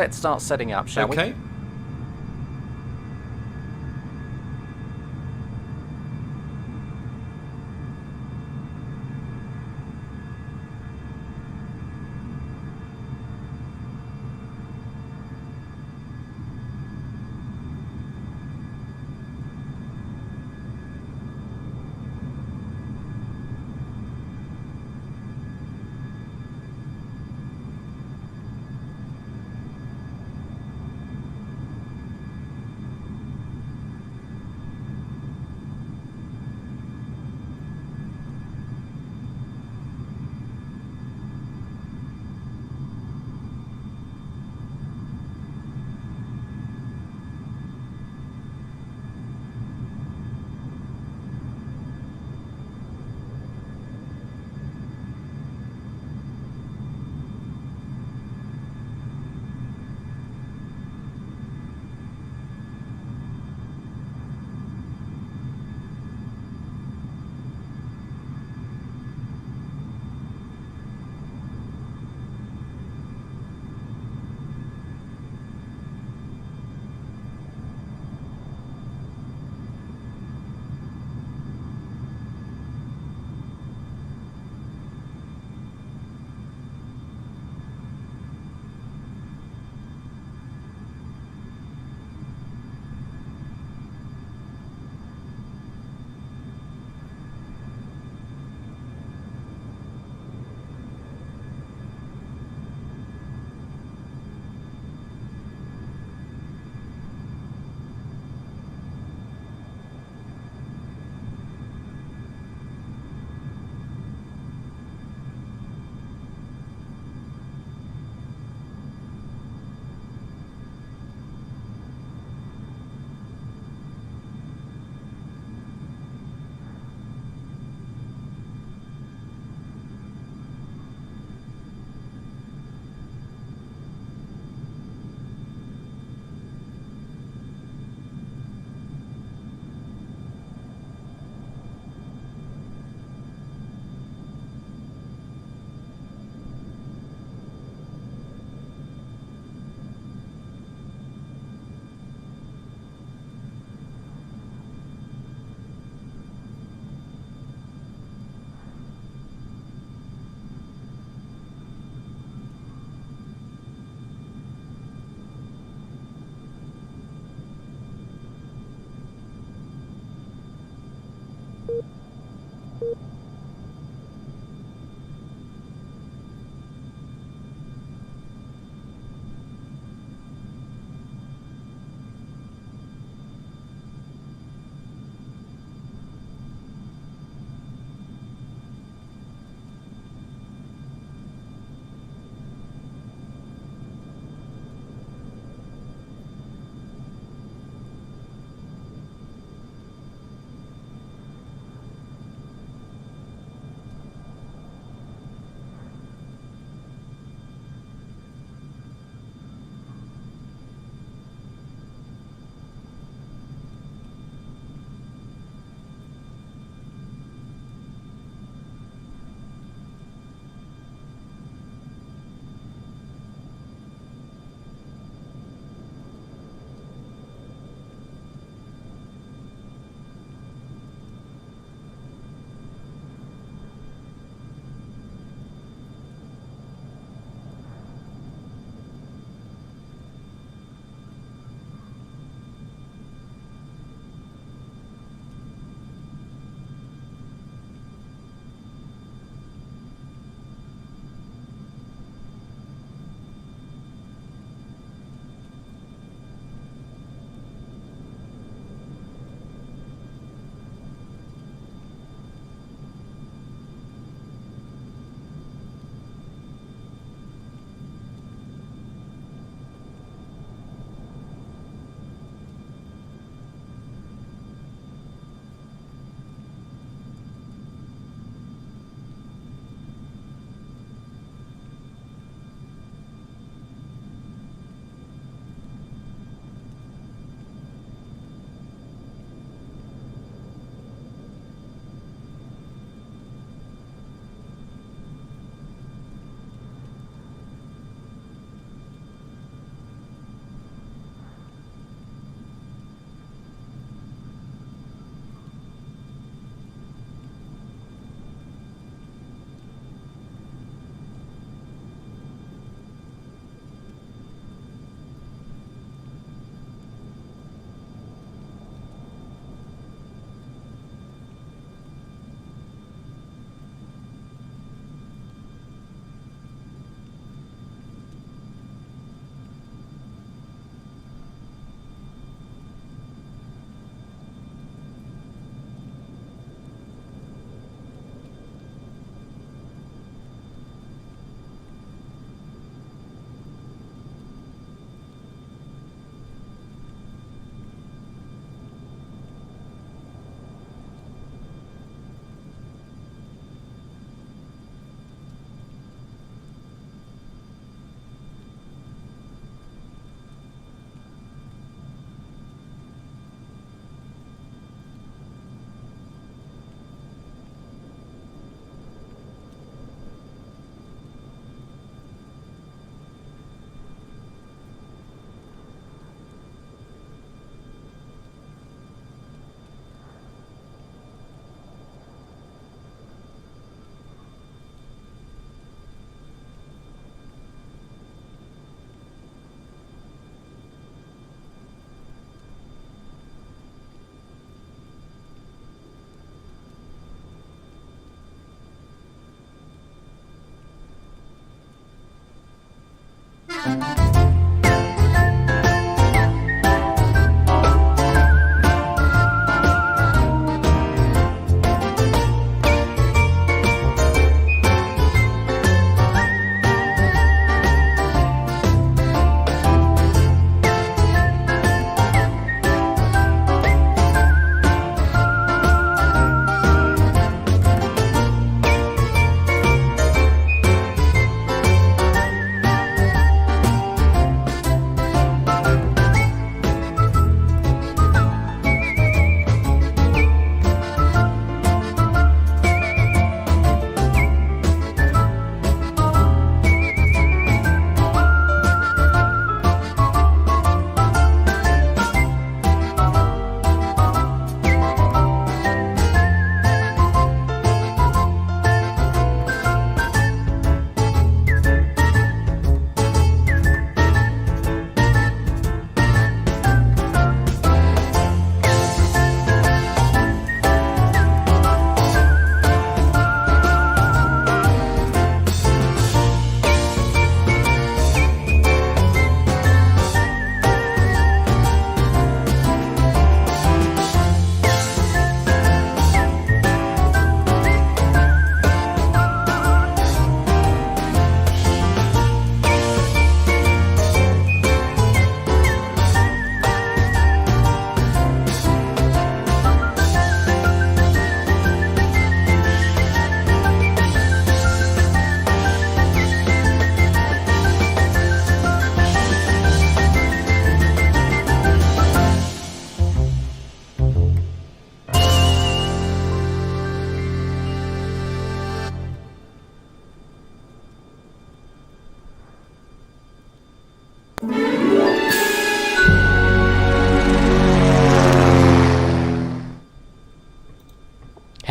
let's start setting up, shall we? Okay.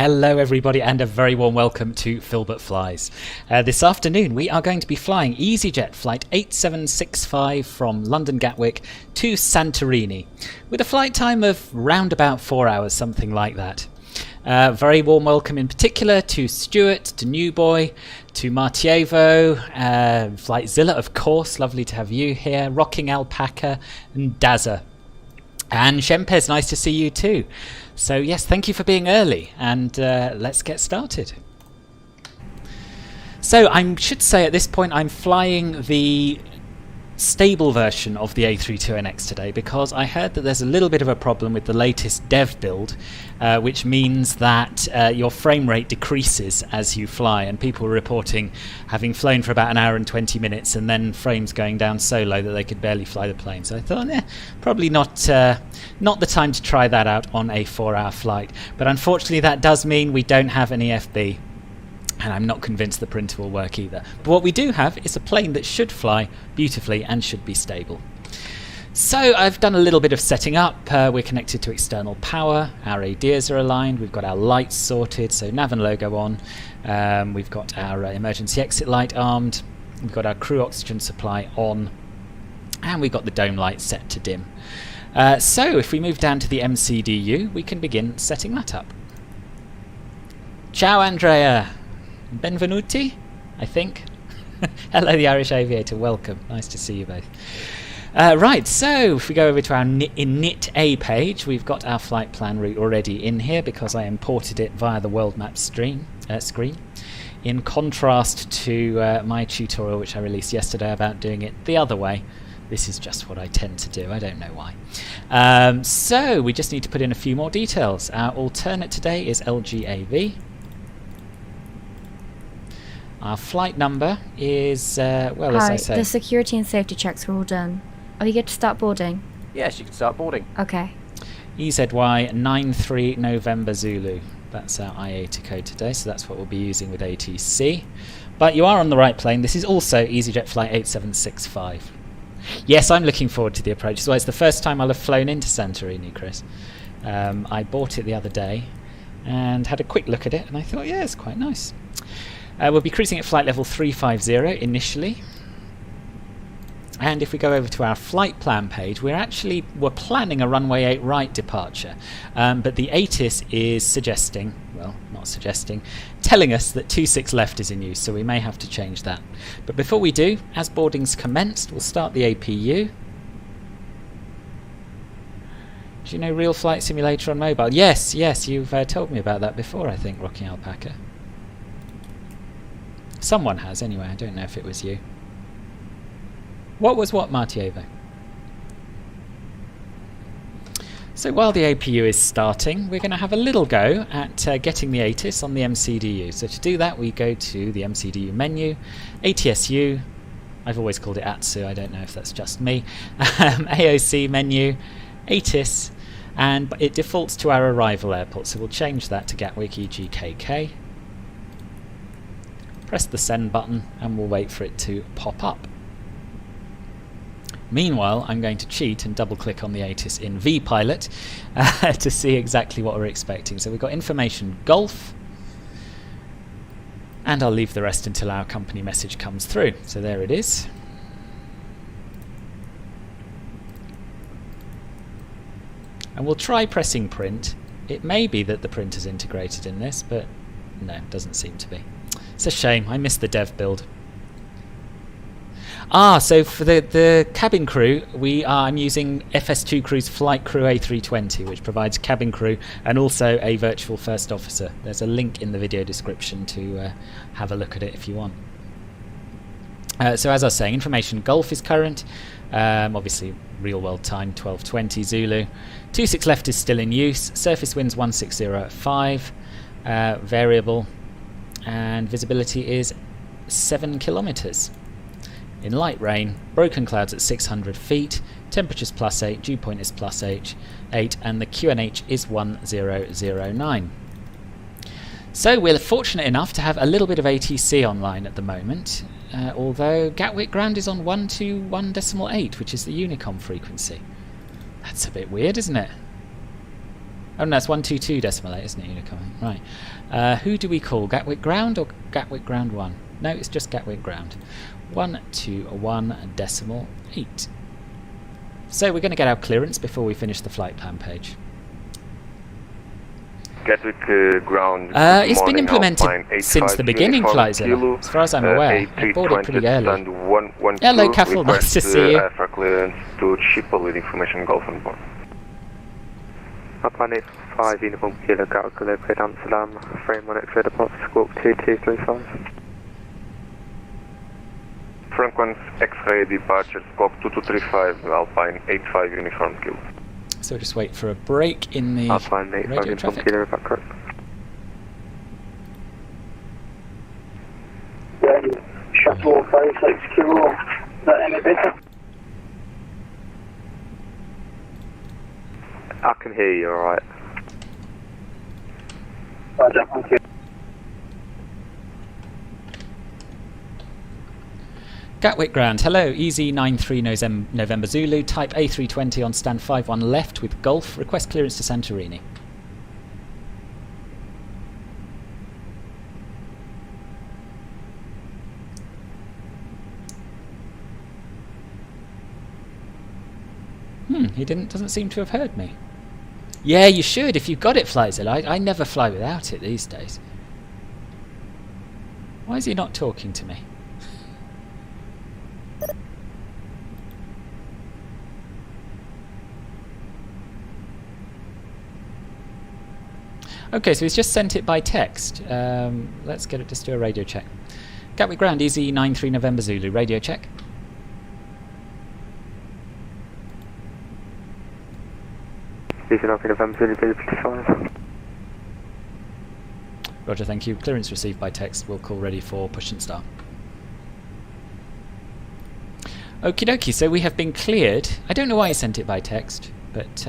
Hello everybody and a very warm welcome to Filbert Flies. This afternoon we are going to be flying EasyJet flight 8765 from London Gatwick to Santorini with a flight time of round about 4 hours, something like that. Very warm welcome in particular to Stuart, to Newboy, to Martievo, Flightzilla of course, lovely to have you here, Rocking Alpaca and Dazza. And Shempez, nice to see you too. So yes, thank you for being early, and let's get started. So I should say at this point I'm flying the stable version of the A320nx today because I heard that there's a little bit of a problem with the latest dev build, which means that your frame rate decreases as you fly, and people were reporting having flown for about an hour and 20 minutes and then frames going down so low that they could barely fly the plane. So I thought, probably not the time to try that out on a 4-hour flight. But unfortunately that does mean we don't have any FB. And I'm not convinced the printer will work either. But what we do have is a plane that should fly beautifully and should be stable. So I've done a little bit of setting up. We're connected to external power. Our ADIRs are aligned. We've got our lights sorted, so nav and logo on. We've got our emergency exit light armed. We've got our crew oxygen supply on. And we've got the dome light set to dim. So if we move down to the MCDU, we can begin setting that up. Ciao, Andrea. Benvenuti, I think. Hello, the Irish Aviator. Welcome. Nice to see you both. Right, so if we go over to our init A page, we've got our flight plan route already in here because I imported it via the world map screen. In contrast to my tutorial, which I released yesterday about doing it the other way. This is just what I tend to do. I don't know why. So we just need to put in a few more details. Our alternate today is LGAV. Our flight number is, well, as I say... the security and safety checks are all done. Are we good to start boarding? Yes, you can start boarding. Okay. EZY93 November Zulu. That's our IATA code today, so that's what we'll be using with ATC. But you are on the right plane. This is also EasyJet flight 8765. Yes, I'm looking forward to the approach. So it's the first time I'll have flown into Santorini, Chris. I bought it the other day and had a quick look at it, and I thought, yeah, it's quite nice. We'll be cruising at flight level 350 initially. And if we go over to our flight plan page, we're planning a runway 8 right departure. But the ATIS is suggesting, well, not suggesting, telling us that 26 left is in use, so we may have to change that. But before we do, as boarding's commenced, we'll start the APU. Do you know Real Flight Simulator on mobile? Yes, you've told me about that before, I think, Rocking Alpaca. Someone has, anyway. I don't know if it was you. What was what, Martievo? So while the APU is starting, we're going to have a little go at getting the ATIS on the MCDU. So to do that, we go to the MCDU menu, ATSU. I've always called it ATSU. I don't know if that's just me. AOC menu, ATIS, and it defaults to our arrival airport. So we'll change that to Gatwick EGKK. Press the send button and we'll wait for it to pop up. Meanwhile, I'm going to cheat and double click on the ATIS in vPilot to see exactly what we're expecting. So we've got information Golf, and I'll leave the rest until our company message comes through. So there it is. And we'll try pressing print. It may be that the printer's integrated in this, but no, it doesn't seem to be. It's a shame. I missed the dev build. So for the cabin crew, I'm using FS2 Crew's Flight Crew A320, which provides cabin crew and also a virtual first officer. There's a link in the video description to have a look at it if you want. So as I was saying, information Golf is current. Obviously, real world time 12:20 Zulu. 26 left is still in use. Surface winds 160 at 5. Variable. And visibility is 7 kilometers. In light rain, broken clouds at 600 feet, temperatures +8, dew point is +8, and the QNH is 1009. So we're fortunate enough to have a little bit of ATC online at the moment, although Gatwick ground is on 121.8, which is the Unicom frequency. That's a bit weird, isn't it? Oh no, it's 122.8, isn't it, Unicorn? Right. Who do we call? Gatwick Ground or Gatwick Ground 1? No, it's just Gatwick Ground. 121.8. So we're going to get our clearance before we finish the flight plan page. Gatwick Ground. It's been implemented since the beginning, Flightzilla. As far as I'm aware, I bought it pretty early. Hello, Caffel, nice to see you. For clearance to Schiphol with information Golf on board. Plan 85, Uniform Kilo, calculate Amsterdam, frame on X-ray departure, squawk 2235. Frank 1 X-ray departure, squawk 2235, Alpine 85 Uniform Kilo. So just wait for a break in the Alpine 85 radio Uniform traffic. Kilo, is that correct? Shuttle 56 Kilo, is that any better? I can hear you alright. Roger, thank you. Gatwick Ground, hello, EZY8765 November Zulu, type A320 on stand 51 left with Golf, request clearance to Santorini. He doesn't seem to have heard me. Yeah, you should if you've got it, Flightzilla. I never fly without it these days. Why is he not talking to me? Okay, so he's just sent it by text. Let's get it, just do a radio check. Gatwick Ground, EZY93 November Zulu, radio check. EZY93 November Zulu, 55. Roger, thank you. Clearance received by text. We'll call ready for push and start. Okie dokie, so we have been cleared. I don't know why he sent it by text, but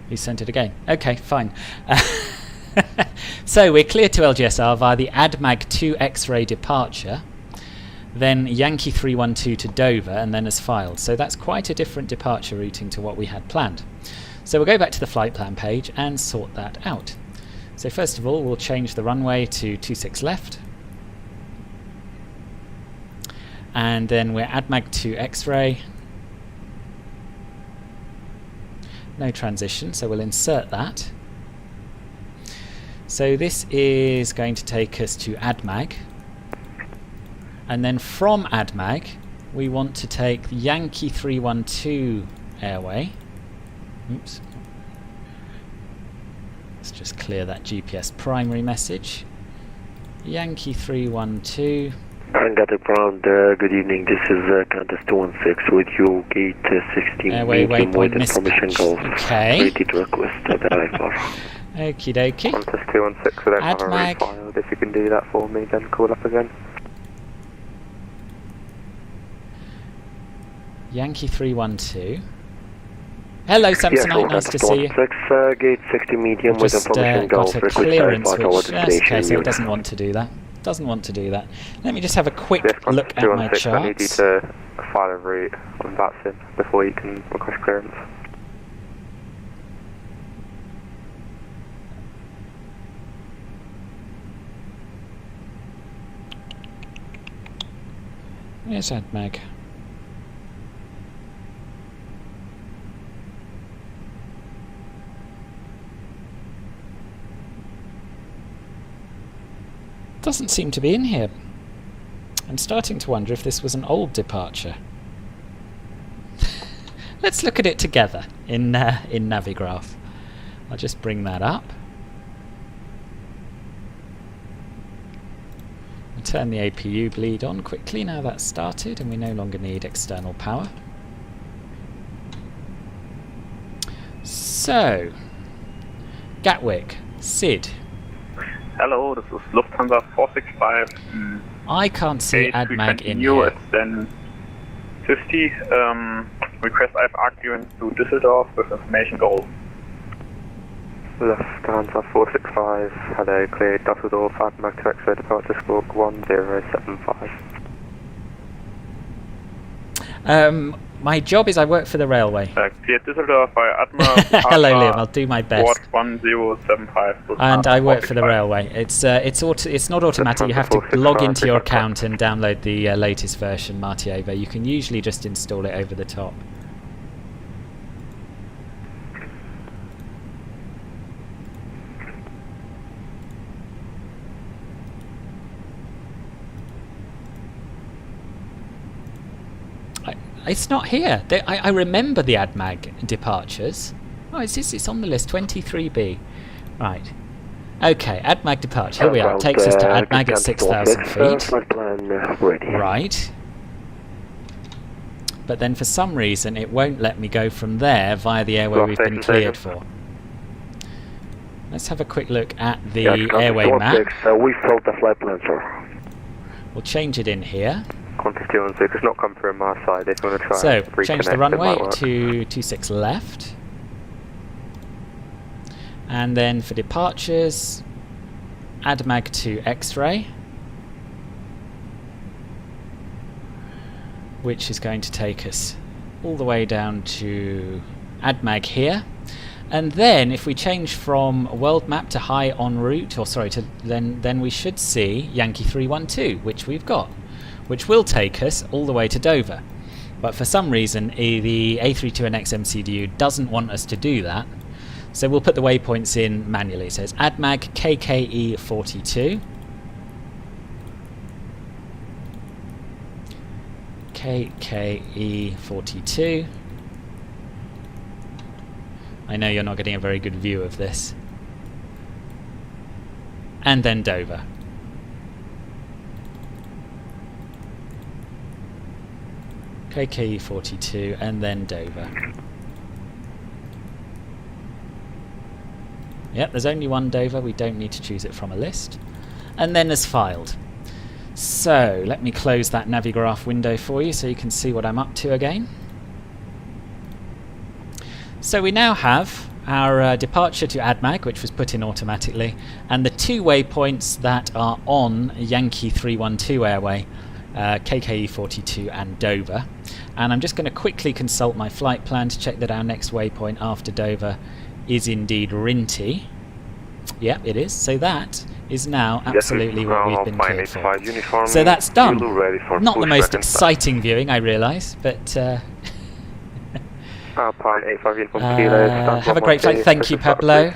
he sent it again. Okay, fine. So we're clear to LGSR via the ADMAG 2 X-ray departure, then Yankee 312 to Dover, and then as filed. So that's quite a different departure routing to what we had planned. So we'll go back to the flight plan page and sort that out. So first of all, we'll change the runway to 26 left. And then we're ADMAG 2 X-ray. No transition, so we'll insert that. So this is going to take us to ADMAG. And then from ADMAG, we want to take Yankee 312 airway. Oops. Let's just clear that GPS primary message. Yankee 312. Gatwick Ground, good evening. This is Countess 216 with you, gate 16. Airway waypoint information mismatch. Golf. Okay. Ready to request the dive. Okie dokie. Countess 216, we don't have a ADMAG. refiled. If you can do that for me, then call up again. Yankee 312. Hello, Samsonite, nice to see you. Gate 60 medium with Just information got Golf. a Request clearance, dive which okay, so it unit. doesn't want to do that. Doesn't want to do that. Let me just have a quick Yes, look at my 216, I need you charts. to file a route on VATSIM before you can request clearance. Where's ADMAG? Doesn't seem to be in here. I'm starting to wonder if this was an old departure. Let's look at it together in Navigraph. I'll just bring that up. I'll turn the APU bleed on quickly now that's started and we no longer need external power. So, Gatwick, Sid. Hello, this is Lufthansa 465. I can't see ADMAG in here. here. It's then 50. Request IFR clearance to Düsseldorf with information Golf. Lufthansa 465, hello, clear Düsseldorf, ADMAG to X-ray departure squawk 1075. My job is I work for the railway. Clear Düsseldorf by Atma. Hello, Liam. I'll do my best. Port 1075. And I work for the railway. It's not automatic. You have to log into your account and download the latest version, Martieva. You can usually just install it over the top. It's not here. I remember the ADMAG departures. Oh, it's on the list, 23B. Right. Okay, ADMAG departure. Here we are. Takes us to ADMAG at 6,000 feet. Right. But then for some reason it won't let me go from there via the airway we've been cleared for. Let's have a quick look at the airway map. We filled the flight plan, sir. We'll change it in here. Qantas 216, it's not come through on my side. If you want to try So, and change the reconnect, runway it might work. to 26 left. And then for departures, ADMAG to X-ray, which is going to take us all the way down to ADMAG here. And then if we change from world map to high en route, or sorry, then we should see Yankee 312, which we've got, which will take us all the way to Dover. But for some reason the A320X MCDU doesn't want us to do that, so we'll put the waypoints in manually. So it's ADMAG KKE42, KKE42. I know you're not getting a very good view of this. And then Dover. KKE42 and then Dover. Yep, there's only one Dover, we don't need to choose it from a list. And then as filed. So, let me close that Navigraph window for you so you can see what I'm up to again. So we now have our departure to ADMAG, which was put in automatically, and the two waypoints that are on Yankee 312 airway, KKE42 and Dover. And I'm just going to quickly consult my flight plan to check that our next waypoint after Dover is indeed Rinty. Yep, it is. So that is now absolutely what we've been cleared for. So that's done. Not the most exciting viewing, I realise, but have a great flight. Thank you, Pablo.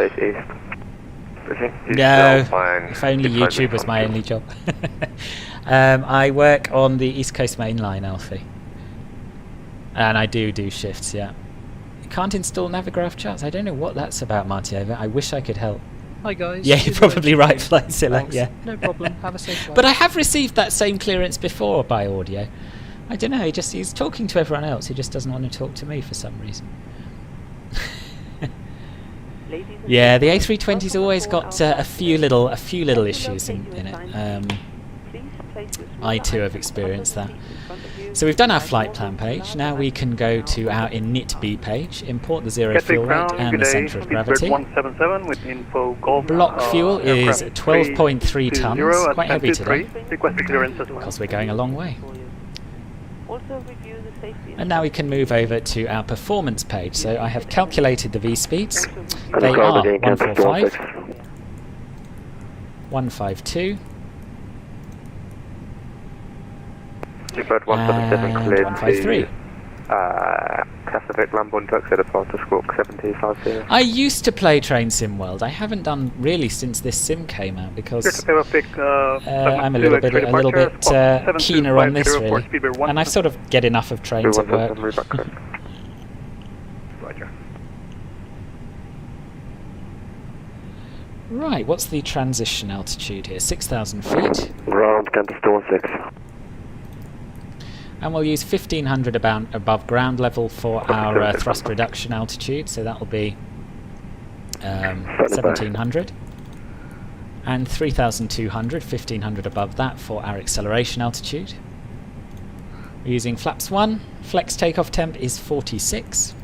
No, if only YouTube was my only job. I work on the East Coast Main Line, Alfie. And I do shifts, yeah. You can't install Navigraph charts? I don't know what that's about, Martieva. I wish I could help. Hi guys. Yeah, you're probably right, Flightzilla. Yeah. No problem. Have a safe flight. But I have received that same clearance before by audio. I don't know, he's talking to everyone else, he just doesn't want to talk to me for some reason. Yeah, the A320's always got a few little issues in it. I too have experienced that. So we've done our flight plan page. Now we can go to our init-B page, import the zero fuel weight and the centre of gravity. Block fuel is 12.3 tonnes, quite heavy today, because we're going a long way. And now we can move over to our performance page. So I have calculated the V-speeds. They are 145, 152, and 153. I used to play Train Sim World. I haven't done really since this sim came out because I'm a little bit keener on this really, and I sort of get enough of trains at work. Right, what's the transition altitude here? 6,000 feet. Ground Qantas 216. And we'll use 1500 above ground level for our thrust reduction altitude, so that'll be 1700. And 3200, 1500 above that for our acceleration altitude. We're using flaps 1, flex takeoff temp is 46.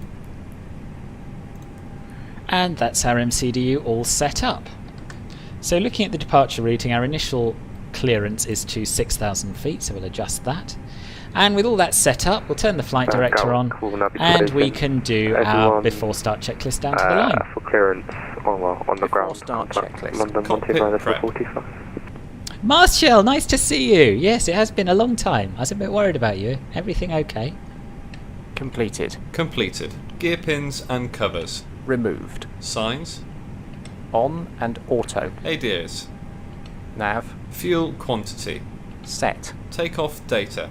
And that's our MCDU all set up. So looking at the departure routing, our initial clearance is to 6,000 feet, so we'll adjust that. And with all that set up, we'll turn the flight director on, and we can do our before start checklist down to the line. For clearance on the ground. Start checklist. London Cockpit Monty prep. 45. Marshall, nice to see you. Yes, it has been a long time. I was a bit worried about you. Everything okay? Completed. Completed. Gear pins and covers. Removed. Signs. On and auto. ADIRS. Nav. Fuel quantity. Set. Takeoff data.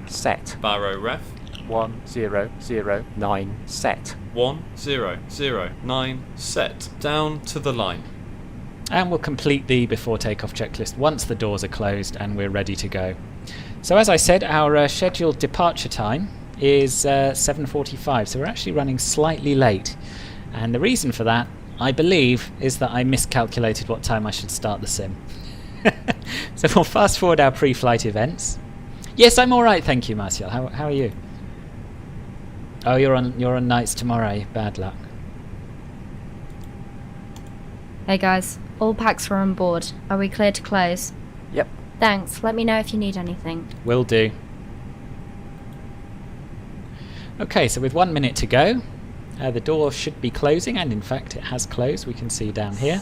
Set. Baro ref. 1009. Set. 1009. Set. Down to the line. And we'll complete the before takeoff checklist once the doors are closed and we're ready to go. So as I said, our scheduled departure time is 7:45, so we're actually running slightly late. And the reason for that, I believe, is that I miscalculated what time I should start the sim. So we'll fast forward our pre-flight events. Yes, I'm all right, thank you, Martial. How are you? Oh, you're on nights tomorrow. Bad luck. Hey guys, all packs are on board. Are we clear to close? Yep. Thanks, let me know if you need anything. Will do. Okay, so with 1 minute to go, the door should be closing, and in fact it has closed. We can see down here.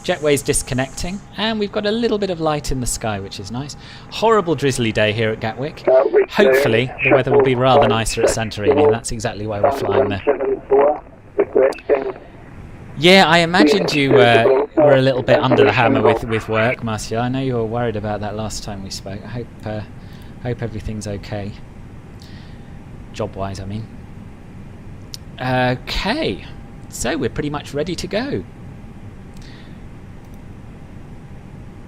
Jetway's disconnecting, and we've got a little bit of light in the sky, which is nice. Horrible drizzly day here at Gatwick. Hopefully the weather will be rather nicer at Santorini, and that's exactly why we're flying there. Yeah, I imagined you were a little bit under the hammer with work, Marcia. I know you were worried about that last time we spoke. I hope everything's okay. Job-wise, I mean. Okay, so we're pretty much ready to go.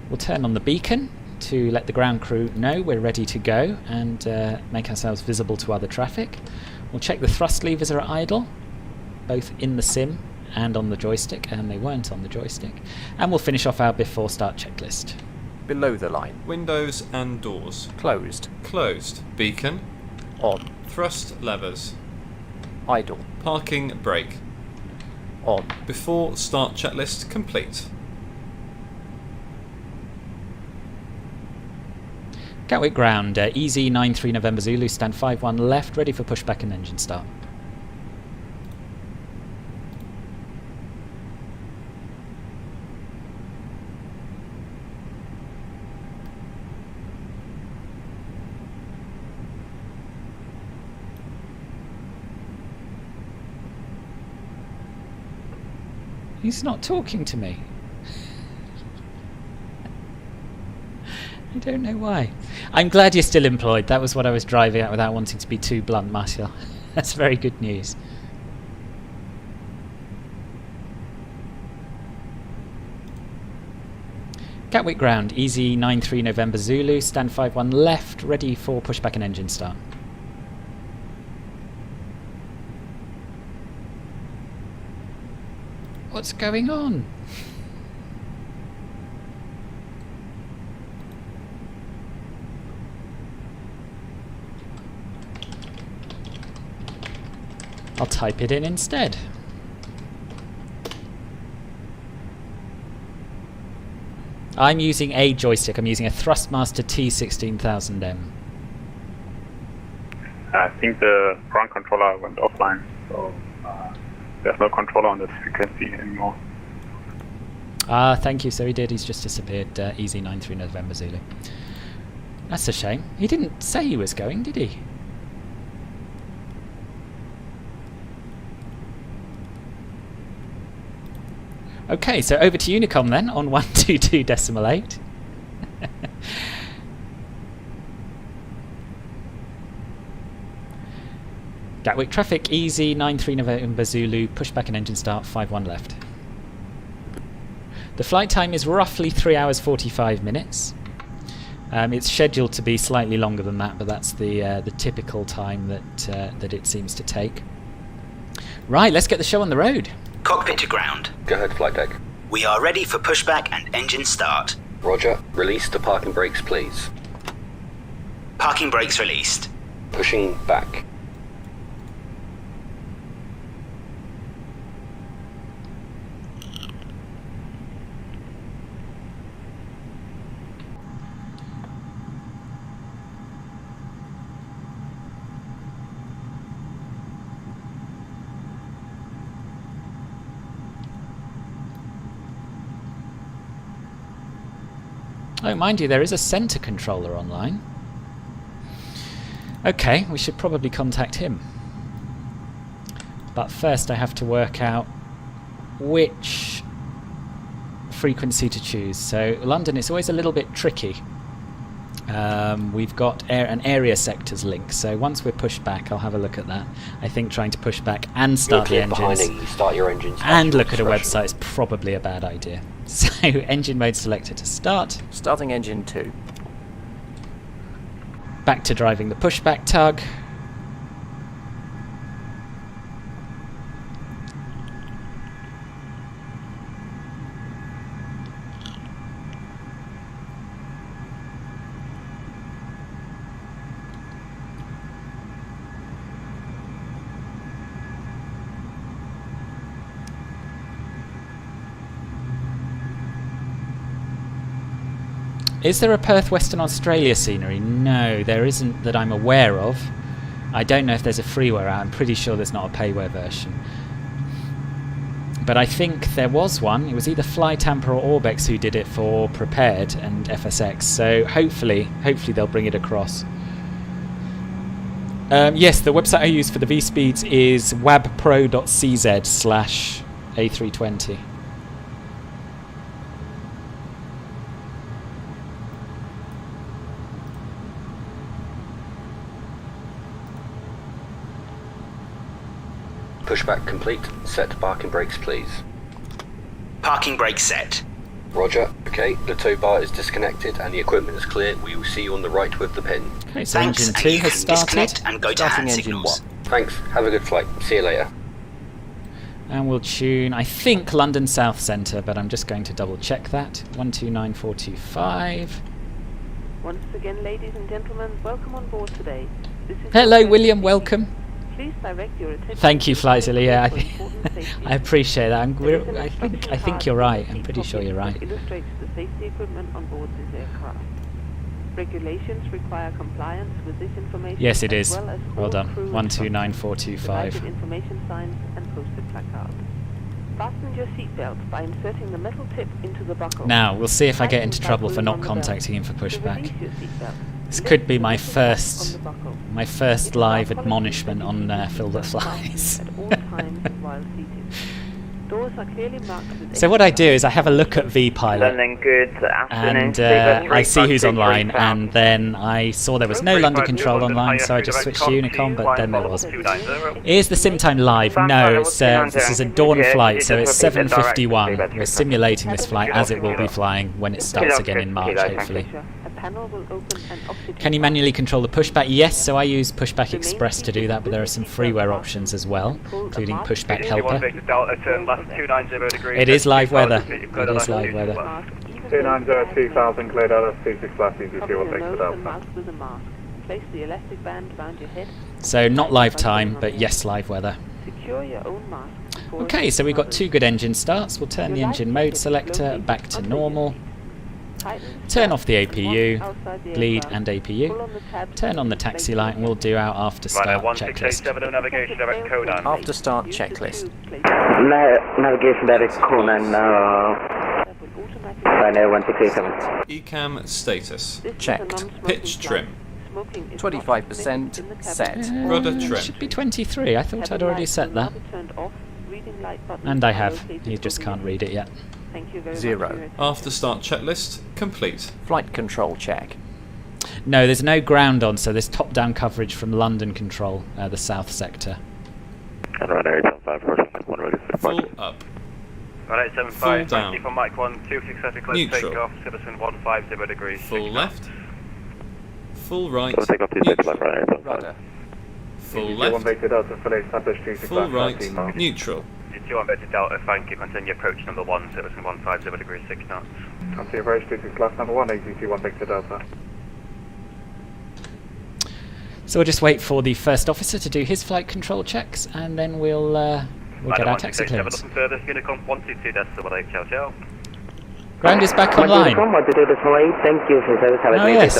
We'll turn on the beacon to let the ground crew know we're ready to go and make ourselves visible to other traffic. We'll check the thrust levers are idle, both in the sim and on the joystick, and they weren't on the joystick. And we'll finish off our before start checklist. Below the line. Windows and doors. Closed. Closed. Beacon. On. Thrust levers. Idle. Parking brake. On. Before start checklist complete. Gatwick ground, EZY93 November Zulu, stand 5-1 left, ready for pushback and engine start. He's not talking to me. I don't know why. I'm glad you're still employed. That was what I was driving at without wanting to be too blunt, Martial. That's very good news. Gatwick ground, EZY93 November Zulu, stand 5-1 left, ready for pushback and engine start. What's going on? I'll type it in instead. I'm using a joystick. I'm using a Thrustmaster T16000M. I think the ground controller went offline, so there's no controller on this frequency anymore. Ah, thank you. So he did. He's just disappeared. EZY93 November Zulu. That's a shame. He didn't say he was going, did he? Okay, so over to Unicom then on 122.8. Gatwick traffic, EZY93 November Zulu, pushback and engine start, 5-1 left. The flight time is roughly 3 hours 45 minutes. It's scheduled to be slightly longer than that, but that's the typical time that it seems to take. Right, let's get the show on the road. Cockpit to ground. Go ahead, flight deck. We are ready for pushback and engine start. Roger. Release the parking brakes, please. Parking brakes released. Pushing back. Oh, mind you, there is a centre controller online. Okay, we should probably contact him. But first I have to work out which frequency to choose. So London is always a little bit tricky. We've got an area sectors link, so once we're pushed back I'll have a look at that. I think trying to push back and start the engines, Start your engines and look at a website is probably a bad idea. So engine mode selector to start. Starting engine 2. Back to driving the pushback tug. Is there a Perth Western Australia scenery? No, there isn't that I'm aware of. I don't know if there's a freeware out. I'm pretty sure there's not a payware version. But I think there was one. It was either Fly Tampa or Orbex who did it for Prepared and FSX. So hopefully they'll bring it across. Yes, the website I use for the V-Speeds is wabpro.cz/A320. Pushback complete. Set parking brakes, please. Parking brakes set. Roger. Okay, the tow bar is disconnected and the equipment is clear. We will see you on the right with the pin. Okay, so Thanks, engine and 2 you has can started. disconnect and go to Starting hand engine signals. 1. Thanks. Have a good flight. See you later. And we'll tune, I think, London South Centre, but I'm just going to double check that. 129425. Once again, ladies and gentlemen, welcome on board today. This is Hello, William, welcome. Please direct your attention. Thank you, Flyzilla. Yeah, I I appreciate that. I think you're right. I'm pretty sure you're right. Illustrates the safety equipment on board this aircraft. Regulations require compliance with this information. Yes, it is. As well, as Well all done. crew 129425. provided information signs and posted placards. Fasten your seatbelt by inserting the metal tip into the buckle. Now, we'll see if I get Tighten into by trouble for pulling not on the belt. contacting him for To pushback. release your seatbelt, This lift could be the my metal tab first on the buckle. live that admonishment on Phil that Flies. At all times while seated. Doors are clearly marked with So what I do is I have a look at vPilot, London, good afternoon. and I see who's online, and then I saw there was no London control online, so I just switched to Unicom, but then there was. Is the sim time live? No, this is a dawn flight, so it's 7:51. We're simulating this flight as it will be flying when it starts again in March, hopefully. A panel will open and oxygen. Can you manually control the pushback? Yes, so I use Pushback Express to do that, but there are some freeware options as well, including Pushback Helper. It is live weather. It is live weather. 290-2000 cleared out of 26 left, Cover EZY8765. your nose and mouth with a mask. Place the elastic band around your head. So not live time, but yes, live weather. Secure your own mask. before Okay, so we've got 2 good engine starts. We'll turn the Your engine light mode ticket selector located back to under normal. your Tighten Turn off the straps and APU, walk outside the bleed aircraft. and Pull APU. on the tabs Turn on the to taxi place light and we'll do our after start checklist. navigation, direct code on. After start checklist. Navigation direct Conan, final 1687. ECAM status. Checked. Pitch trim. 25% set. Rudder It trim. should be 23. I thought I'd already set that. And I have. You just can't read it yet. 0. After start checklist complete. Flight control check. No, there's no ground on, so there's top-down coverage from London Control, the south sector. Full up. 1875, Full down. for Mike 1, 26 clear Neutral. takeoff, citizen 150 degrees. Full left. Full right. So take off the Neutral. right. Full left. Full right. Neutral. GT1 Vector Delta, thank you. Continue approach number 1, citizen 150 degrees, 6 knots. Continue approach 26 class number 1, AGT1 Victor Delta. So we'll just wait for the first officer to do his flight control checks, and then we'll get our taxi clearance. Nothing further, Unicom 122.8, ciao ciao. Ground is back online. Thank you for service. Have a Oh great yes.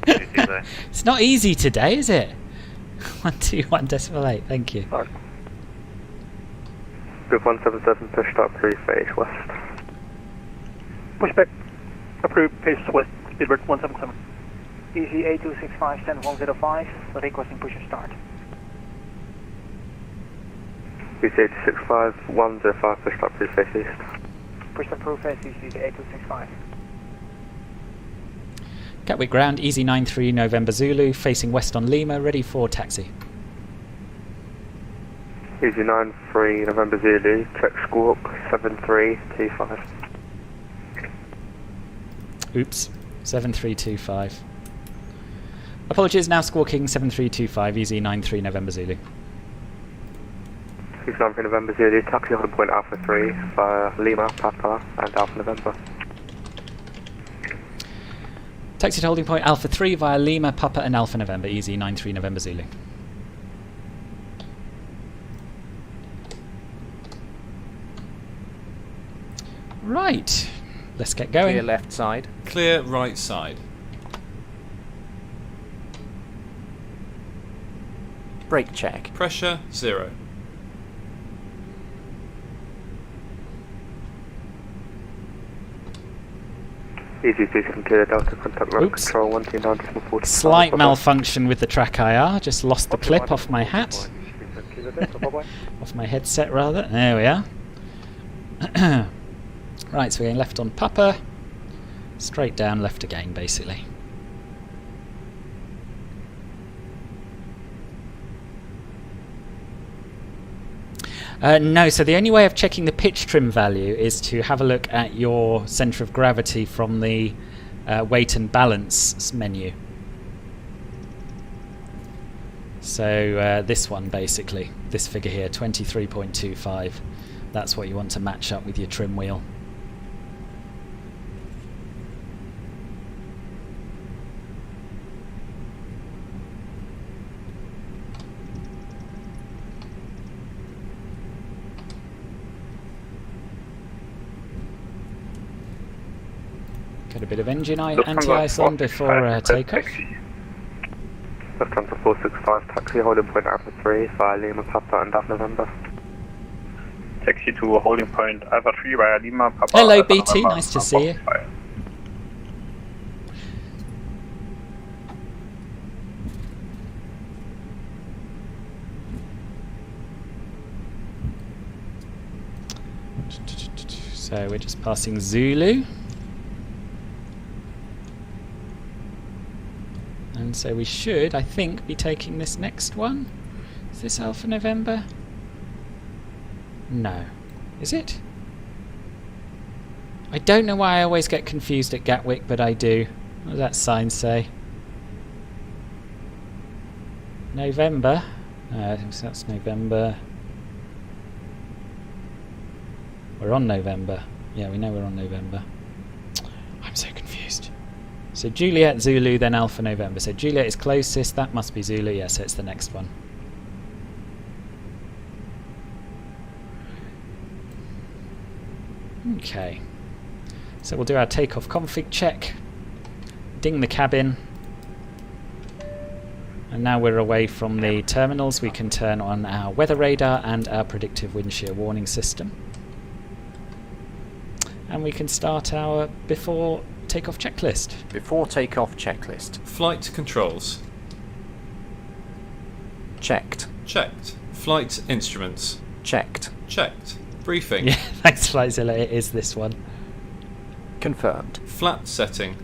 day, It's not easy today, is it? 121.8, thank you. Group 177, push stop 3 face west. Pushback. Approved, pace west, speedbird 177. EZY8765, stand 105, requesting push and start. EZY8765, 105, push start, please face east. Push approved, face EZY8765. Gatwick ground, EZY93 November Zulu, facing west on Lima, ready for taxi. EZY93 November Zulu, check squawk 7325. Oops, 7325. Apologies, now squawking 7325, EZY93 November Zulu. 69 November Zulu, taxi holding point Alpha 3 via Lima, Papa and Alpha November. Taxi to holding point Alpha 3 via Lima, Papa and Alpha November, EZY93 November Zulu. Right, let's get going. Clear left side. Clear right side. Brake check. Pressure 0. EZY2 clear Delta, contact ground control 129.45. Slight malfunction with the track IR, just lost the clip off my hat. Off my headset rather, there we are. Right, so we're going left on Papa, straight down, left again basically. No, so the only way of checking the pitch trim value is to have a look at your centre of gravity from the weight and balance menu. So this one basically, this figure here, 23.25, that's what you want to match up with your trim wheel. Get a bit of engine anti-ice on before takeoff. Lufthansa 465, taxi holding point Alpha 3 via Lima, Papa and Alpha November. Taxi to holding point Alpha 3 via Lima, Papa. Hello Alpha BT, November, nice to see you. So we're just passing Zulu. And so we should, I think, be taking this next one. Is this Alpha November? No. Is it? I don't know why I always get confused at Gatwick, but I do. What does that sign say? November? I think that's November. We're on November. Yeah, we know we're on November. I'm so confused. So Juliet, Zulu, then Alpha November. So Juliet is closest, that must be Zulu, yes, so it's the next one. Okay. So we'll do our takeoff config check. Ding the cabin. And now we're away from the terminals, we can turn on our weather radar and our predictive wind shear warning system. And we can start our before takeoff checklist. Before takeoff checklist. Flight controls. Checked. Checked. Flight instruments. Checked. Checked. Briefing. Yeah, thanks Flightzilla, it is this one. Confirmed. Flat setting.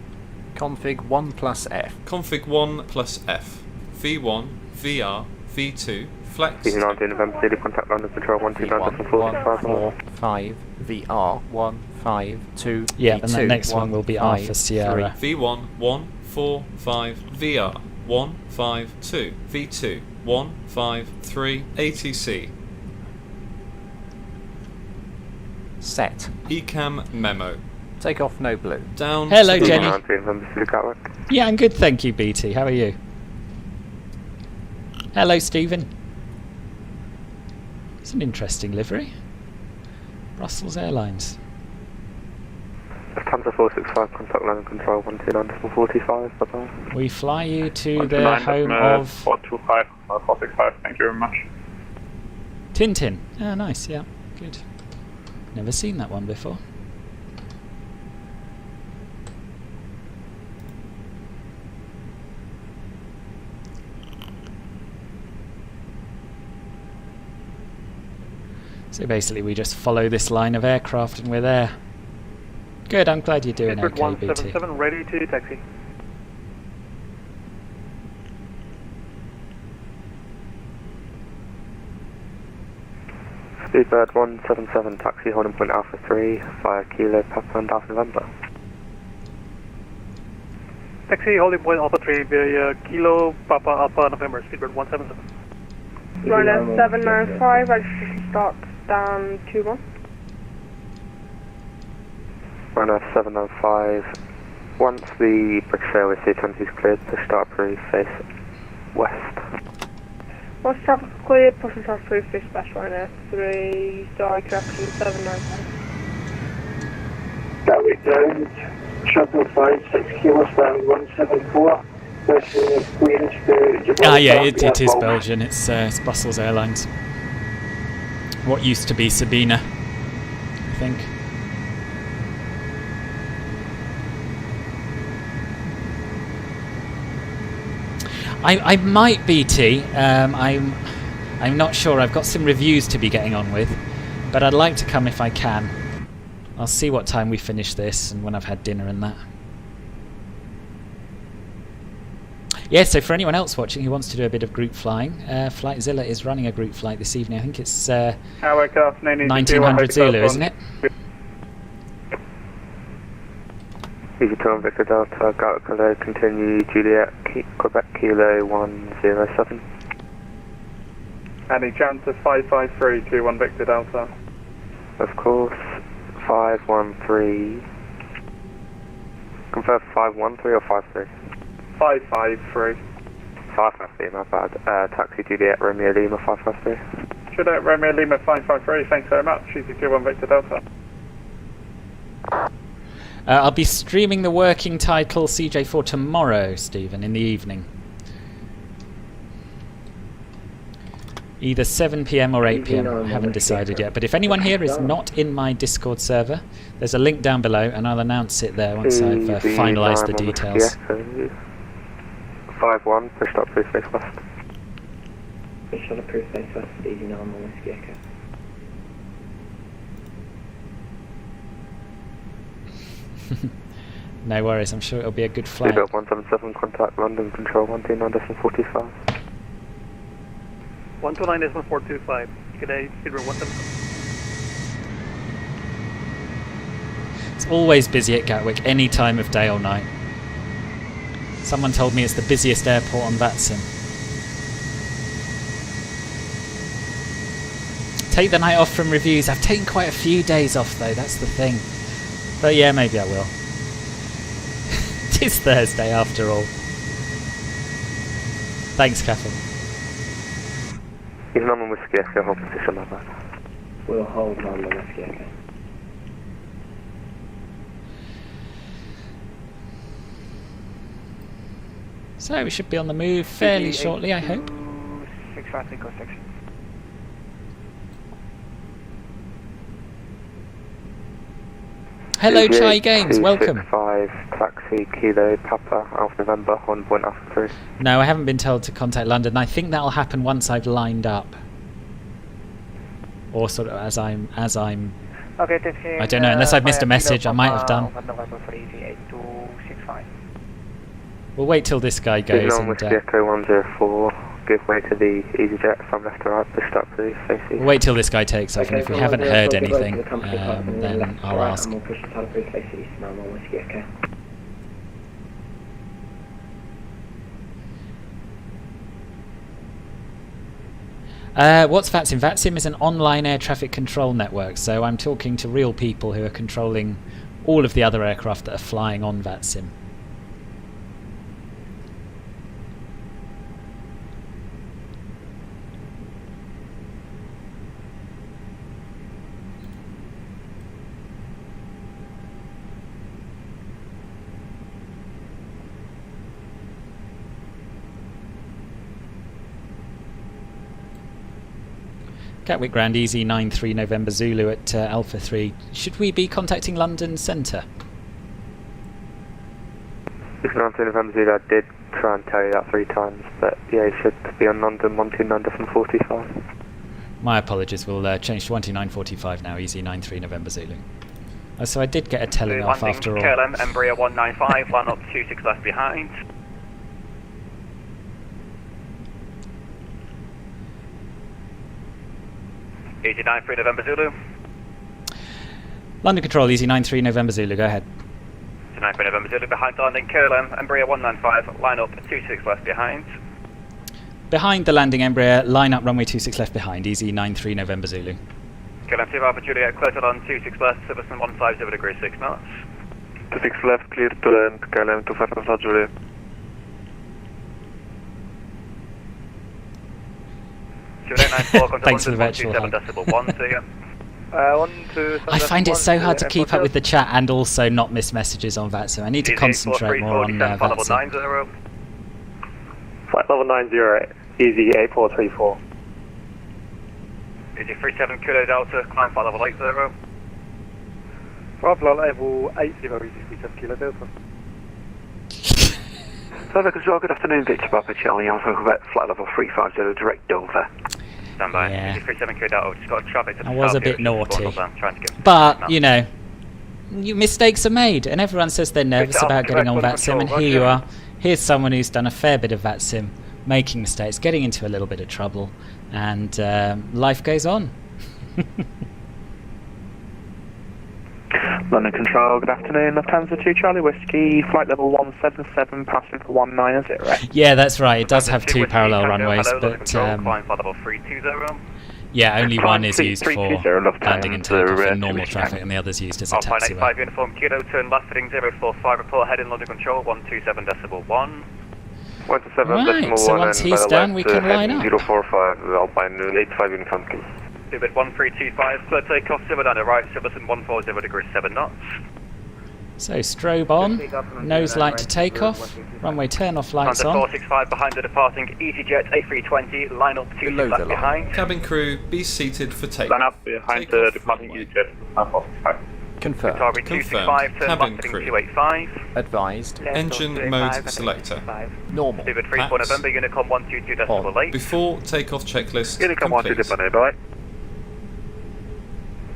Config 1 plus F. Config 1 plus F. V1, VR, V2, flex. EZY19 November Zulu, contact London Control 129.45. 5 VR 1 5 2 Yeah, V2, and the next one will be Alpha Sierra. V1 1 4 5 VR 1 5 2 V2 1 5 3 ATC. Set. ECAM memo. Take off no blue. Down. Hello, to Jenny. Gatwick. Yeah, I'm good, thank you, BT. How are you? Hello, Stephen. It's an interesting livery. Brussels Airlines. Lufthansa 465, contact London Control 129.45. Bye-bye. We fly you to the home of 425, 465. Thank you very much. Tintin. Ah, nice. Yeah, good. Never seen that one before. So basically we just follow this line of aircraft and we're there. Good, I'm glad you're doing Edward okay, BT. 177 ready to taxi. Speedbird 177, taxi holding point Alpha 3, via Kilo Papa and Alpha November. Taxi holding point Alpha 3 via Kilo Papa Alpha November, Speedbird 177. Runner 795, register start down 21. Runner 795, once the brick sail with C20 is cleared, push start approved, face west. Once traffic cleared, push and start approved, face west, runner 3, star correction 795. Gatwick ground, shuttle 56 kilo stand 174. Yeah, it is Belgian. It's Brussels Airlines. What used to be Sabina, I think. I might BT. I'm not sure. I've got some reviews to be getting on with, but I'd like to come if I can. I'll see what time we finish this and when I've had dinner and that. Yeah, so for anyone else watching who wants to do a bit of group flying, Flightzilla is running a group flight this evening. I think it's 1900 Zulu, isn't it? EZY2 Victor Delta, Gatwick Hello, continue Juliet, Quebec Kilo 107. And a jaunt to 553, 21 Victor Delta. Of course, 513. Confirm 513 or 53? 553. 553, my bad. Taxi Juliet Romeo Lima 553. Juliet Romeo Lima 553, thanks very much. EZY21 Victor Delta. I'll be streaming the working title CJ4 tomorrow, Stephen, in the evening. Either 7 PM or 8 PM, I haven't decided yet. But if anyone here is not in my Discord server, there's a link down below and I'll announce it there once I've finalised the details. 5-1, push stop through face west. Push on approved face west, easy normal whiskey echo. No worries, I'm sure it'll be a good flight. 177, contact London Control 129.45. 129.425. Good day, Speedbird 177. It's always busy at Gatwick, any time of day or night. Someone told me it's the busiest airport on VATSIM. Take the night off from reviews. I've taken quite a few days off though, that's the thing. But yeah, maybe I will. It's Thursday after all. Thanks, Catherine. Even on whiskey echo, hold position like that. We'll hold on the whiskey echo. So we should be on the move fairly shortly, I hope. 653 cross section. Hello, Chai Games, welcome. 5 taxi Kilo Papa Alpha November on point Alpha 3. No, I haven't been told to contact London. I think that'll happen once I've lined up, or sort of as I'm. Okay, I don't know. Unless I've missed a message, I might have done. We'll wait till this guy goes and. Echo 104. Give way to the EasyJet from left to right. Push stop please. We'll wait till this guy takes off, and if we haven't heard anything, then I'll ask. What's VATSIM? VATSIM is an online air traffic control network, so I'm talking to real people who are controlling all of the other aircraft that are flying on VATSIM. Gatwick Grand EZY93 November Zulu at Alpha 3. Should we be contacting London Centre? EZY93 November Zulu, I did try and tell you that 3 times, but yeah, you should be on London 129.45. My apologies, we'll change to 12945 now, EZY93 November Zulu. Oh, so I did get a telling off after all. KLM, Embraer 195, line up 26 left behind. EZY93 November Zulu. London Control, EZY93 November Zulu, go ahead. EZY93 November Zulu, behind the landing KLM, Embraer 195, line up 26 left behind. Behind the landing Embraer, line up runway 26 left behind, EZY93 November Zulu. KLM 2 Alpha Juliet, clear to land 26 left, Silverstone 150 degrees 6 knots. 26 left, clear to land, KLM 25 Alpha Juliet. Thanks for the virtual hug. I find it so hard to keep up with the chat and also not miss messages on VATSIM. I need to concentrate more on VATSIM. Flight level 90, EZY8434. EZY37 Kilo Delta, climb flight level 80. Flight level 80, EZY37 Kilo Delta. Flight Control, good afternoon, Victor Papa Charlie, Alpha Quebec, flight level 350, direct Dover. Stand by. Yeah. EZY37 Kilo Delta, just got traffic to the I was a south bit here, naughty. but, you know, mistakes are made, and everyone says they're nervous about getting on VATSIM, and here you are. Here's someone who's done a fair bit of VATSIM, making mistakes, getting into a little bit of trouble, and life goes on. London Control, good afternoon, Lufthansa 2 Charlie Whiskey, flight level 177, passing for 190. Yeah, that's right, it does have two parallel runways, but yeah, only one is used for landing and takeoff in normal traffic, and the other's used as a taxiway. 5 uniform Kilo, turn left heading 045, report heading London Control 127.1. 127.1, right, so once he's done, we can line up. 045, Alpine 85 uniform Kilo. Bit 1325, clear takeoff, 0 down the right, Silverstone 140 degrees 7 knots. So strobe on, nose light to takeoff, runway turn off lights on. 465 behind the departing EasyJet A320, line up 2 left behind. Cabin crew, be seated for takeoff. Line up behind the departing EasyJet. Confirmed. Target 265, turn Cabin left crew. 285. Advised. Engine mode selector. Normal. Bit 34 November, Unicom 122.8. Before takeoff checklist Unicom complete. 122.8,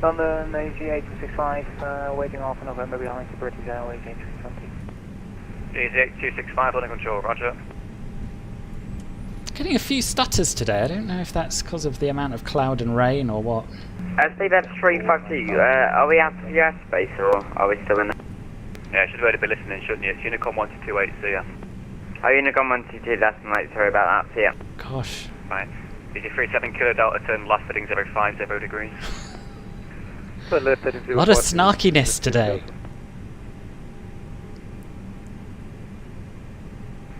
London EZY8765, waiting off in November behind British Airways A320. EZY8265, London Control, roger. Getting a few stutters today. I don't know if that's because of the amount of cloud and rain or what. STA.local, are we out of your airspace or are we still in there? Yeah, you should already be listening, shouldn't you? It's Unicom 128, see ya. Oh, Unicom 122, that's right, sorry about that, see ya. Gosh. Right. EZY37 Kilo Delta, turn left heading 050 degrees. A lot of snarkiness today.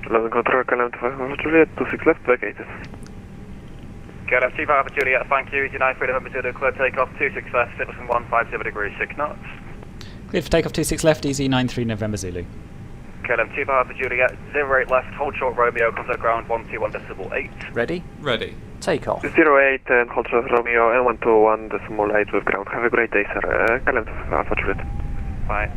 London Control, KLM 25 Juliet, 26 left, vacated. KLM 25 Juliet, thank you, EZY93 November Zulu, clear takeoff, 26 left, Silverstone 150 degrees 6 knots. Cleared for takeoff 26 left, EZY93 November Zulu. KLM 25 Juliet, 08 left, hold short Romeo, contact ground 121.8. Ready? Ready. Takeoff. 08 and hold short Romeo, L121.8 with ground. Have a great day, sir. KLM 25 Alpha Juliet. Right.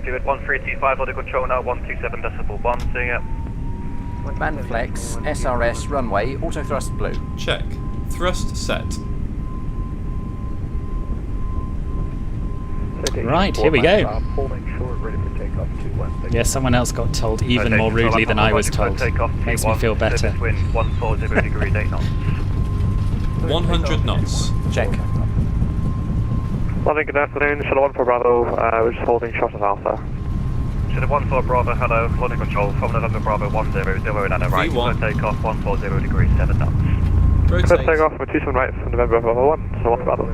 Stewart 1325, London Control now 127.1, see ya. Manflex, SRS, runway, auto thrust blue. Check. Thrust set. Right, here we go. Yeah, someone else got told even more rudely than I was told. Makes me feel better. 100 knots. Check. London, good afternoon. Shuttle 1 for Bravo, we're just holding short of Alpha. Shuttle 1 for Bravo, hello, London Control, from November Bravo 10 and a right, V1. takeoff 140 degrees 7 knots. Let's Rotate. take off with 27 right from November Bravo 1, Shuttle 1 for Bravo.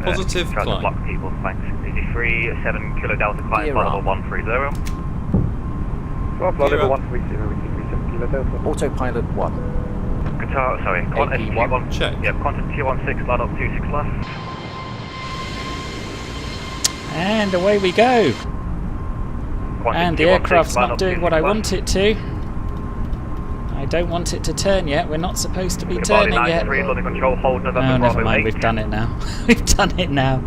Positive Try to climb. block people, thanks. EZY 7 Kilo Delta, climb Gear level up. 130. Well, Gear up. 137 Kilo Delta. Autopilot 1. Guitar, sorry, Qantas AP1. T1, Check. yeah, Qantas T16, line up 26 left. And away we go. Qantas And the T16, aircraft's line not up doing what I 26 want it to. I don't want it to turn yet. We're not supposed to be left. turning yet. 93, London Control, hold November Oh, never Bravo mind. 8. We've done it now. We've done it now.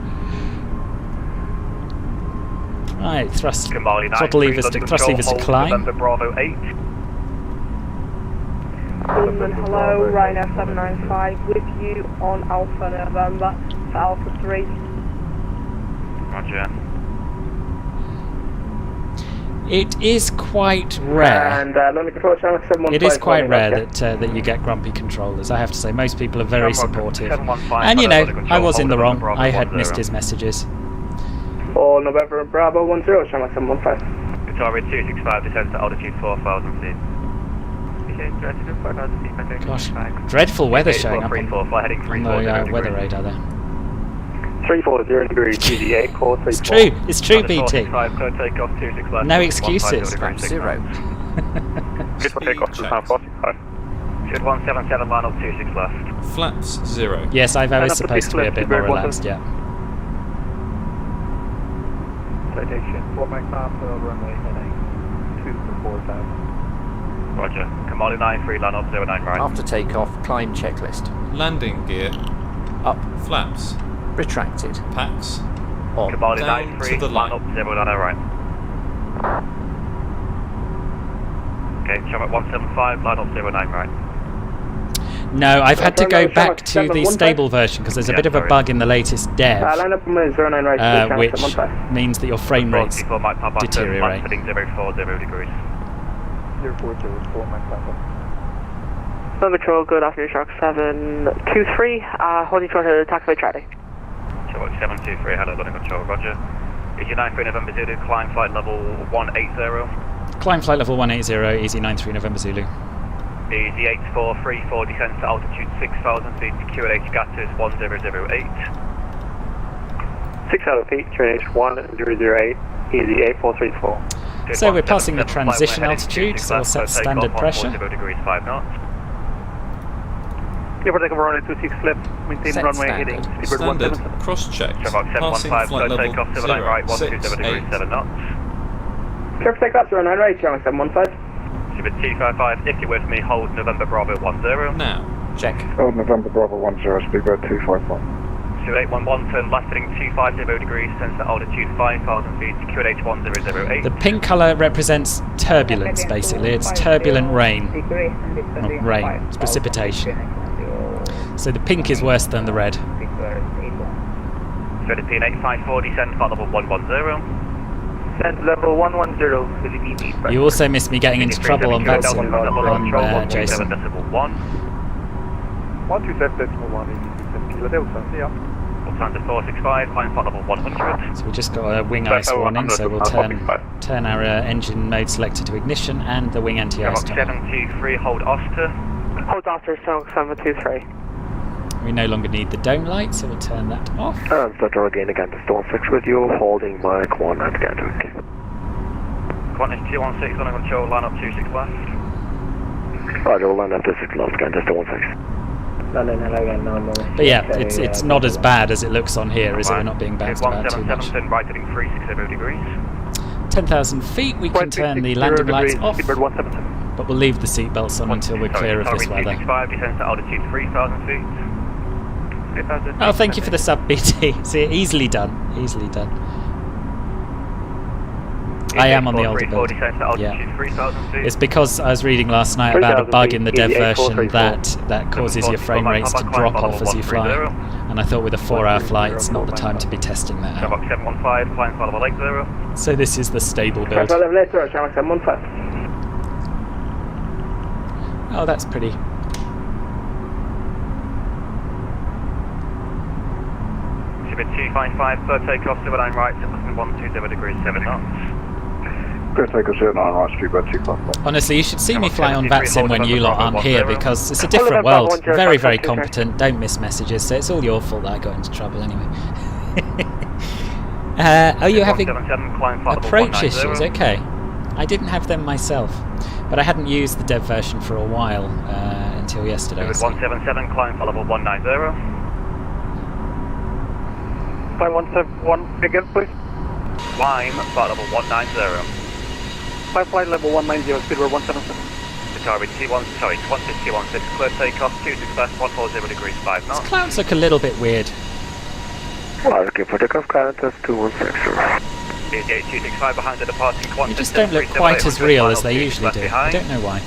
Right, thrust. Kimbali Throttle 93, levers to London thrust Control, levers to hold climb. November Bravo 8. Pullman, hello, Ryanair 795 with you on Alpha November for Alpha 3. Roger. It is quite rare. And London Control Channel 715. It is quite rare that you get grumpy controllers. I have to say, most people are very supportive. And you know, I was in the wrong. I had missed his messages. All November Bravo 10, Channel 715. Victoria 265 descends to altitude 4,000 feet. Gosh, dreadful weather showing up on the weather radar there. 340 degrees, EZY8765. It's true, it's true, BT. No excuses. Zero. Good for takeoff to San 45. Should 177 line up 26 left. Flaps 0. Yes, I was supposed to be a bit more relaxed, yeah. Citation, 4 Mike Papa, runway heading 2 for 4,000. Roger. Command 93, line up 09 right. After takeoff, climb checklist. Landing gear. Up. Flaps. Retracted. Packs. On. Command Down 93, to the line line. up 09 right. Okay, Charlotte 175, line up 09 right. No, I've had to go back to the stable version because there's a bit of a bug in the latest dev, line up 09 right, which means that your frame rates deteriorate. Heading 040 degrees. 0404 Mike Papa. London Control, good afternoon, Shark 723, holding short of taxiway traffic. Charlotte 723, hello, London Control, roger. EZY93 November Zulu, climb flight level 180. Climb flight level 180, EZY93 November Zulu. EZY8434 descends to altitude 6,000 feet, QLH Gatwick 1008. 6,000 feet, QNH 1008, EZY8434. So we're passing the transition altitude, so we'll set standard pressure. Degrees 5 knots. Give or take over runway 26 left, maintain Set runway standard. heading speedbird Standard. 177. Cross-check. Trevor Passing 715, flight level takeoff 79 right, 127 degrees 068. 7 knots. Careful takeoff 09 right, Channel 715. Super 255, if you're with me, hold November Bravo 10. Now. Check. Hold November Bravo 10, speedbird 255. Super 811, turn left heading 250 degrees, descends to altitude 5,000 feet, QLH 1008. The pink colour represents turbulence, basically. It's turbulent rain. Not rain, it's precipitation. So the pink is worse than the red. Philippine 854, descend flight level 110. Descent level 110, Philippine. You also missed me getting into trouble on VATSIM on Jason. 127.1 Kilo Delta, yeah. Lufthansa 465, climb flight level 100. So we just got a wing ice warning, so we'll turn our engine mode selector to ignition and the wing anti-ice to on. 723, hold Oster. Hold Oster, 723. We no longer need the dome light, so we'll turn that off. And Center again, Qantas 216 with you, holding Mike 1 at Gatwick. Qantas 216, London Control, line up 26 left. Roger, we'll line up to 6 left, Qantas 216. But yeah, it's not as bad as it looks on here, is it? We're not being bounced about too much. 177, right heading 360 degrees. 10,000 feet, we can turn the landing lights off, but we'll leave the seatbelts on until we're clear of this weather. 265, descends to altitude 3,000 feet. Oh, thank you for the sub, BT. See, easily done, easily done. I am on the older build. Yeah. It's because I was reading last night about a bug in the dev version that causes your frame rates to drop off as you fly. And I thought with a 4-hour flight, it's not the time to be testing that out. 715, climb flight level 80. So this is the stable build. Level 80, Channel 715. Oh, that's pretty. Super 255, third takeoff, 79 right, 120 degrees 7 knots. First takeoff 79 right, speedbird 255. Honestly, you should see me fly on VATSIM when you lot aren't here, because it's a different world. Very, very competent. Don't miss messages, so it's all your fault that I got into trouble anyway. Are you having approach issues? Okay. I didn't have them myself, but I hadn't used the dev version for a while until yesterday. 177, climb for level 190. Climb 171 again, please. Climb flight level 190. Climb flight level 190, speedbird 177. Qantas 216, clear takeoff, 26 left, 140 degrees 5 knots. These clouds look a little bit weird. Okay, for takeoff, Qantas 216. EZY8765 behind the departing Qantas. They just don't look quite as real as they usually do. I don't know why.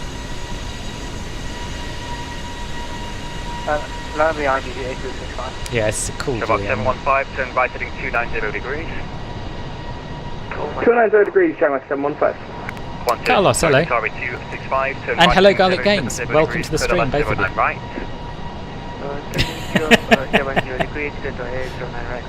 Land behind you, 8265. Yeah, it's a cool About view. 715, turn right heading 290 degrees. 290 degrees, Channel 715. Carlos, hello. Sorry, 265, turn And right hello, heading Garlic 70 Games. degrees, Welcome to the turn stream, left both of you. 09 right. 70 degrees, turn to 809 right.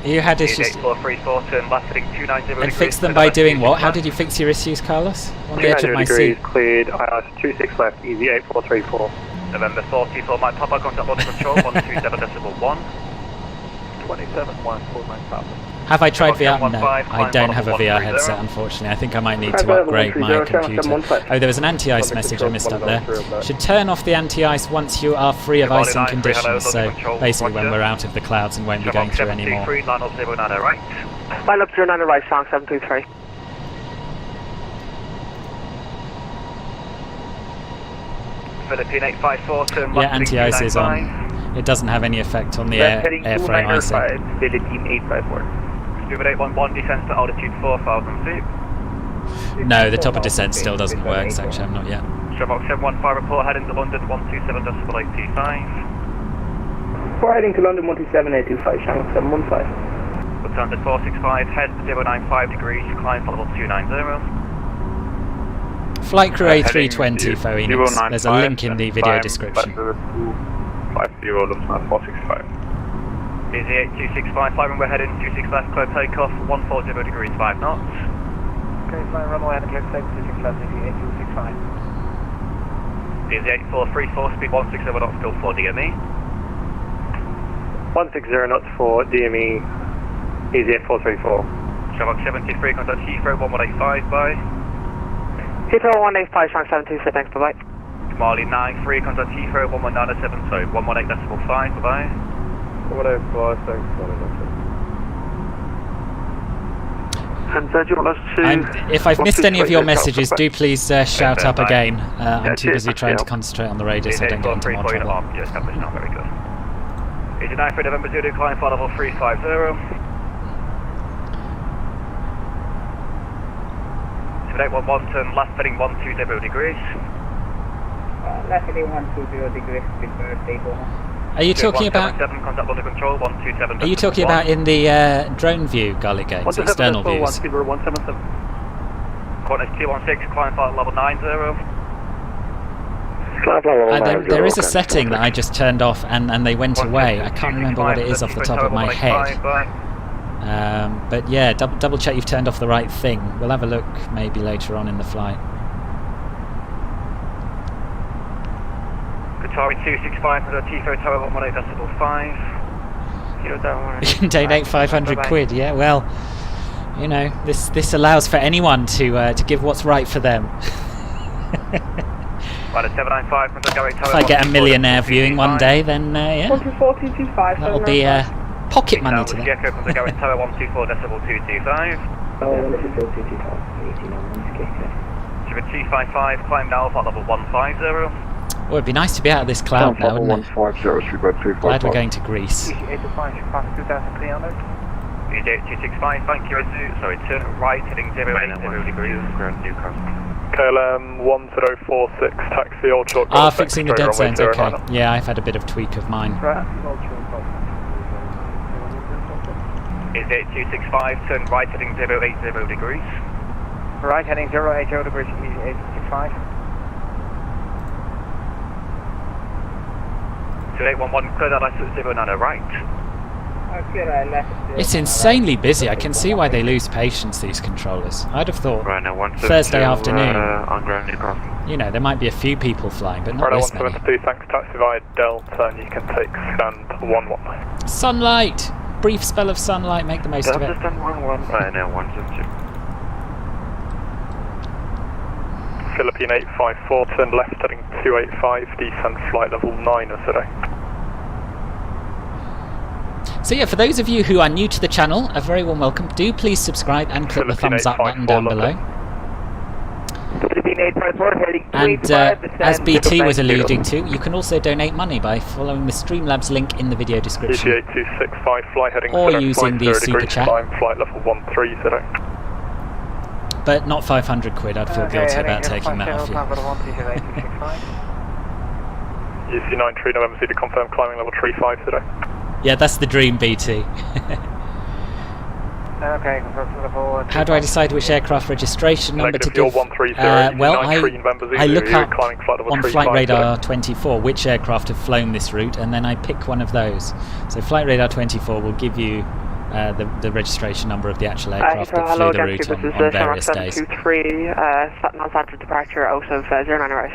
You had issues 8434, turn left heading 290 and degrees. fixed them turn by left doing what? 265. How did you fix your issues, Carlos? On the edge of 290 my degrees, seat. cleared, IRS 26 left, EZY8765. November 44, my Papa contact border control, 127.1. 27.149 Papa. Have I tried VR? About No, 1015, I don't have a climb VR level headset, 130. unfortunately. I think I might need Climb to level upgrade my 130, computer. 715. Oh, there was an anti-ice message I missed up there. Should turn off the anti-ice once you are free of icing 9, free, hello, conditions, so London control, basically when roger. we're out of the clouds and won't be going through anymore. 73, line up 090 right. Line up 09 right, Song 723. Philippine 854, turn Yeah, left heading anti-ice is 295. on. It doesn't have any effect on the airframe icing. Philippine 854. Stuart 811, descends to altitude 4000 feet. No, the top of descent still doesn't work, so actually I'm not yet. Shamrock 715, report heading to London 127.825. We're heading to London 127.825, Channel 715. Lufthansa 465, head 095 degrees, climb for level 290. Flight crew Heading A320 to Phoenix. There's a 095, link in the video climb description. left to 50 Lufthansa 465. EZY8765, flight runway heading 26 left, clear takeoff, 140 degrees, 5 knots. Okay, flight runway heading clear takeoff, 26 left, EZY8765. EZY8434, speed 160 knots, still 4 DME. 160 knots for DME, EZY8434. Shamrock 73, contact Heathrow 1185, bye. Heathrow 185, Song 726, thanks, bye-bye. Marley 93, contact Heathrow 1197, sorry, 118.5, bye-bye. 105, thanks, And if I've missed any of your messages, do please shout up again. I'm too busy trying to concentrate on the radio so I don't get into more trouble. Yes, established now, very good. EZY9 for November 0, climb for level 350. 7811, turn left heading 120 degrees. Left heading 120 degrees, prepare stable. Are you talking about? Contact under control, 127. Are you talking about in the drone view, Garlic Games, external views? 177. Coordinates 216, climb for level 90. There is a setting that I just turned off and they went away. I can't remember what it is off the top of my head. But yeah, double check you've turned off the right thing. We'll have a look maybe later on in the flight. Qatari 265 for the Tifo Tower 118.5. You can donate 500 quid, yeah, well, you know, this allows for anyone to give what's right for them. If I get a millionaire viewing one day, then yeah, that'll be pocket money to them. Tower 124.225. Sugar 255, climb now for level 150. Well, it'd be nice to be out of this cloud now, wouldn't it? 150, Glad we're going to Greece. EZY8265, thank you. Sorry, turn right heading 080 degrees. KLM 1046, taxi all short. Fixing the dead zones, okay. Yeah, I've had a bit of tweak of mine. EZY8265, turn right heading 080 degrees. Right heading 080 degrees, EZY8265. 2811, clear that license 090 right. It's insanely busy. I can see why they lose patience, these controllers. I'd have thought Thursday afternoon, you know, there might be a few people flying, but not this many. 172, thanks, taxi via Delta, and you can take stand 11. Sunlight! Brief spell of sunlight, make the most of it. Right now, 172. Philippine 854, turn left heading 285, descend flight level 9 of today. So yeah, for those of you who are new to the channel, a very warm welcome. Do please subscribe and click the thumbs up button down below. And as BT was alluding to, you can also donate money by following the Streamlabs link in the video description. EZY8265, flight heading or using the super chat. Flight level 13 today. But not 500 quid, I'd feel guilty about taking that off you. EZY93 November Zulu, confirm climbing level 35 today. Yeah, that's the dream, BT. Okay, confirm level. How do I decide which aircraft registration number to give? Well, I look up on Flight Radar 24 which aircraft have flown this route, and then I pick one of those. So Flight Radar 24 will give you the registration number of the actual aircraft that flew the route on various days. 723, non-standard departure out of 09 arrives.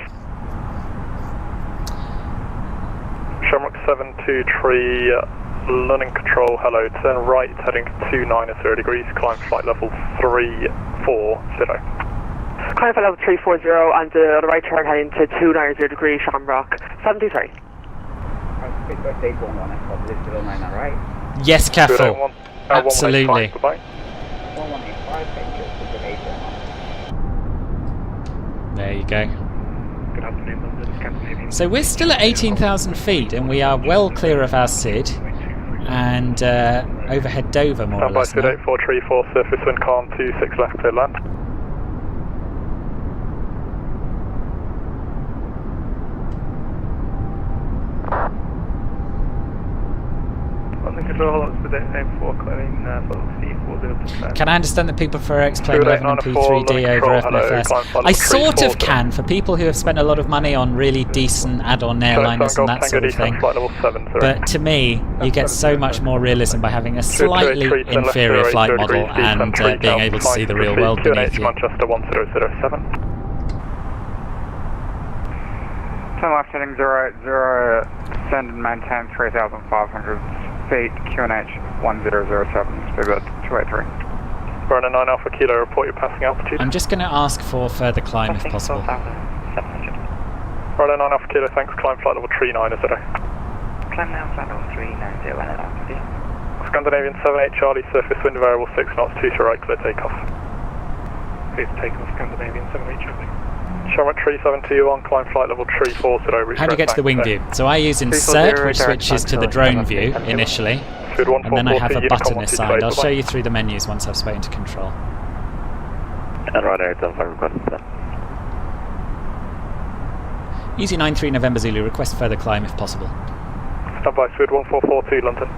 Shamrock 723, London Control, hello, turn right heading to 29 degrees, climb flight level 340. Climb flight level 340 and the right turn heading to 290 degrees, Shamrock 723. Yes, Caffel. Absolutely. There you go. Good afternoon, London. So we're still at 18,000 feet, and we are well clear of our SID and overhead Dover, more or less. Stand by, SID 8434, surface wind calm 26 left, clear land. Can I understand that people prefer X-Plane 11 and P3D over FMFS? I sort of can, for people who have spent a lot of money on really decent add-on airliners and that sort of thing. But to me, you get so much more realism by having a slightly inferior flight model and being able to see the real world beneath you. Manchester 1007. Turn left heading 00, descend and maintain 3,500 feet, QNH 1007, speedbird 283. Runner 9 Alpha Kilo, report your passing altitude. I'm just going to ask for further climb if possible. Runner 9 Alpha Kilo, thanks, climb flight level 39 is today. Climb now flight level 390 and altitude. Scandinavian 78 Charlie, surface wind variable 6 knots, 2 to right, clear takeoff. Please take off Scandinavian 78 Charlie. Shamrock 3721, climb flight level 34 today. How do you get to the wing view? So I use insert, which switches to the drone view initially, and then I have a button assigned. I'll show you through the menus once I've spoken to control. And right air, don't request that. EZY93 November Zulu, request further climb if possible. Stand by, Squid 1442 London.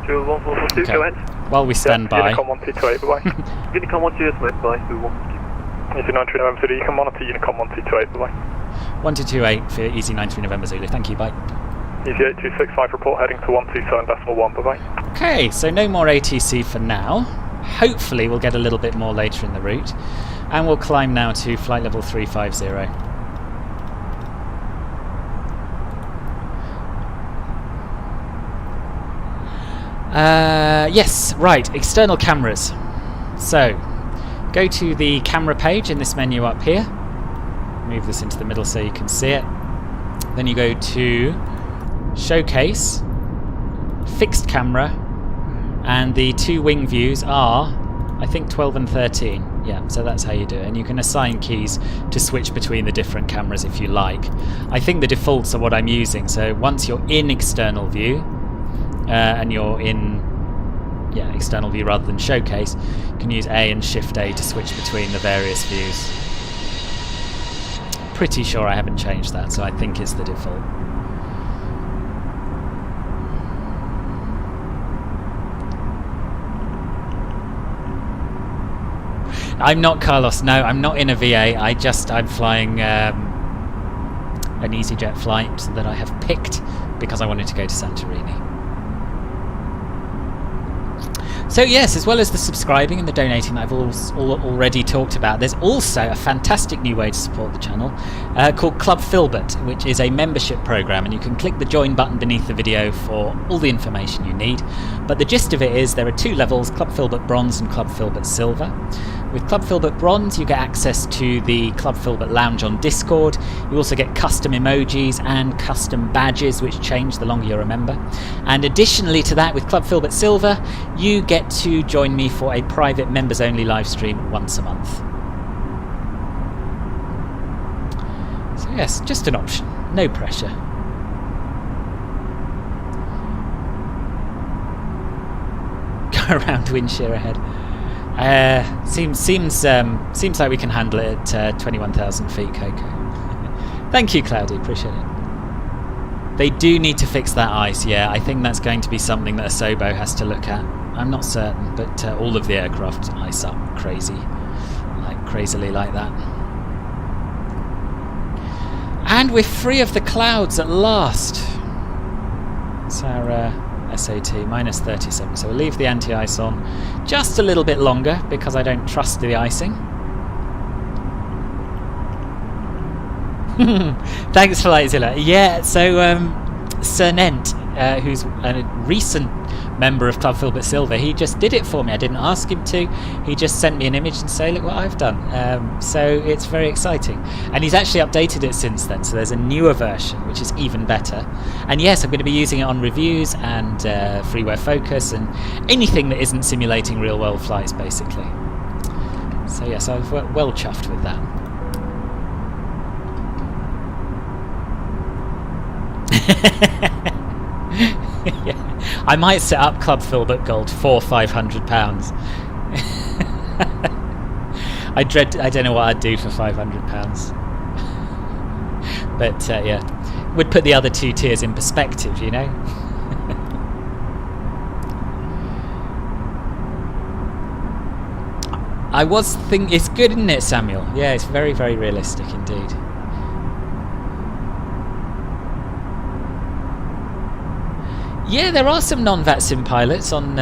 Squid 1442, okay. Go ahead. While we stand by. Unicom 1228, bye bye. Unicom 1228, bye, Squid 142. EZY93 November Zulu, you can monitor Unicom 1228, bye bye. 1228 for EZY93 November Zulu, thank you, bye. EZY8765, report heading to 127.1, bye bye. Okay, so no more ATC for now. Hopefully we'll get a little bit more later in the route. And we'll climb now to flight level 350. Yes, right, external cameras. So, go to the camera page in this menu up here. Move this into the middle so you can see it. Then you go to Showcase, Fixed Camera, and the two wing views are, I think, 12 and 13. Yeah, so that's how you do it. And you can assign keys to switch between the different cameras if you like. I think the defaults are what I'm using. So once you're in external view, and you're in external view rather than showcase, you can use A and Shift A to switch between the various views. Pretty sure I haven't changed that, so I think it's the default. I'm not Carlos, no, I'm not in a VA, I'm flying an EasyJet flight that I have picked because I wanted to go to Santorini. So yes, as well as the subscribing and the donating that I've already talked about, there's also a fantastic new way to support the channel called Club Filbert, which is a membership program, and you can click the join button beneath the video for all the information you need. But the gist of it is there are two levels, Club Filbert Bronze and Club Filbert Silver. With Club Filbert Bronze you get access to the Club Filbert Lounge on Discord. You also get custom emojis and custom badges which change the longer you're a member. And additionally to that, with Club Filbert Silver you get to join me for a private members only live stream once a month. So yes, just an option, no pressure. Go around wind shear ahead. Seems like we can handle it at 21,000 feet, Coco. Thank you, Cloudy, appreciate it. They do need to fix that ice, yeah. I think that's going to be something that Asobo has to look at. I'm not certain, but all of the aircraft ice up crazily like that. And we're free of the clouds at last. It's our SAT, minus 37. So we'll leave the anti-ice on just a little bit longer because I don't trust the icing. Thanks, Flightzilla. Yeah, so Cernent, who's a recent member of Club Filbert Silver, he just did it for me. I didn't ask him to. He just sent me an image and say, look what I've done. So it's very exciting. And he's actually updated it since then, so there's a newer version which is even better. And yes, I'm going to be using it on reviews and freeware focus and anything that isn't simulating real world flights, basically. So yes, I was well chuffed with that. Yeah. I might set up Club Filbert Gold for £500. I don't know what I'd do for £500. But yeah, would put the other two tiers in perspective, you know. I was thinking it's good, isn't it, Samuel? Yeah, it's very, very realistic indeed. Yeah, there are some non-VATSIM pilots on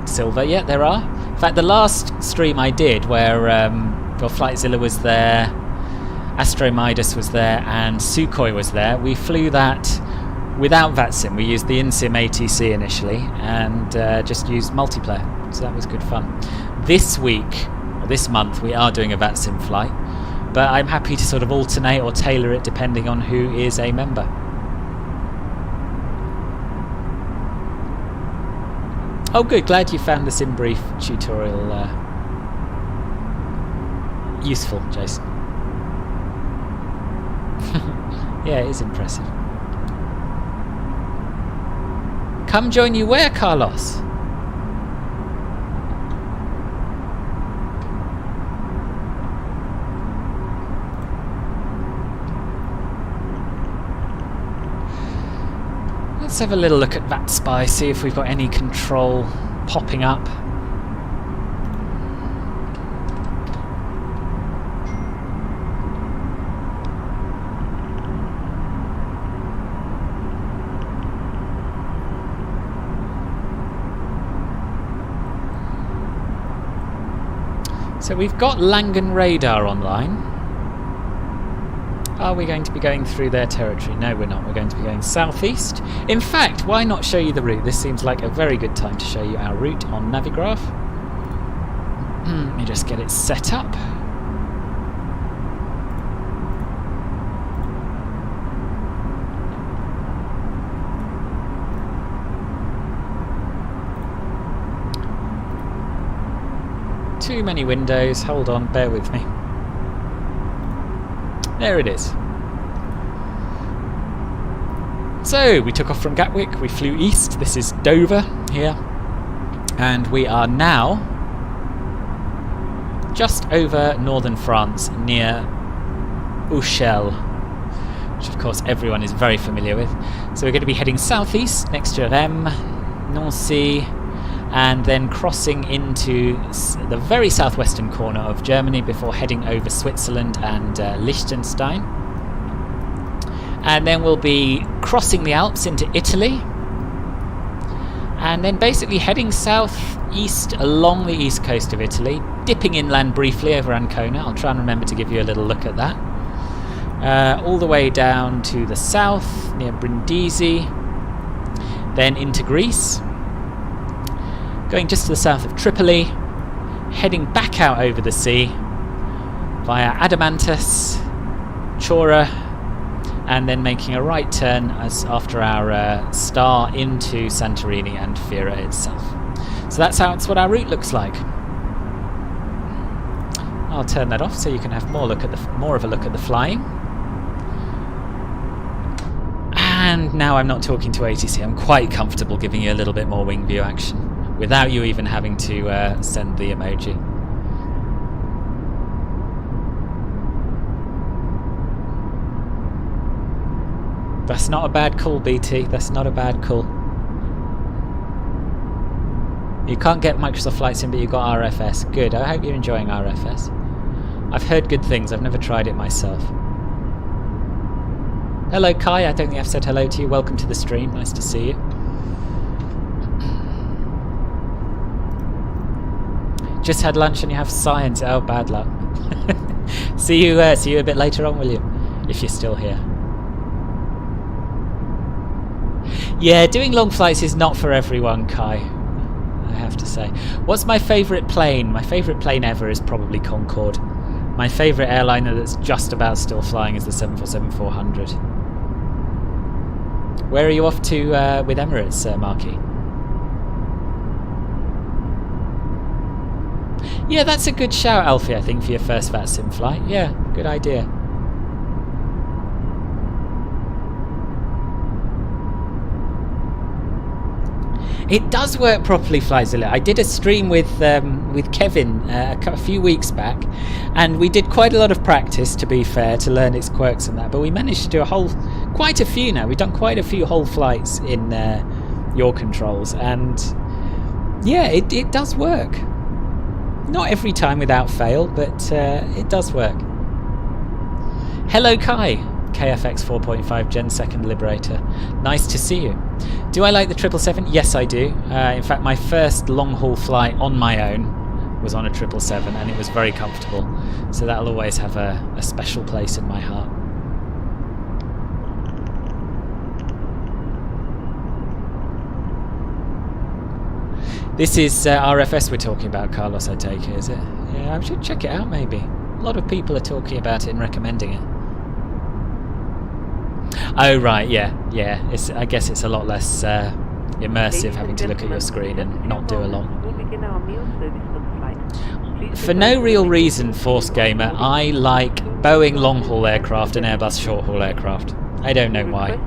Silver. Yeah, there are. In fact, the last stream I did, where Flightzilla was there, Astromidas was there, and Sukhoi was there, we flew that without VATSIM. We used the InSim ATC initially, and just used multiplayer. So that was good fun. This week, or this month, we are doing a VATSIM flight, but I'm happy to sort of alternate or tailor it depending on who is a member. Oh good, glad you found the SimBrief tutorial useful, Jason. Yeah, it is impressive. Come join you where, Carlos? Let's have a little look at VATSpy, see if we've got any control popping up. So we've got Langen radar online. Are we going to be going through their territory? No, we're not. We're going to be going southeast. In fact, why not show you the route? This seems like a very good time to show you our route on Navigraph. Let me just get it set up. Too many windows. Hold on, bear with me. There it is. So we took off from Gatwick, we flew east. This is Dover here, and we are now just over northern France near Ushel, which of course everyone is very familiar with. So we're going to be heading southeast next to Rennes, Nancy, and then crossing into the very southwestern corner of Germany before heading over Switzerland and Liechtenstein. And then we'll be crossing the Alps into Italy, and then basically heading southeast along the east coast of Italy, dipping inland briefly over Ancona. I'll try and remember to give you a little look at that. All the way down to the south near Brindisi, then into Greece, going just to the south of Tripoli, heading back out over the sea via Adamantus, Chora, and then making a right turn after our star into Santorini and Fira itself. So that's what our route looks like. I'll turn that off so you can have more of a look at the flying. And now I'm not talking to ATC, I'm quite comfortable giving you a little bit more wing view action without you even having to send the emoji. That's not a bad call, BT. That's not a bad call. You can't get Microsoft Flight Sim, but you got RFS. Good. I hope you're enjoying RFS. I've heard good things. I've never tried it myself. Hello, Kai. I don't think I've said hello to you. Welcome to the stream. Nice to see you. Just had lunch and you have science. Oh, bad luck. See you a bit later on, William, if you're still here. Yeah, doing long flights is not for everyone, Kai, I have to say. What's my favourite plane? My favourite plane ever is probably Concorde. My favourite airliner that's just about still flying is the 747-400. Where are you off to with Emirates, Marky? Yeah, that's a good shout, Alfie, I think, for your first VATSIM flight. Yeah, good idea. It does work properly, Flyzilla. I did a stream with Kevin a few weeks back, and we did quite a lot of practice, to be fair, to learn its quirks and that, but we managed to do quite a few now. We've done quite a few whole flights in your controls, and yeah, it does work. Not every time without fail, but it does work. Hello, Kai. KFX 4.5 Gen 2nd Liberator. Nice to see you. Do I like the 777? Yes, I do. In fact, my first long-haul flight on my own was on a 777, and it was very comfortable. So that'll always have a special place in my heart. This is RFS we're talking about, Carlos, I take it, is it? Yeah, I should check it out, maybe. A lot of people are talking about it and recommending it. Oh, right, yeah. I guess it's a lot less immersive having to look at your screen and not do a lot. For no real reason, Force Gamer, I like Boeing long-haul aircraft and Airbus short-haul aircraft. I don't know why.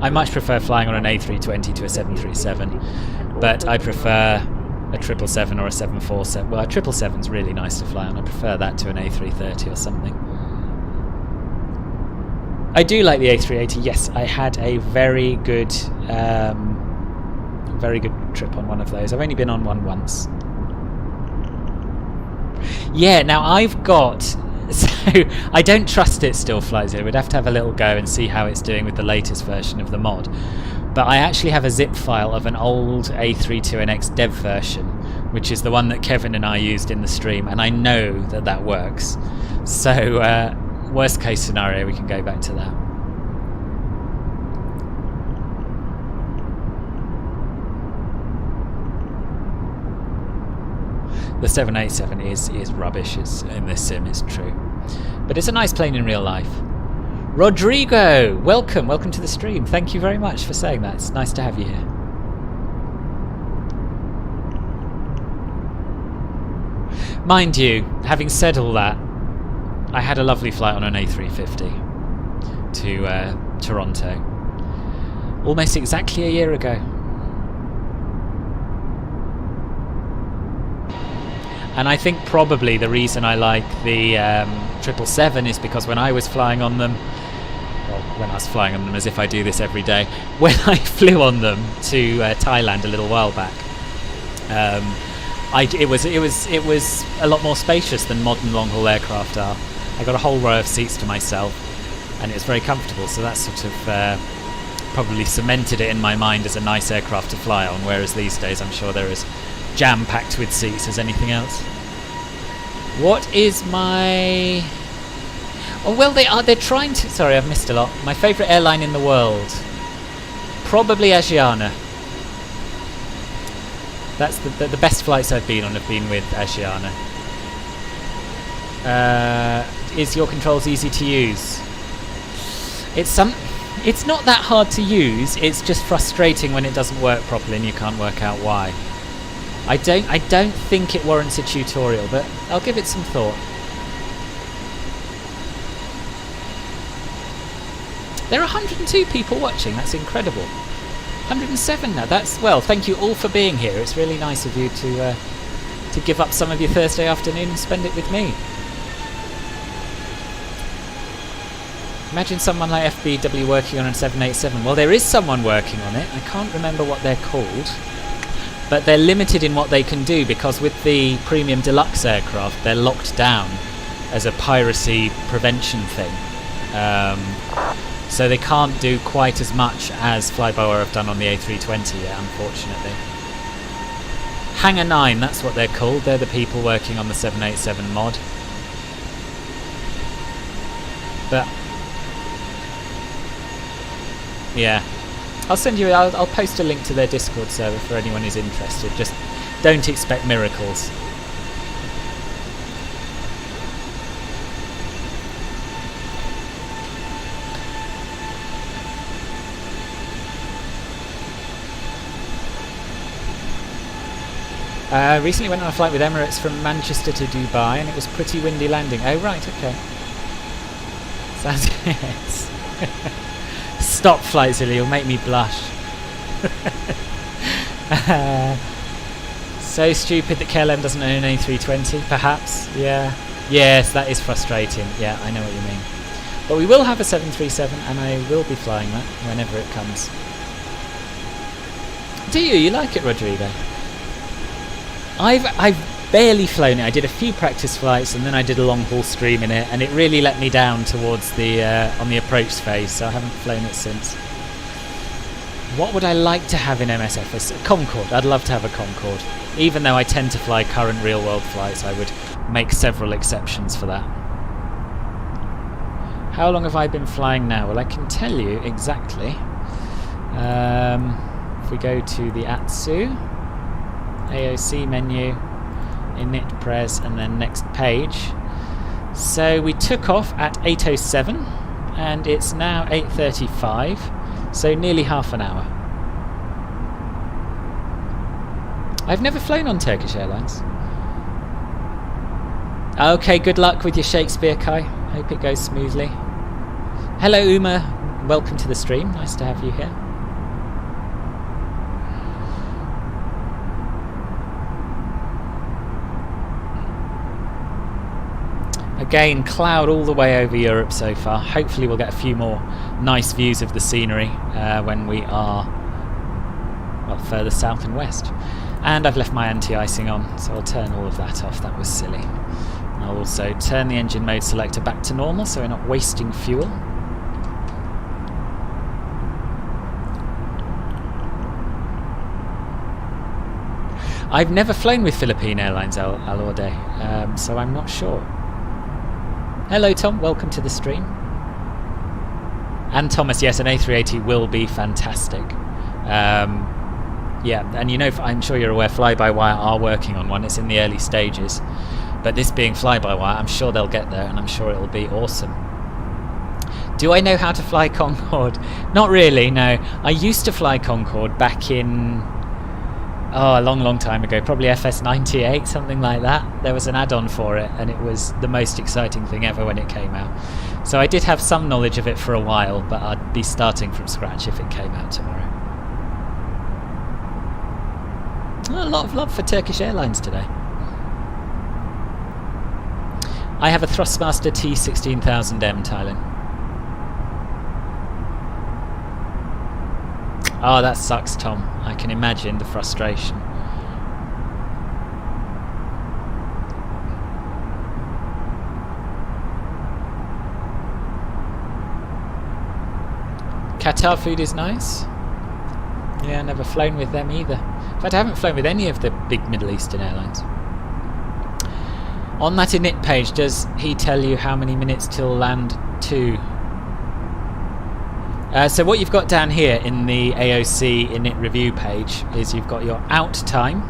I much prefer flying on an A320 to a 737, but I prefer a 777 or a 747. Well, a 777's really nice to fly on. I prefer that to an A330 or something. I do like the A380. Yes, I had a very good trip on one of those. I've only been on one once. Yeah, now I've got... So, I don't trust it still flies here. We'd have to have a little go and see how it's doing with the latest version of the mod. But I actually have a zip file of an old A320NX dev version, which is the one that Kevin and I used in the stream, and I know that that works. So, worst case scenario, we can go back to that. The 787 is rubbish in this sim, it's true. But it's a nice plane in real life. Rodrigo! Welcome to the stream. Thank you very much for saying that. It's nice to have you here. Mind you, having said all that, I had a lovely flight on an A350 to Toronto. Almost exactly a year ago. And I think probably the reason I like the 777 is because when I was flying on them, well, when I was flying on them, as if I do this every day, when I flew on them to Thailand a little while back, it was a lot more spacious than modern long-haul aircraft are. I got a whole row of seats to myself, and it was very comfortable. So that sort of probably cemented it in my mind as a nice aircraft to fly on. Whereas these days, I'm sure they're as jam-packed with seats as anything else. What is my... Oh, well, they're trying to... Sorry, I've missed a lot. My favourite airline in the world. Probably Asiana. That's the best flights I've been on have been with Asiana. Is your controls easy to use? It's not that hard to use, it's just frustrating when it doesn't work properly and you can't work out why. I don't think it warrants a tutorial, but I'll give it some thought. There are 102 people watching, that's incredible. 107 now, well, thank you all for being here. It's really nice of you to give up some of your Thursday afternoon and spend it with me. Imagine someone like FBW working on a 787. Well, there is someone working on it. I can't remember what they're called. But they're limited in what they can do because with the premium deluxe aircraft, they're locked down as a piracy prevention thing. So they can't do quite as much as Fly-by-wire have done on the A320 yet, unfortunately. Hangar 9, that's what they're called. They're the people working on the 787 mod. But yeah, I'll post a link to their Discord server for anyone who's interested. Just don't expect miracles. Recently went on a flight with Emirates from Manchester to Dubai and it was pretty windy landing. Oh right, okay. Sounds yes. Stop flight, Silly, you'll make me blush. So stupid that KLM doesn't own an A320, perhaps? Yeah. Yes, that is frustrating. Yeah, I know what you mean. But we will have a 737 and I will be flying that whenever it comes. Do you? You like it, Rodrigo? I've barely flown it. I did a few practice flights and then I did a long haul stream in it, and it really let me down towards the on the approach phase, so I haven't flown it since. What would I like to have in MSFS? Concorde. I'd love to have a Concorde. Even though I tend to fly current real world flights, I would make several exceptions for that. How long have I been flying now? Well, I can tell you exactly. If we go to the ATSU AOC menu, init pres, and then next page. So we took off at 8:07 and it's now 8:35, so nearly half an hour. I've never flown on Turkish Airlines. Okay, good luck with your Shakespeare, Kai. Hope it goes smoothly. Hello Uma, welcome to the stream, nice to have you here. Again, cloud all the way over Europe so far. Hopefully we'll get a few more nice views of the scenery when we are further south and west. And I've left my anti-icing on, so I'll turn all of that off. That was silly. And I'll also turn the engine mode selector back to normal so we're not wasting fuel. I've never flown with Philippine Airlines, Alorde, so I'm not sure. Hello Tom, welcome to the stream. And Thomas, yes, an A380 will be fantastic. Yeah, and you know, I'm sure you're aware, Fly-by-wire are working on one. It's in the early stages. But this being Fly-by-wire, I'm sure they'll get there, and I'm sure it'll be awesome. Do I know how to fly Concorde? Not really, no. I used to fly Concorde back in... oh, a long time ago, probably FS98, something like that. There was an add-on for it, and it was the most exciting thing ever when it came out. So I did have some knowledge of it for a while, but I'd be starting from scratch if it came out tomorrow. Oh, a lot of love for Turkish Airlines today. I have a Thrustmaster T16000M, Thailand. Oh, that sucks, Tom. I can imagine the frustration. Qatar food is nice. Yeah, never flown with them either. In fact, I haven't flown with any of the big Middle Eastern airlines. On that init page, does he tell you how many minutes till land 2? So what you've got down here in the AOC init review page is you've got your out time,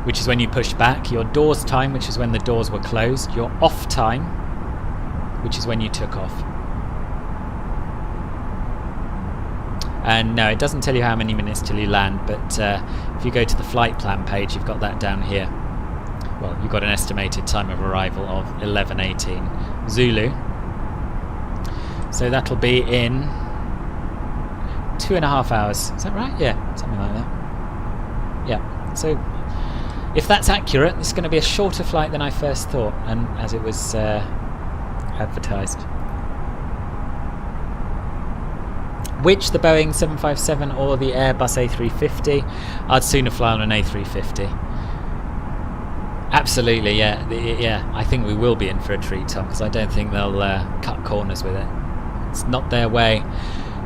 which is when you pushed back, your doors time, which is when the doors were closed, your off time, which is when you took off. And no, it doesn't tell you how many minutes till you land, but if you go to the flight plan page, you've got that down here. Well, you've got an estimated time of arrival of 11:18 Zulu. So that'll be in 2.5 hours. Is that right? Yeah, something like that. Yeah. So if that's accurate, it's going to be a shorter flight than I first thought, and as it was advertised. Which, the Boeing 757 or the Airbus A350? I'd sooner fly on an A350. Absolutely, yeah. Yeah, I think we will be in for a treat, Tom, because I don't think they'll cut corners with it. It's not their way.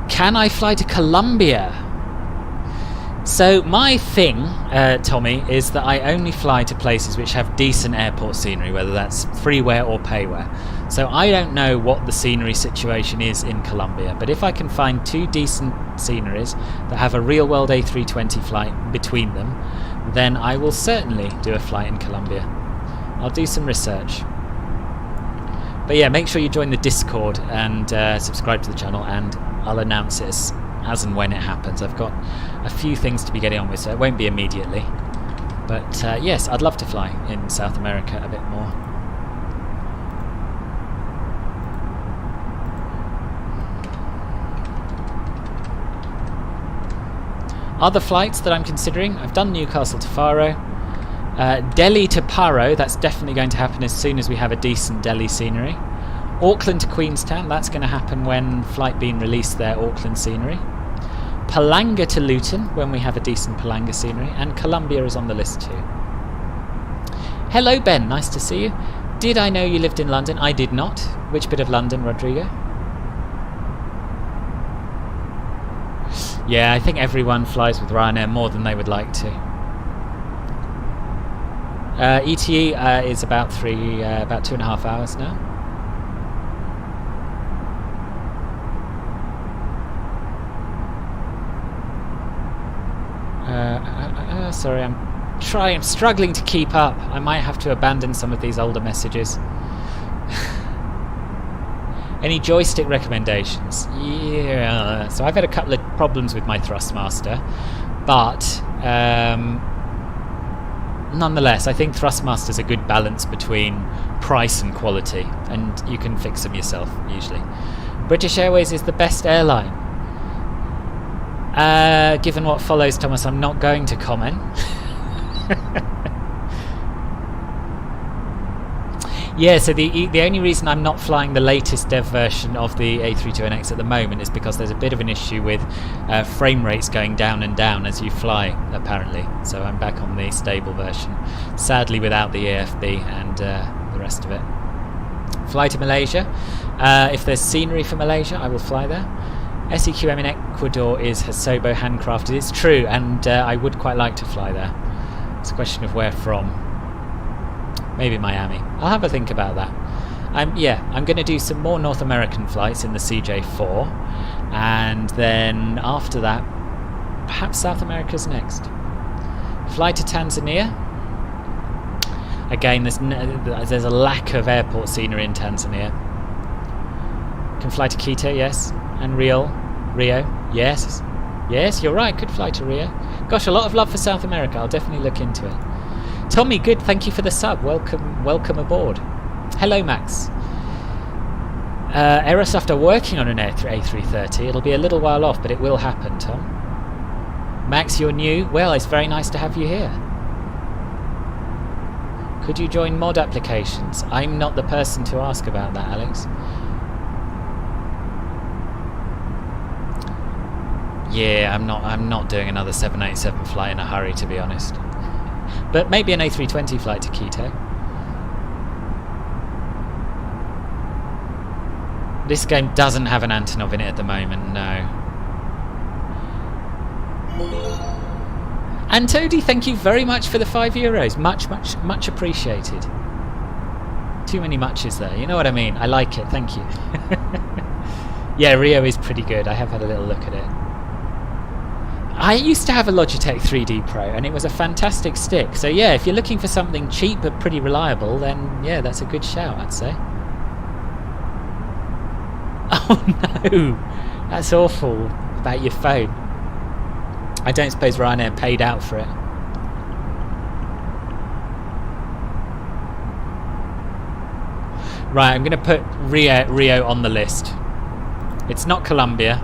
Can I fly to Colombia? So my thing, Tommy, is that I only fly to places which have decent airport scenery, whether that's freeware or payware. So I don't know what the scenery situation is in Colombia, but if I can find 2 decent sceneries that have a real-world A320 flight between them, then I will certainly do a flight in Colombia. I'll do some research. But yeah, make sure you join the Discord and subscribe to the channel, and I'll announce it as and when it happens. I've got a few things to be getting on with, so it won't be immediately. But yes, I'd love to fly in South America a bit more. Other flights that I'm considering, I've done Newcastle to Faro. Delhi to Paro, that's definitely going to happen as soon as we have a decent Delhi scenery. Auckland to Queenstown, that's going to happen when Flight Bean release their Auckland scenery. Palanga to Luton, when we have a decent Palanga scenery. And Colombia is on the list too. Hello Ben, nice to see you. Did I know you lived in London? I did not. Which bit of London, Rodrigo? Yeah, I think everyone flies with Ryanair more than they would like to. ETE is about 2.5 hours now. Sorry, I'm struggling to keep up. I might have to abandon some of these older messages. Any joystick recommendations? Yeah, so I've had a couple of problems with my Thrustmaster, but nonetheless, I think Thrustmaster's a good balance between price and quality, and you can fix them yourself, usually. British Airways is the best airline. Given what follows, Thomas, I'm not going to comment. Yeah, so the only reason I'm not flying the latest dev version of the A320X at the moment is because there's a bit of an issue with frame rates going down and down as you fly, apparently. So I'm back on the stable version, sadly without the AFB and the rest of it. Fly to Malaysia. If there's scenery for Malaysia, I will fly there. SEQM in Ecuador is Hasobo handcrafted. It's true, and I would quite like to fly there. It's a question of where from. Maybe Miami. I'll have a think about that. I'm going to do some more North American flights in the CJ4, and then after that, perhaps South America's next. Fly to Tanzania. Again, there's a lack of airport scenery in Tanzania. Can fly to Quito, yes, and Rio, yes, you're right. Could fly to Rio. Gosh, a lot of love for South America. I'll definitely look into it. Tommy, good, thank you for the sub. Welcome aboard. Hello, Max. Aerosoft are working on an A330. It'll be a little while off, but it will happen, Tom. Max, you're new. Well, it's very nice to have you here. Could you join mod applications? I'm not the person to ask about that, Alex. Yeah, I'm not doing another 787 flight in a hurry, to be honest. But maybe an A320 flight to Quito. This game doesn't have an Antonov in it at the moment, no. And Toady, thank you very much for the €5. Much appreciated. Too many muches there, you know what I mean? I like it, thank you. Yeah, Rio is pretty good. I have had a little look at it. I used to have a Logitech 3D Pro, and it was a fantastic stick. So yeah, if you're looking for something cheap but pretty reliable, then yeah, that's a good shout, I'd say. Oh no, that's awful about your phone. I don't suppose Ryanair paid out for it. Right, I'm going to put Rio on the list. It's not Colombia.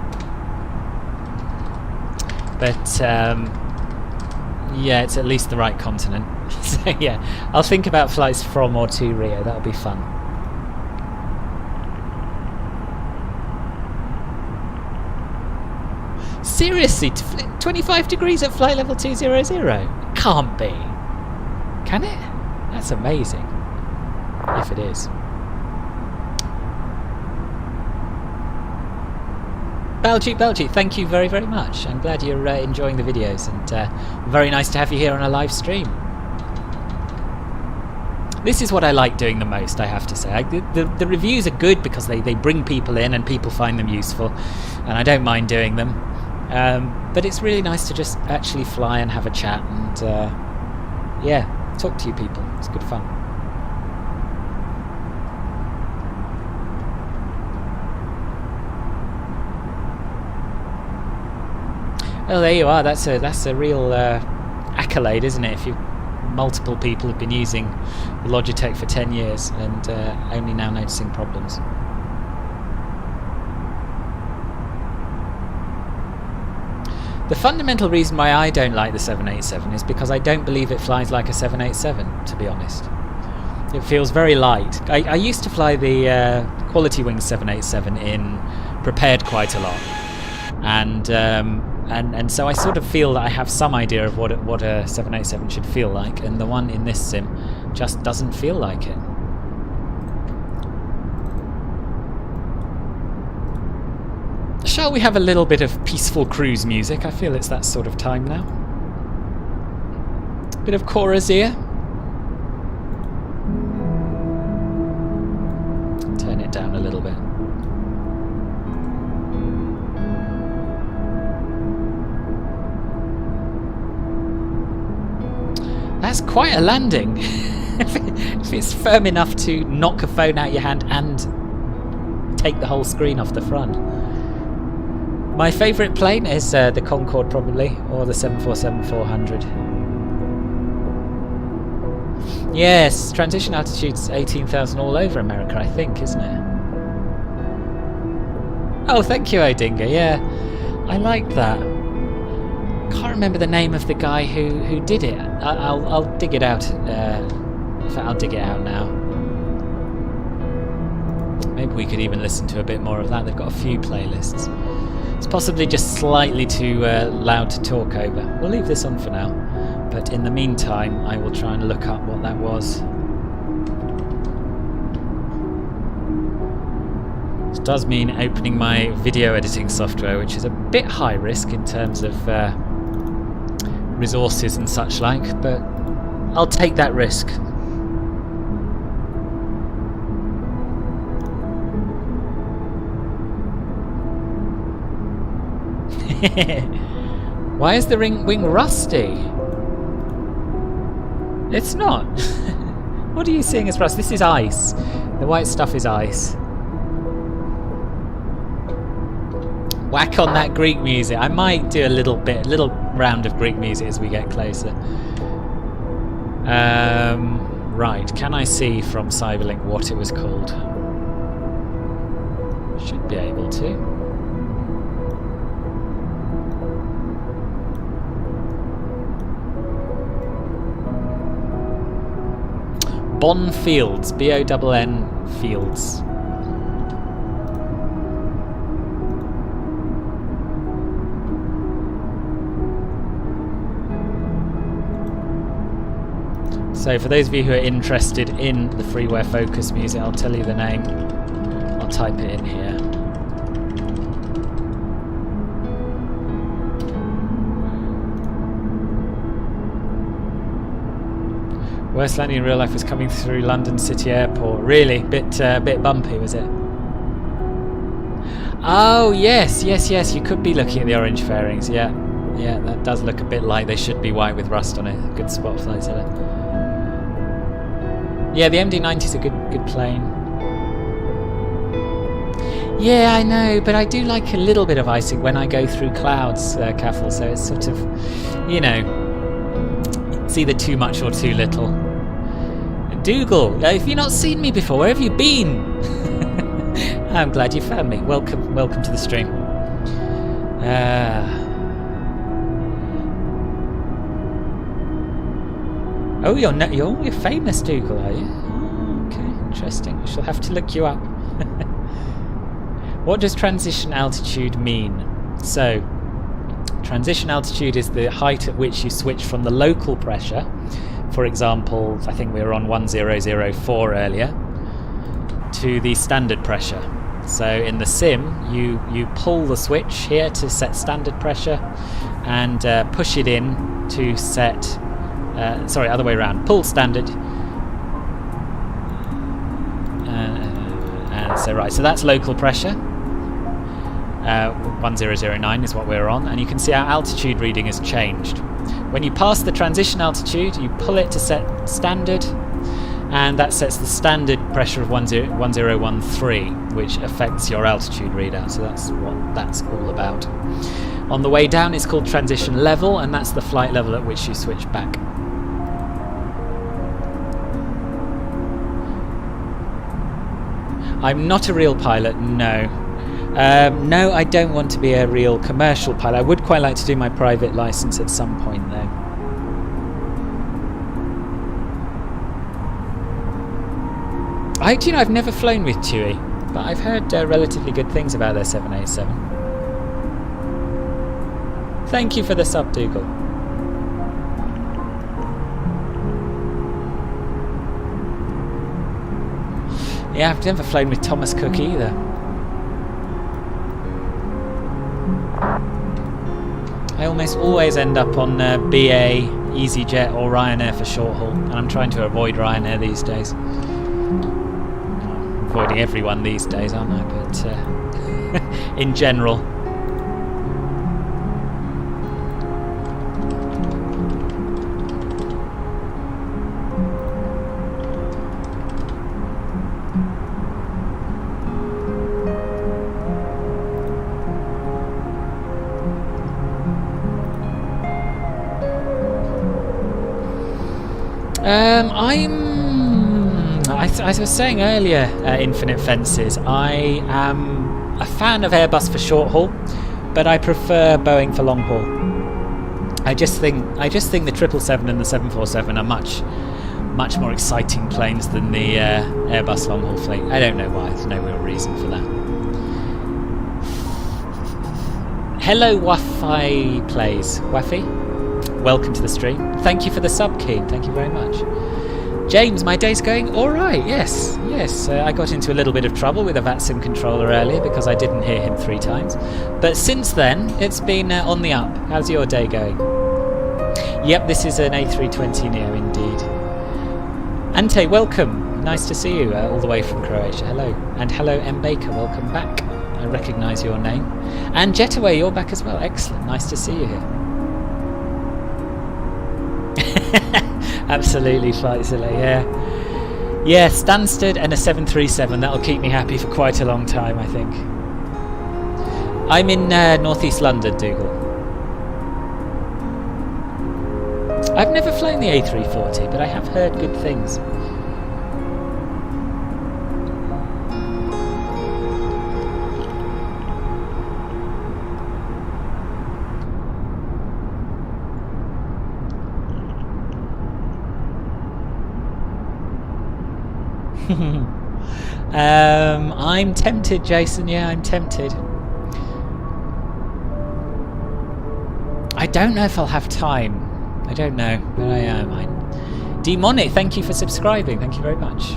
But yeah, it's at least the right continent. So yeah, I'll think about flights from or to Rio. That'll be fun. Seriously, 25 degrees at flight level 200? Can't be. Can it? That's amazing. If it is. Belgic, thank you very, very much. I'm glad you're enjoying the videos, and very nice to have you here on a live stream. This is what I like doing the most, I have to say. The reviews are good because they bring people in and people find them useful, and I don't mind doing them. But it's really nice to just actually fly and have a chat and, yeah, talk to you people. It's good fun. Oh, there you are. That's a real accolade, isn't it? If multiple people have been using Logitech for 10 years and only now noticing problems. The fundamental reason why I don't like the 787 is because I don't believe it flies like a 787, to be honest. It feels very light. I used to fly the Quality Wings 787 in prepared quite a lot, and so I sort of feel that I have some idea of what a 787 should feel like, and the one in this sim just doesn't feel like it. Shall we have a little bit of peaceful cruise music? I feel it's that sort of time now. Bit of Corazia. Turn it down a little bit. That's quite a landing. If it's firm enough to knock a phone out your hand and take the whole screen off the front. My favourite plane is the Concorde probably, or the 747-400. Yes, transition altitude's 18,000 all over America, I think, isn't it? Oh, thank you, Odinga. Yeah, I like that. Can't remember the name of the guy who did it. I'll dig it out. In fact, I'll dig it out now. Maybe we could even listen to a bit more of that. They've got a few playlists. It's possibly just slightly too loud to talk over. We'll leave this on for now. But in the meantime, I will try and look up what that was. This does mean opening my video editing software, which is a bit high risk in terms of resources and such like, but I'll take that risk. Why is the wing rusty? It's not. What are you seeing as rust? This is ice. The white stuff is ice. Whack on that Greek music. I might do a little round of Greek music as we get closer. Right, can I see from Cyberlink what it was called? Should be able to. Bonn Fields, B-O-N-N Fields. So for those of you who are interested in the freeware focus music, I'll tell you the name. I'll type it in here. Worst landing in real life was coming through London City Airport. Really? Bit bumpy, was it? Oh, yes. You could be looking at the orange fairings. Yeah, that does look a bit like they should be white with rust on it. Good spot flight setter. Yeah, the MD-90 is a good plane. Yeah, I know, but I do like a little bit of icing when I go through clouds, Caffel, so it's sort of, you know, it's either too much or too little. Dougal, have you not seen me before? Where have you been? I'm glad you found me. Welcome to the stream. Oh, you're famous, Dougal, are you? Oh, okay, interesting. I shall have to look you up. What does transition altitude mean? So, Transition altitude is the height at which you switch from the local pressure. For example, I think we were on 1004 earlier, to the standard pressure. So in the sim, you pull the switch here to set standard pressure and push it in to set, sorry, other way around, pull standard. And so right, so that's local pressure. 1009 is what we're on, and you can see our altitude reading has changed. When you pass the transition altitude, you pull it to set standard, and that sets the standard pressure of 1013, which affects your altitude readout. So that's what that's all about. On the way down, it's called transition level, and that's the flight level at which you switch back. I'm not a real pilot, no. No, I don't want to be a real commercial pilot. I would quite like to do my private license at some point, though. I've never flown with TUI, but I've heard relatively good things about their 787. Thank you for the sub, Dougal. Yeah, I've never flown with Thomas Cook either. I almost always end up on BA, EasyJet or Ryanair for short haul, and I'm trying to avoid Ryanair these days. I'm avoiding everyone these days, aren't I? But in general. As I was saying earlier, Infinite Fences, I am a fan of Airbus for short haul, but I prefer Boeing for long haul. I just think the 777 and the 747 are much more exciting planes than the Airbus long haul fleet. I don't know why. There's no real reason for that. Hello, Wi-Fi Plays. Waffy, welcome to the stream. Thank you for the sub, Keen. Thank you very much. James, my day's going all right. Yes. I got into a little bit of trouble with a VATSIM controller earlier because I didn't hear him 3 times. But since then, it's been on the up. How's your day going? Yep, this is an A320 Neo indeed. Ante, welcome. Nice to see you all the way from Croatia. Hello. And hello, M. Baker. Welcome back. I recognise your name. And Jetaway, you're back as well. Excellent. Nice to see you here. Absolutely, Flightzilla, yeah. Yeah, Stansted and a 737, that'll keep me happy for quite a long time, I think. I'm in northeast London, Dougal. I've never flown the A340, but I have heard good things. I'm tempted, Jason. Yeah, I'm tempted. I don't know if I'll have time. I don't know, but I am. Demonic, thank you for subscribing. Thank you very much.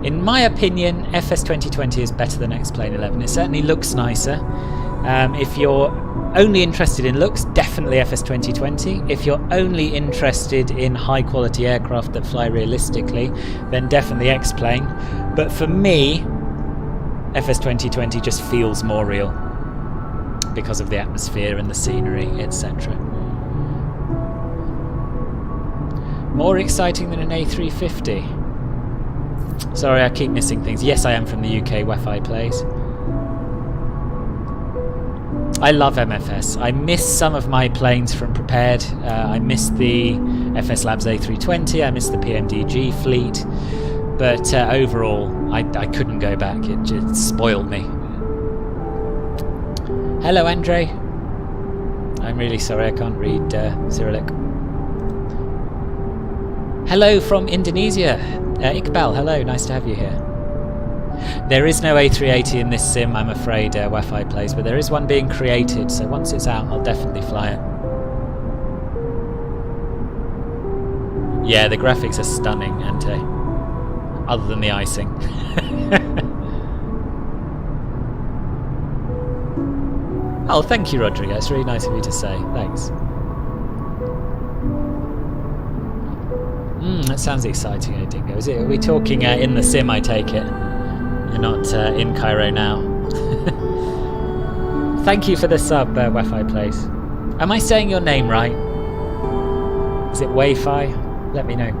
In my opinion, FS 2020 is better than X-Plane 11. It certainly looks nicer. If you're only interested in looks, definitely FS 2020. If you're only interested in high quality aircraft that fly realistically, then definitely X-Plane. But for me, FS 2020 just feels more real because of the atmosphere and the scenery, etc. More exciting than an A350. Sorry, I keep missing things. Yes, I am from the UK, Wi-Fi Plays. I love MFS. I miss some of my planes from Prepared. I miss the FS Labs A320. I miss the PMDG fleet. But overall, I couldn't go back. It just spoiled me. Hello, Andre. I'm really sorry I can't read Cyrillic. Hello from Indonesia. Iqbal, hello. Nice to have you here. There is no A380 in this sim, I'm afraid, Wi-Fi plays, but there is one being created, so once it's out, I'll definitely fly it. Yeah, the graphics are stunning, aren't they? Other than the icing. Oh, thank you, Rodrigo. It's really nice of you to say. Thanks. That sounds exciting, Dingo. Are we talking in the sim, I take it? You're not in Cairo now. Thank you for the sub, Wi-Fi Place. Am I saying your name right? Is it Wi-Fi? Let me know.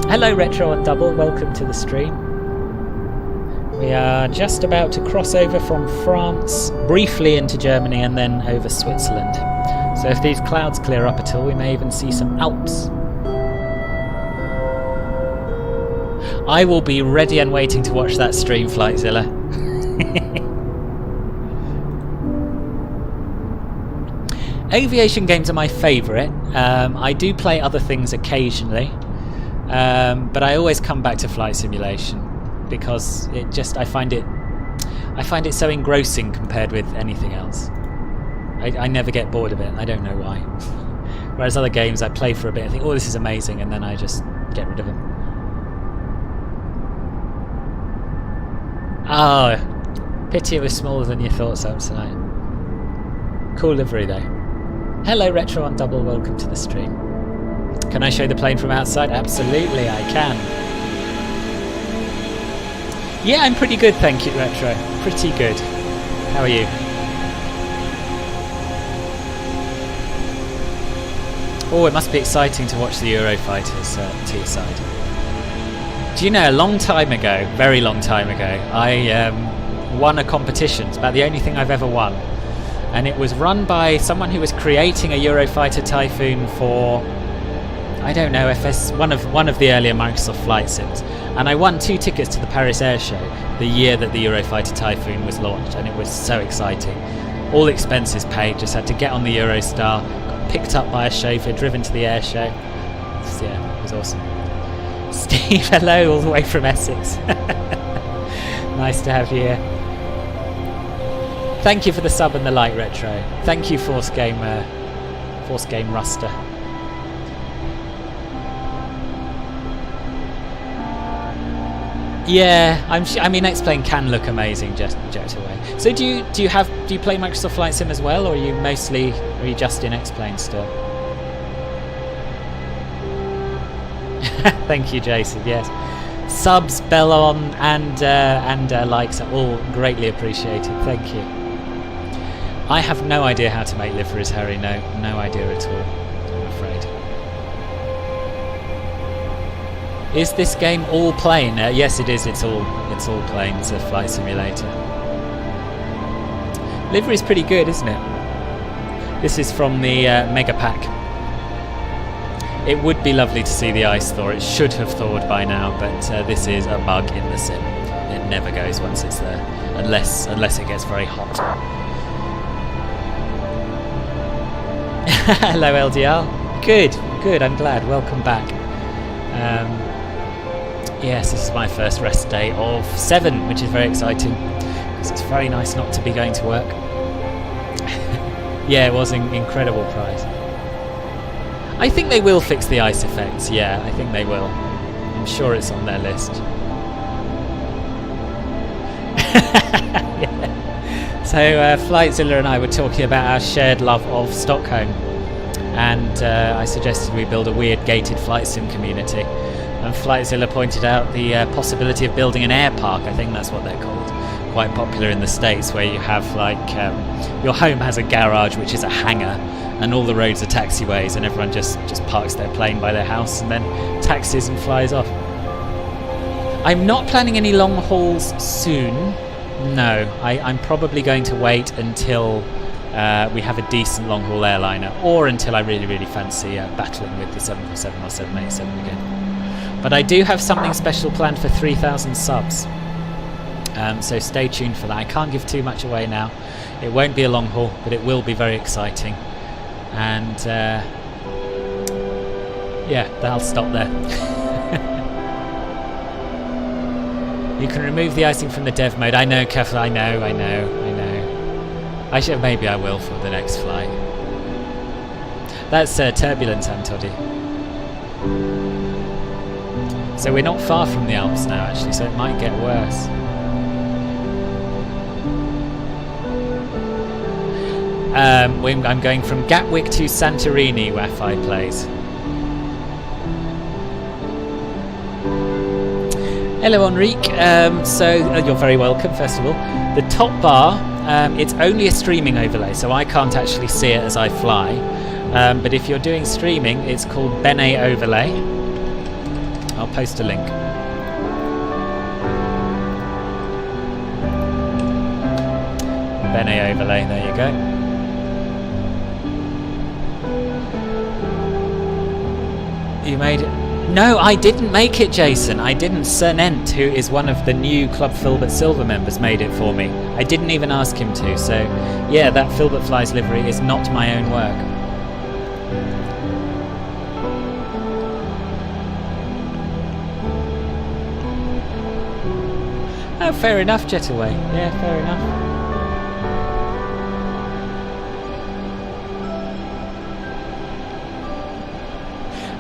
Hello, Retro and Double. Welcome to the stream. We are just about to cross over from France, briefly into Germany, and then over Switzerland. So if these clouds clear up at all, we may even see some Alps. I will be ready and waiting to watch that stream, Flightzilla. Aviation games are my favourite. I do play other things occasionally, but I always come back to flight simulation because I find it so engrossing compared with anything else. I never get bored of it. I don't know why. Whereas other games I play for a bit and think, oh, this is amazing, and then I just get rid of them. Oh, pity it was smaller than you thought, Samsonite. Cool livery though. Hello, Retro on Double, welcome to the stream. Can I show the plane from outside? Absolutely, I can. Yeah, I'm pretty good, thank you, Retro. Pretty good. How are you? Oh, it must be exciting to watch the Eurofighters to your side. Do you know, a long time ago, very long time ago, I won a competition. It's about the only thing I've ever won. And it was run by someone who was creating a Eurofighter Typhoon for, I don't know, one of the earlier Microsoft flight sims. And I won 2 tickets to the Paris Air Show the year that the Eurofighter Typhoon was launched, and it was so exciting. All expenses paid, just had to get on the Eurostar, got picked up by a chauffeur, driven to the air show. Yeah, it was awesome. Steve, hello, all the way from Essex. Nice to have you here. Thank you for the sub and the like, Retro. Thank you, Force Game Ruster. Yeah, I mean, X-Plane can look amazing just away. So do you play Microsoft Flight Sim as well, or are you just in X-Plane still? Thank you, Jason. Yes, subs, bell-on, and likes are all greatly appreciated. Thank you. I have no idea how to make liveries, Harry. No idea at all, I'm afraid. Is this game all plane? Yes, it is. It's all plane. It's a flight simulator. Livery's pretty good, isn't it? This is from the Mega Pack. It would be lovely to see the ice thaw. It should have thawed by now, but this is a bug in the sim. It never goes once it's there, unless it gets very hot. Hello, LDR. Good. I'm glad. Welcome back. Yes, this is my first rest day of 7, which is very exciting because it's very nice not to be going to work. Yeah, it was an incredible prize. I think they will fix the ice effects. Yeah, I think they will. I'm sure it's on their list. Yeah. So Flightzilla and I were talking about our shared love of Stockholm, and I suggested we build a weird gated flight sim community. And Flightzilla pointed out the possibility of building an air park. I think that's what they're called. Quite popular in the States, where you have your home has a garage which is a hangar, and all the roads are taxiways, and everyone just parks their plane by their house and then taxis and flies off. I'm not planning any long hauls soon. No, I'm probably going to wait until we have a decent long haul airliner, or until I really fancy battling with the 747 or 787 again. But I do have something special planned for 3,000 subs. So stay tuned for that. I can't give too much away now. It won't be a long haul, but it will be very exciting. And yeah, I'll stop there. You can remove the icing from the dev mode. I know, Kef, I know. Maybe I will for the next flight. That's turbulent, Antodi. So we're not far from the Alps now, actually, so it might get worse. I'm going from Gatwick to Santorini, Wi-Fi plays. Hello, Enrique. You're very welcome, first of all. The top bar, it's only a streaming overlay, so I can't actually see it as I fly. But if you're doing streaming, it's called Bene Overlay. I'll post a link. Bene Overlay, there you go. You made it. No, I didn't make it, Jason. I didn't. Cernent, who is one of the new Club Filbert Silver members, made it for me. I didn't even ask him to. So, yeah, that Filbert Flies livery is not my own work. Oh, fair enough, Jetaway. Yeah, fair enough.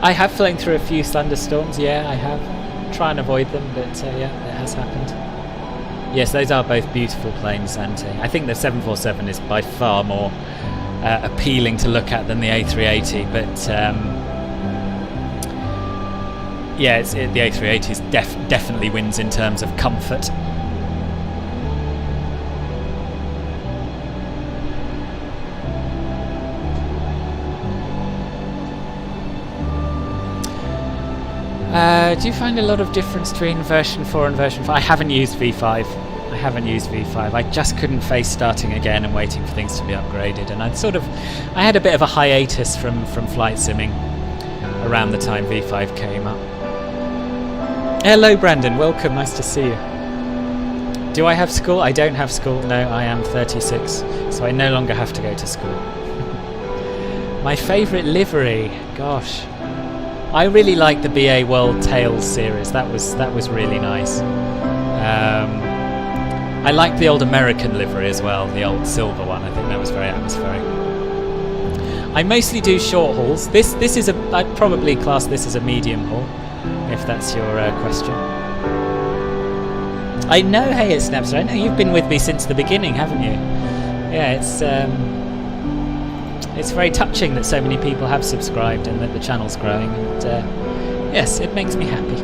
I have flown through a few thunderstorms, yeah, I have. Try and avoid them, but yeah, it has happened. Yes, those are both beautiful planes, Santi. I think the 747 is by far more appealing to look at than the A380, but yeah, the A380 definitely wins in terms of comfort. Do you find a lot of difference between version 4 and version 5? I haven't used V5. I just couldn't face starting again and waiting for things to be upgraded, and I had a bit of a hiatus from flight simming around the time V5 came up. Hello, Brandon. Welcome. Nice to see you. Do I have school? I don't have school. No, I am 36, so I no longer have to go to school. My favourite livery? Gosh. I really like the BA World Tales series. That was really nice. I liked the old American livery as well, the old silver one. I think that was very atmospheric. I mostly do short hauls. This is I'd probably class this as a medium haul, if that's your question. I know, hey, it's Snapster. I know you've been with me since the beginning, haven't you? Yeah, it's very touching that so many people have subscribed and that the channel's growing, and yes, it makes me happy.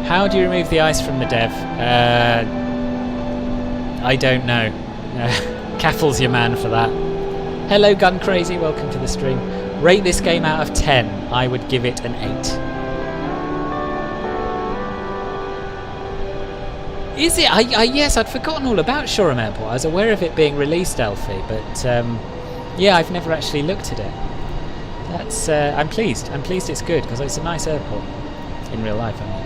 How do you remove the ice from the dev? I don't know. Caffle's your man for that. Hello, Gun Crazy, welcome to the stream. Rate this game out of 10. I would give it an 8. Is it? Yes, I'd forgotten all about Shoreham Airport. I was aware of it being released, Alfie, but yeah, I've never actually looked at it. That's. I'm pleased. I'm pleased it's good, because it's a nice airport in real life. I mean.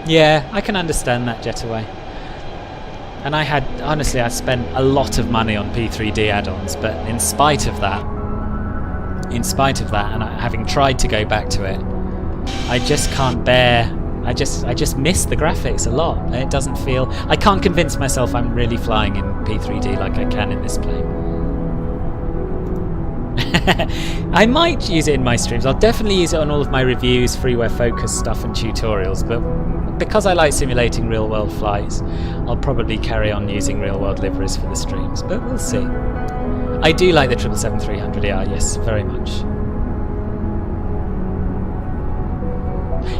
Yeah, I can understand that, Jetaway. And I spent a lot of money on P3D add-ons, but in spite of that, and having tried to go back to it, I just can't bear. I just miss the graphics a lot. It doesn't feel. I can't convince myself I'm really flying in P3D like I can in this plane. I might use it in my streams. I'll definitely use it on all of my reviews, freeware focus stuff, and tutorials. But because I like simulating real-world flights, I'll probably carry on using real-world liveries for the streams. But we'll see. I do like the 777-300ER, yes, very much.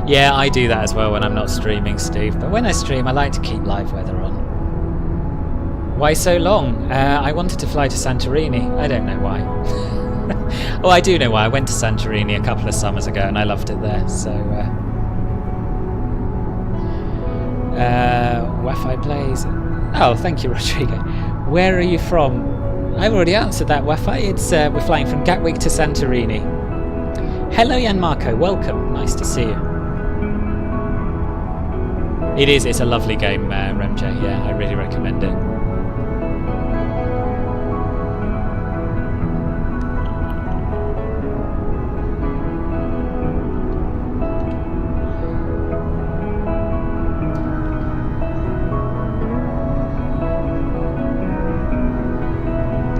Yeah, I do that as well when I'm not streaming, Steve. But when I stream, I like to keep live weather on. Why so long? I wanted to fly to Santorini. I don't know why. Oh, I do know why. I went to Santorini a couple of summers ago and I loved it there. So, Wi-Fi plays. Oh, thank you, Rodrigo. Where are you from? I've already answered that, Wi-Fi. It's we're flying from Gatwick to Santorini. Hello, Jan Marco. Welcome. Nice to see you. It is. It's a lovely game, Remj. Yeah, I really recommend it.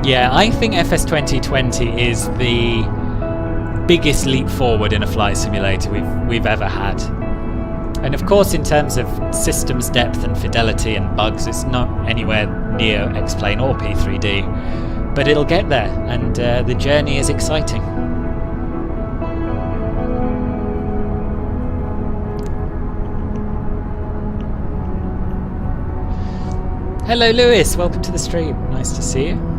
Yeah, I think FS 2020 is the biggest leap forward in a flight simulator we've ever had. And of course, in terms of systems depth and fidelity and bugs, it's not anywhere near X-Plane or P3D, but it'll get there, and the journey is exciting. Hello Lewis, welcome to the stream. Nice to see you.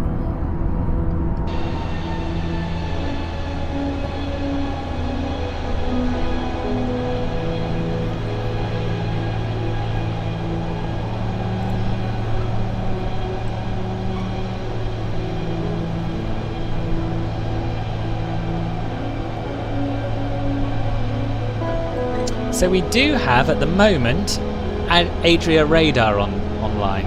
So we do have at the moment an Adria radar online.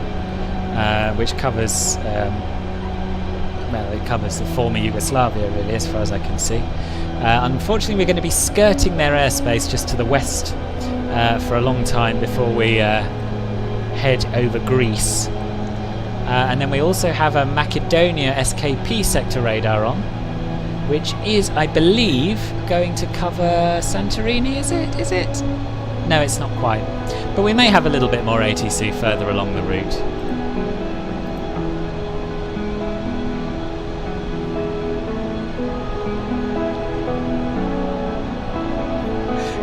Which covers, well, it covers the former Yugoslavia, really, as far as I can see. Unfortunately, we're going to be skirting their airspace just to the west for a long time before we head over Greece. And then we also have a Macedonia SKP sector radar on, which is, I believe, going to cover Santorini, is it? No, it's not quite. But we may have a little bit more ATC further along the route.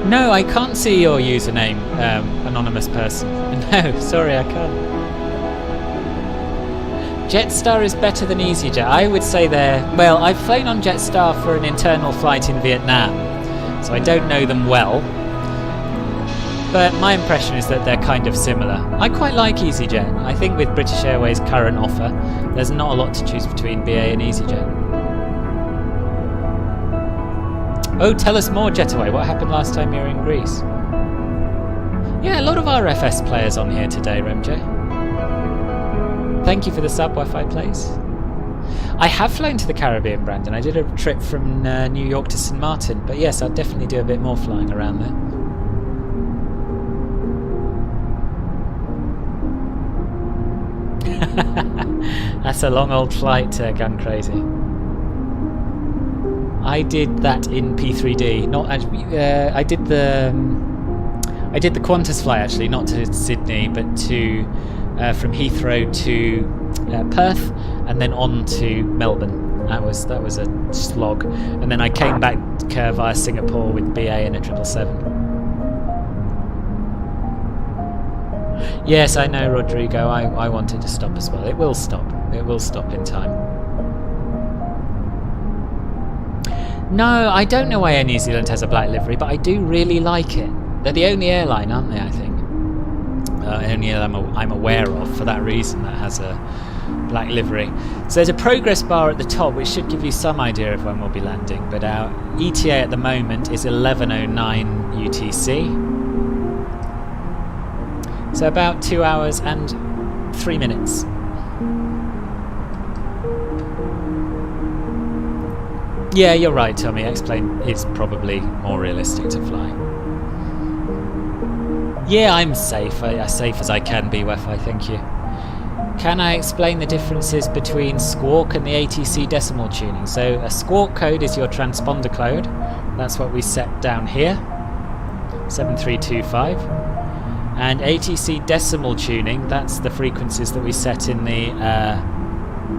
No, I can't see your username, anonymous person. No, sorry, I can't. Jetstar is better than EasyJet. I would say well, I've flown on Jetstar for an internal flight in Vietnam, so I don't know them well. But my impression is that they're kind of similar. I quite like EasyJet. I think with British Airways' current offer, there's not a lot to choose between BA and EasyJet. Oh, tell us more, Jetaway. What happened last time you were in Greece? Yeah, a lot of RFS players on here today, Remj. Thank you for the sub, Wi-Fi plays. I have flown to the Caribbean, Brandon. I did a trip from New York to St. Martin. But yes, I'll definitely do a bit more flying around there. That's a long old flight, Gun Crazy. I did that in P3D. Not actually. I did the Qantas flight actually, not to Sydney, but to from Heathrow to Perth, and then on to Melbourne. That was a slog, and then I came back via Singapore with BA in a 777. Yes, I know, Rodrigo. I wanted to stop as well. It will stop. It will stop in time. No, I don't know why Air New Zealand has a black livery, but I do really like it. They're the only airline, aren't they, I think? Only airline I'm aware of, for that reason, that has a black livery. So there's a progress bar at the top, which should give you some idea of when we'll be landing, but our ETA at the moment is 11:09 UTC. So about 2 hours and 3 minutes. Yeah, you're right, Tommy. X-Plane is probably more realistic to fly. Yeah, I'm safe. As safe as I can be, Wi-Fi, thank you. Can I explain the differences between squawk and the ATC decimal tuning? So a squawk code is your transponder code. That's what we set down here, 7325. And ATC decimal tuning, that's the frequencies that we set in the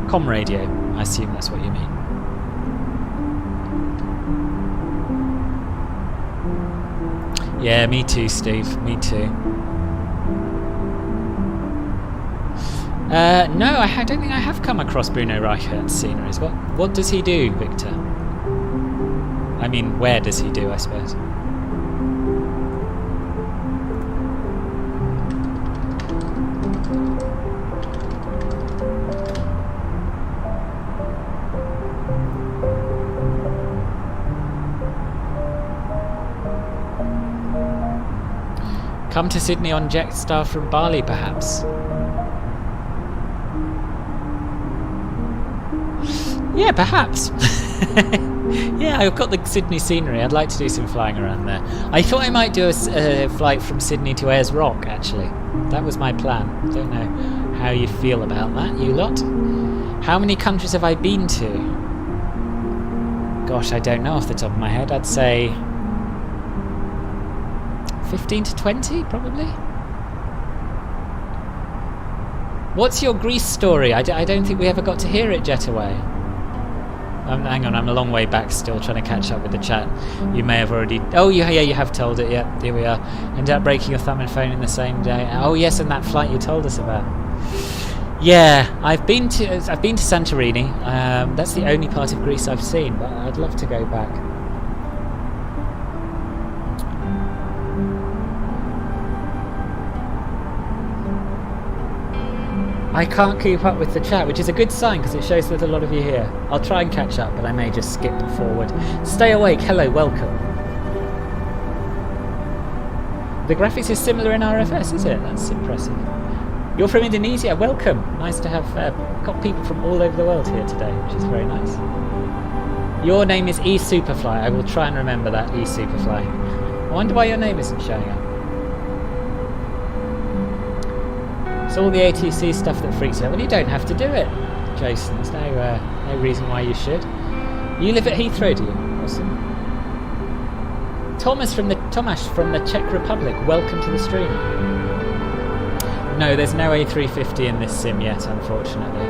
comm radio. I assume that's what you mean. Yeah, me too, Steve. Me too. No, I don't think I have come across Bruno Reichert's sceneries. What does he do, Victor? I mean, where does he do, I suppose? Come to Sydney on Jetstar from Bali, perhaps? Yeah, perhaps. Yeah, I've got the Sydney scenery. I'd like to do some flying around there. I thought I might do a flight from Sydney to Ayers Rock, actually. That was my plan. Don't know how you feel about that, you lot. How many countries have I been to? Gosh, I don't know off the top of my head. I'd say 15 to 20, probably. What's your Greece story? I don't think we ever got to hear it, Jetaway. Hang on, I'm a long way back still, trying to catch up with the chat. You may have already... Oh, yeah, you have told it, yeah, here we are. Ended up breaking your thumb and phone in the same day. Oh, yes, and that flight you told us about. Yeah, I've been to Santorini. That's the only part of Greece I've seen, but I'd love to go back. I can't keep up with the chat, which is a good sign because it shows that a lot of you here. I'll try and catch up, but I may just skip forward. Stay awake. Hello, welcome. The graphics is similar in RFS, is it? That's impressive. You're from Indonesia. Welcome. Nice to have got people from all over the world here today, which is very nice. Your name is E-Superfly. I will try and remember that, E-Superfly. I wonder why your name isn't showing up. It's all the ATC stuff that freaks you out. Well, you don't have to do it, Jason. There's no reason why you should. You live at Heathrow, do you? Awesome. Tomasz from the Czech Republic. Welcome to the stream. No, there's no A350 in this sim yet, unfortunately.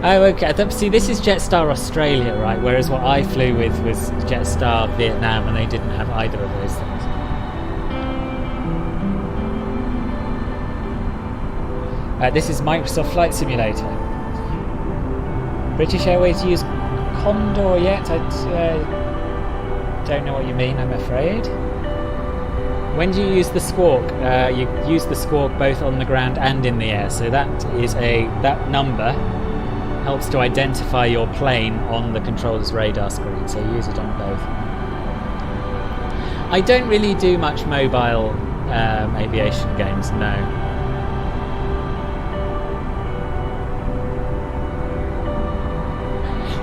Oh, okay. See, this is Jetstar Australia, right? Whereas what I flew with was Jetstar Vietnam, and they didn't have either of those things. This is Microsoft Flight Simulator. British Airways use Condor yet? I don't know what you mean, I'm afraid. When do you use the Squawk? You use the Squawk both on the ground and in the air. So that number helps to identify your plane on the controller's radar screen. So you use it on both. I don't really do much mobile aviation games, no.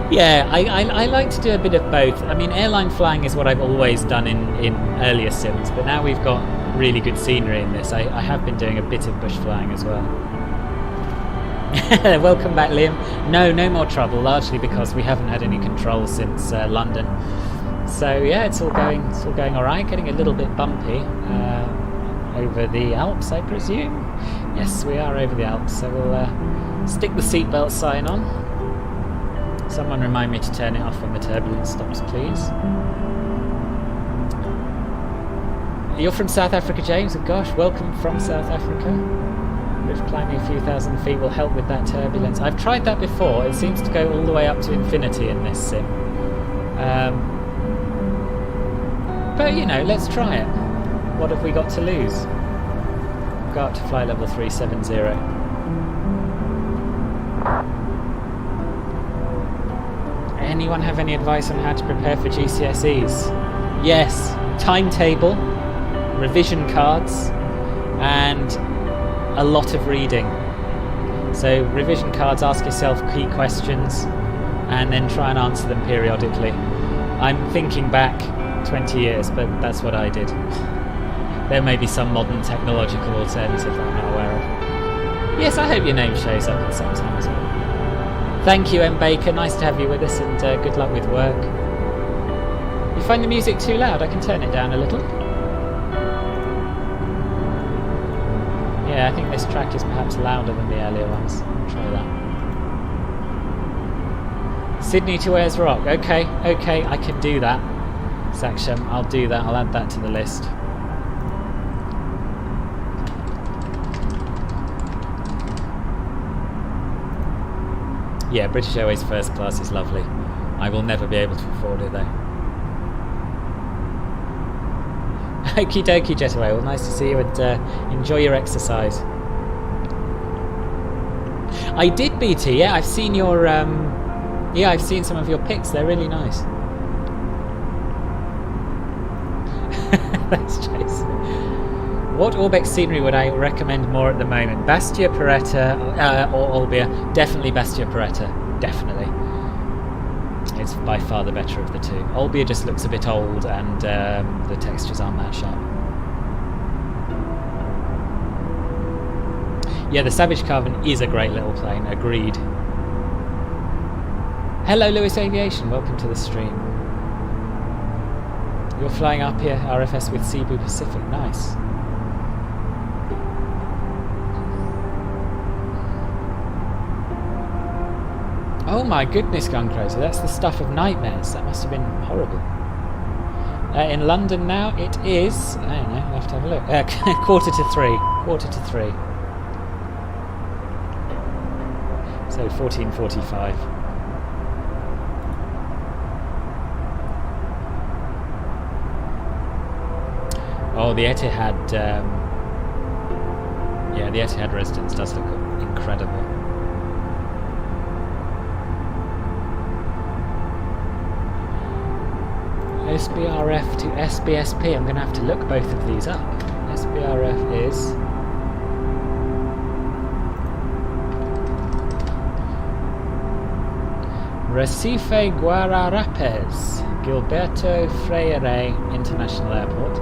Yeah, I like to do a bit of both. I mean, airline flying is what I've always done in earlier sims, but now we've got really good scenery in this. I have been doing a bit of bush flying as well. Welcome back, Liam. No more trouble, largely because we haven't had any control since London. So yeah, it's all going all right. Getting a little bit bumpy over the Alps, I presume. Yes, we are over the Alps, so we'll stick the seatbelt sign on. Someone remind me to turn it off when the turbulence stops, please. You're from South Africa, James? Oh, gosh, welcome from South Africa. If climbing a few thousand feet will help with that turbulence. I've tried that before. It seems to go all the way up to infinity in this sim. But, you know, let's try it. What have we got to lose? Go up to flight level 370. Anyone have any advice on how to prepare for GCSEs? Yes, timetable, revision cards, and a lot of reading. So revision cards, ask yourself key questions, and then try and answer them periodically. I'm thinking back 20 years, but that's what I did. There may be some modern technological alternative that I'm not aware of. Yes, I hope your name shows up at some time as well. Thank you, M. Baker. Nice to have you with us, and good luck with work. You find the music too loud? I can turn it down a little. Yeah, I think this track is perhaps louder than the earlier ones. I'll try that. Sydney to Ayers Rock. Okay, I can do that. Saksham, I'll do that. I'll add that to the list. Yeah, British Airways first class is lovely. I will never be able to afford it though. Okie dokie, Jetaway. Well, nice to see you, and enjoy your exercise. I did, BT. Yeah, I've seen your. Yeah, I've seen some of your pics. They're really nice. That's Jason. What Orbex scenery would I recommend more at the moment? Bastia, Paretta, or Olbia? Definitely Bastia, Paretta. Definitely. It's by far the better of the two. Olbia just looks a bit old, and the textures aren't that sharp. Yeah, the Savage Carbon is a great little plane, agreed. Hello Lewis Aviation, welcome to the stream. You're flying up here, RFS with Cebu Pacific, nice. Oh my goodness, Gun Crazy, that's the stuff of nightmares. That must have been horrible. In London now, it is, I don't know, I'll have to have a look. 2:45. 3:45. So 14:45. Oh, the Etihad, yeah, the Etihad residence does look incredible. SBRF to SBSP. I'm going to have to look both of these up. SBRF is Recife Guararapes, Gilberto Freire International Airport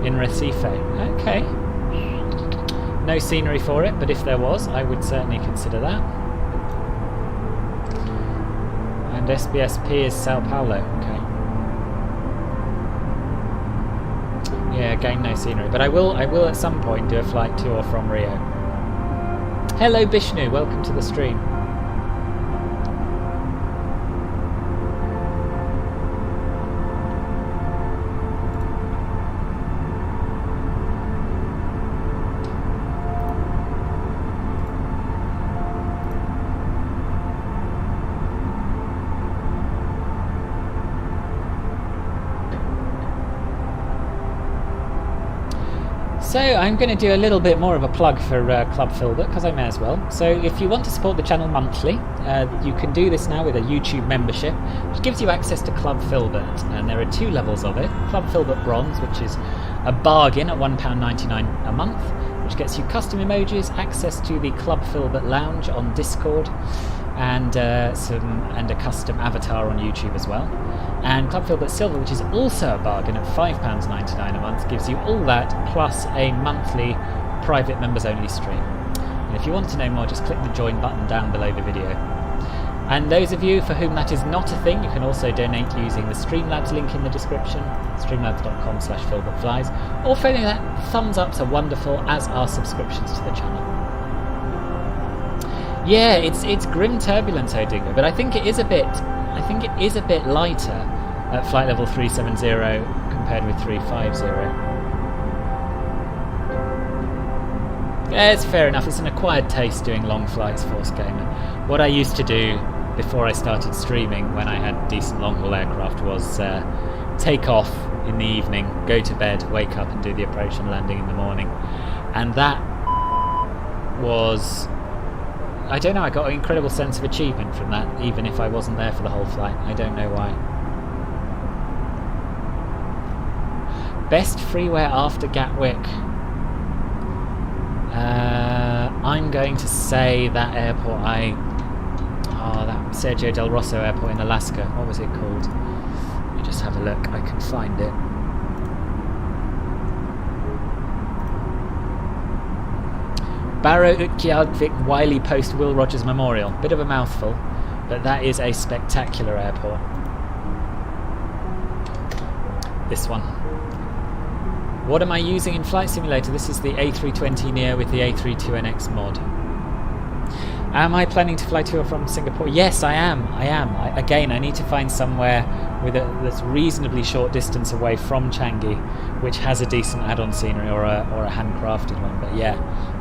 in Recife. Okay. No scenery for it, but if there was, I would certainly consider that. And SBSP is Sao Paulo. Okay. Yeah, again, no scenery. But I will at some point do a flight to or from Rio. Hello Bishnu, welcome to the stream. So I'm going to do a little bit more of a plug for Club Filbert, because I may as well. So if you want to support the channel monthly, you can do this now with a YouTube membership, which gives you access to Club Filbert, and there are 2 levels of it. Club Filbert Bronze, which is a bargain at £1.99 a month, which gets you custom emojis, access to the Club Filbert Lounge on Discord, and a custom avatar on YouTube as well. And Club Filbert Silver, which is also a bargain at £5.99 a month, gives you all that plus a monthly private members only stream. And if you want to know more, just click the join button down below the video. And those of you for whom that is not a thing, you can also donate using the Streamlabs link in the description, streamlabs.com/filbertflies, or failing that, thumbs ups are wonderful, as are subscriptions to the channel. Yeah, it's grim turbulence, Odingo, but I think it is a bit lighter at flight level 370 compared with 350. Yeah, it's fair enough. It's an acquired taste doing long flights, Force Gamer. What I used to do before I started streaming when I had decent long-haul aircraft was take off in the evening, go to bed, wake up and do the approach and landing in the morning. And that was... I don't know, I got an incredible sense of achievement from that, even if I wasn't there for the whole flight. I don't know why. Best freeware after Gatwick. I'm going to say that airport that Sergio Del Rosso airport in Alaska. What was it called? Let me just have a look. I can find it. Barrow Utqiagvik Wiley Post Will Rogers Memorial. Bit of a mouthful, but that is a spectacular airport. This one. What am I using in Flight Simulator? This is the A320 Neo with the A32NX mod. Am I planning to fly to or from Singapore? Yes, I am. Again, I need to find somewhere that's reasonably short distance away from Changi, which has a decent add-on scenery or a handcrafted one. But yeah,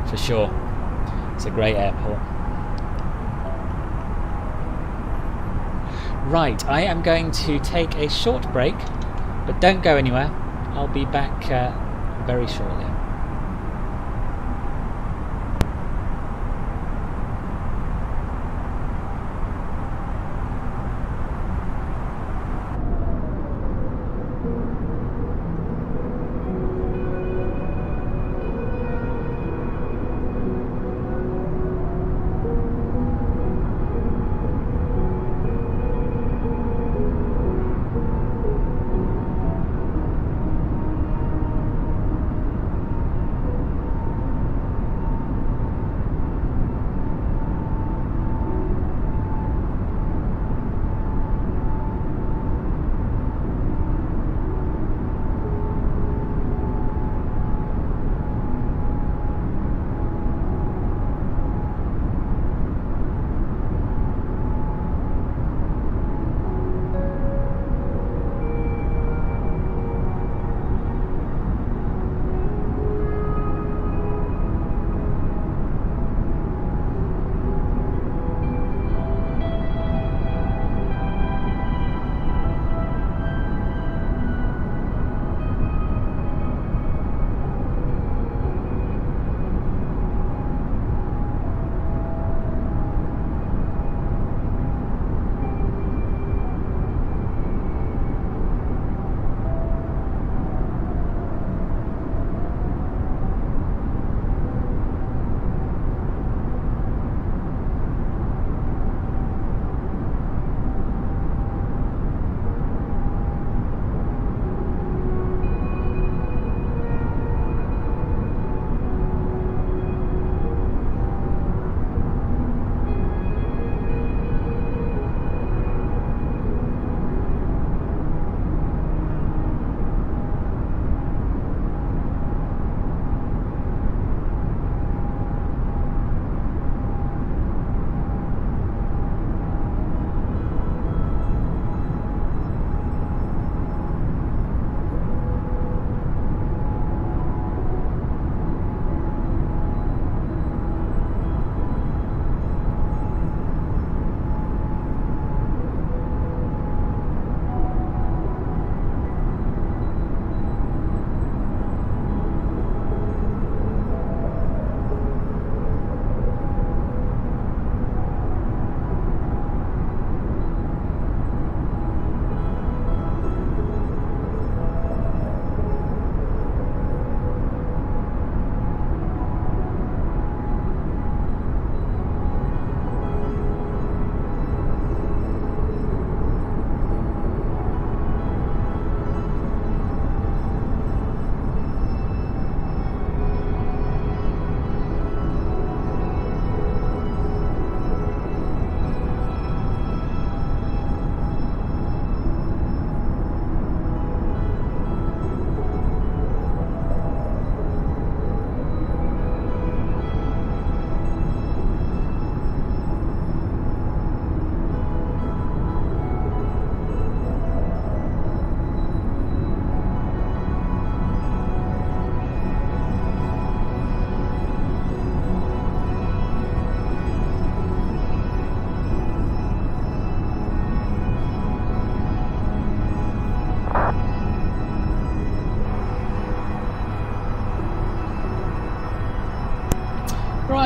for sure, it's a great airport. Right, I am going to take a short break, but don't go anywhere. I'll be back very shortly.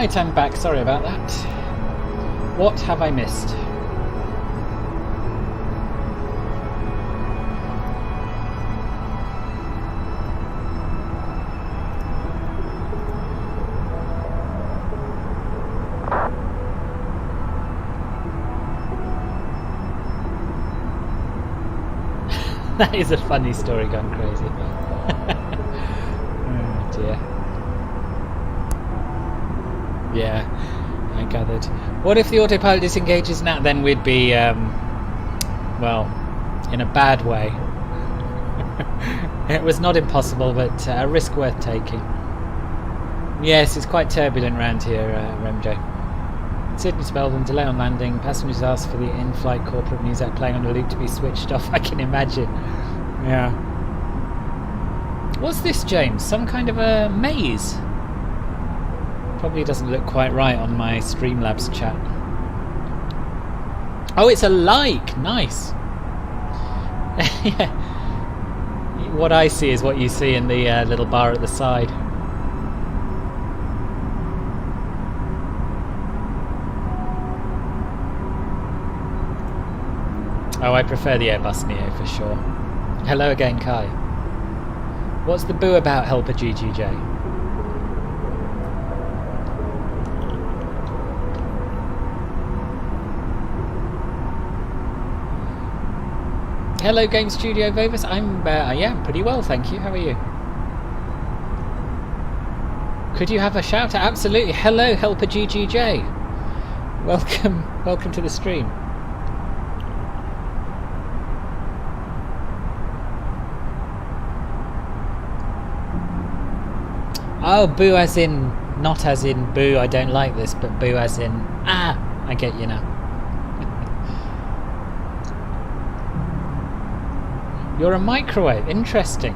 Right, I'm back. Sorry about that. What have I missed? That is a funny story gone crazy. Oh dear. Yeah, I gathered. What if the autopilot disengages now? Then we'd be, well, in a bad way. It was not impossible, but a risk worth taking. Yes, it's quite turbulent around here, Remjo. Sydney to Melbourne, delay on landing. Passengers asked for the in-flight corporate music playing on the loop to be switched off. I can imagine. Yeah. What's this, James? Some kind of a maze? Probably doesn't look quite right on my Streamlabs chat. Oh, it's a like! Nice! Yeah. What I see is what you see in the little bar at the side. Oh, I prefer the Airbus Neo for sure. Hello again, Kai. What's the boo about, Helper GGJ? Hello, Game Studio Vovis. I'm, yeah, pretty well, thank you. How are you? Could you have a shout out? Absolutely. Hello, Helper GGJ. Welcome to the stream. Oh, boo as in, not as in boo, I don't like this, but boo as in, ah, I get you now. You're a microwave, interesting.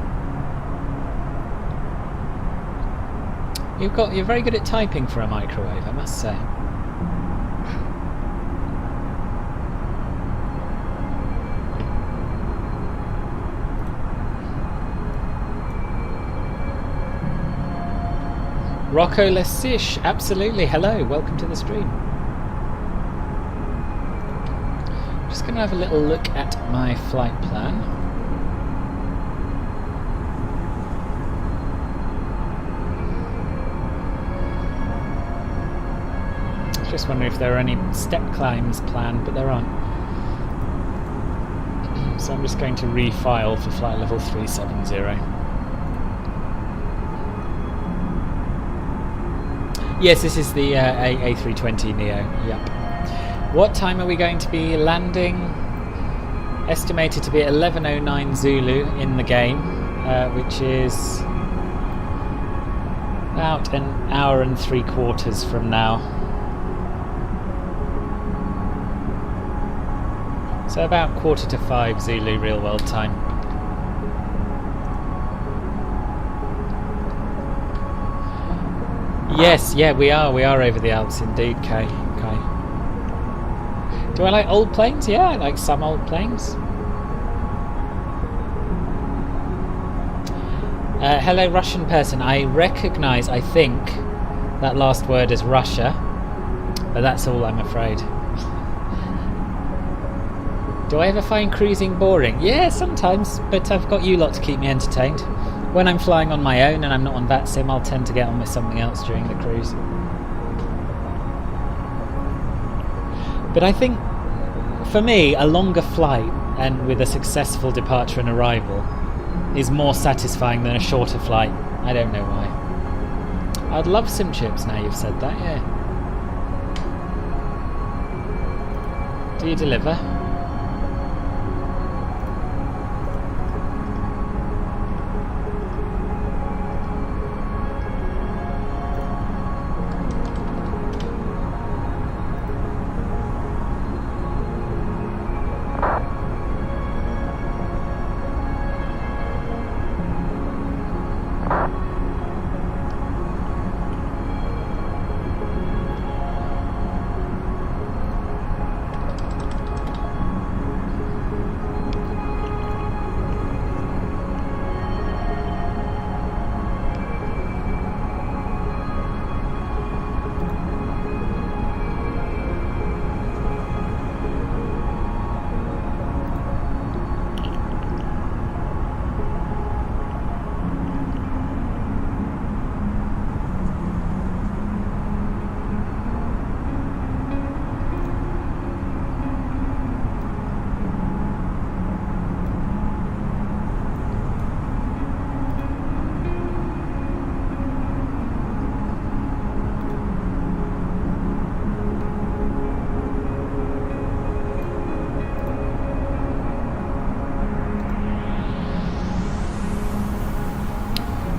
You're very good at typing for a microwave, I must say. Rocco Lesish, absolutely. Hello, welcome to the stream. Just going to have a little look at my flight plan. Just wondering if there are any step climbs planned, but there aren't. So I'm just going to refile for flight level 370. Yes, this is the A320 Neo, yep. What time are we going to be landing? Estimated to be 11:09 Zulu in the game, which is about an hour and 3/4 from now. So about 4:45 Zulu real world time. Yes, yeah, we are over the Alps indeed, Kay. Do I like old planes? Yeah, I like some old planes. Hello, Russian person. I recognise, I think, that last word as Russia, but that's all, I'm afraid. Do I ever find cruising boring? Yeah, sometimes, but I've got you lot to keep me entertained. When I'm flying on my own and I'm not on VATSIM, I'll tend to get on with something else during the cruise. But I think, for me, a longer flight and with a successful departure and arrival is more satisfying than a shorter flight. I don't know why. I'd love sim chips now you've said that, yeah. Do you deliver?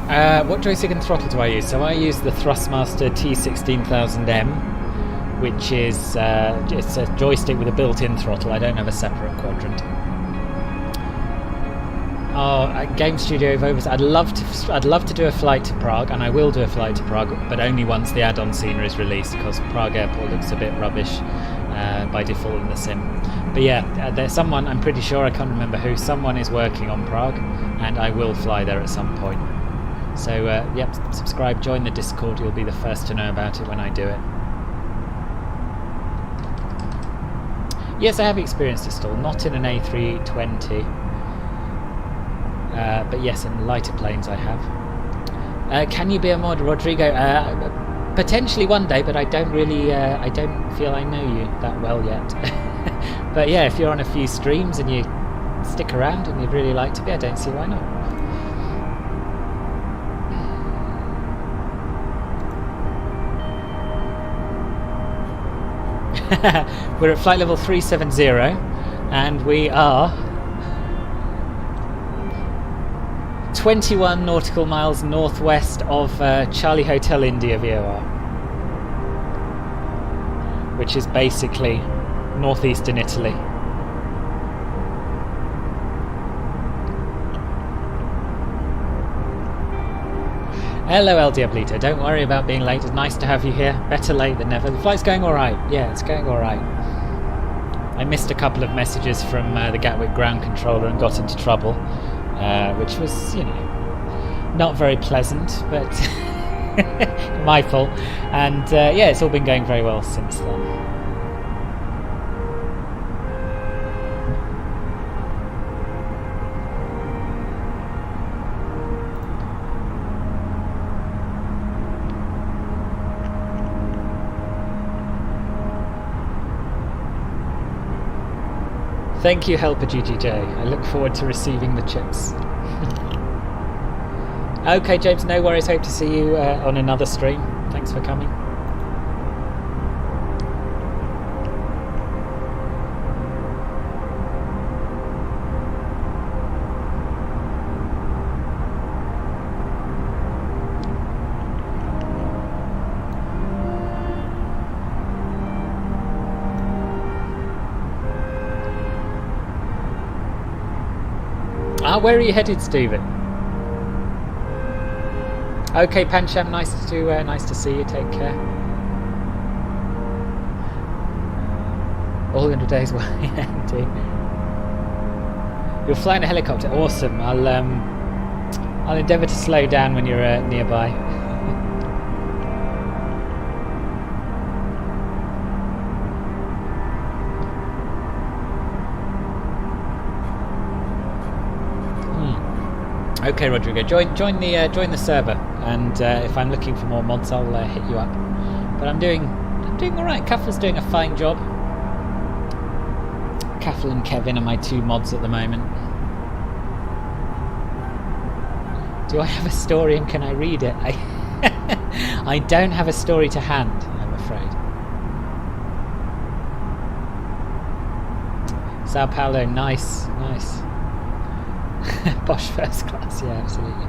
What joystick and throttle do I use? So I use the Thrustmaster T16000M, which is it's a joystick with a built-in throttle. I don't have a separate quadrant. Oh, Game Studio Vovas. I'd love to do a flight to Prague, and I will do a flight to Prague, but only once the add-on scenery is released, because Prague Airport looks a bit rubbish by default in the sim. But yeah, there's someone, I'm pretty sure, I can't remember who, someone is working on Prague, and I will fly there at some point. So yep, subscribe, join the Discord, you'll be the first to know about it when I do it. Yes, I have experienced a stall, not in an A320, but yes, in lighter planes I have. Can you be a mod, Rodrigo? Potentially one day, but I don't really, I don't feel I know you that well yet. But yeah, if you're on a few streams and you stick around and you'd really like to be, I don't see why not. We're at flight level 370 and we are 21 nautical miles northwest of Charlie Hotel India VOR, which is basically northeastern Italy. Hello El Diablito, don't worry about being late, it's nice to have you here. Better late than never. The flight's going alright, yeah, it's going alright. I missed a couple of messages from the Gatwick ground controller and got into trouble, which was, you know, not very pleasant, but my fault. And yeah, it's all been going very well since then. Thank you, Helper GGJ. I look forward to receiving the chips. Okay, James, no worries. Hope to see you on another stream. Thanks for coming. Where are you headed, Stephen? Okay, Pancham, nice to see you. Take care. All in a day's way, indeed. You're flying a helicopter. Awesome. I'll endeavour to slow down when you're nearby. Okay, Rodrigo, join the server, and if I'm looking for more mods, I'll hit you up. But I'm doing all right. Kaffle's doing a fine job. Kaffle and Kevin are my two mods at the moment. Do I have a story and can I read it? I don't have a story to hand, I'm afraid. Sao Paulo, nice. Bosch first class, yeah, absolutely.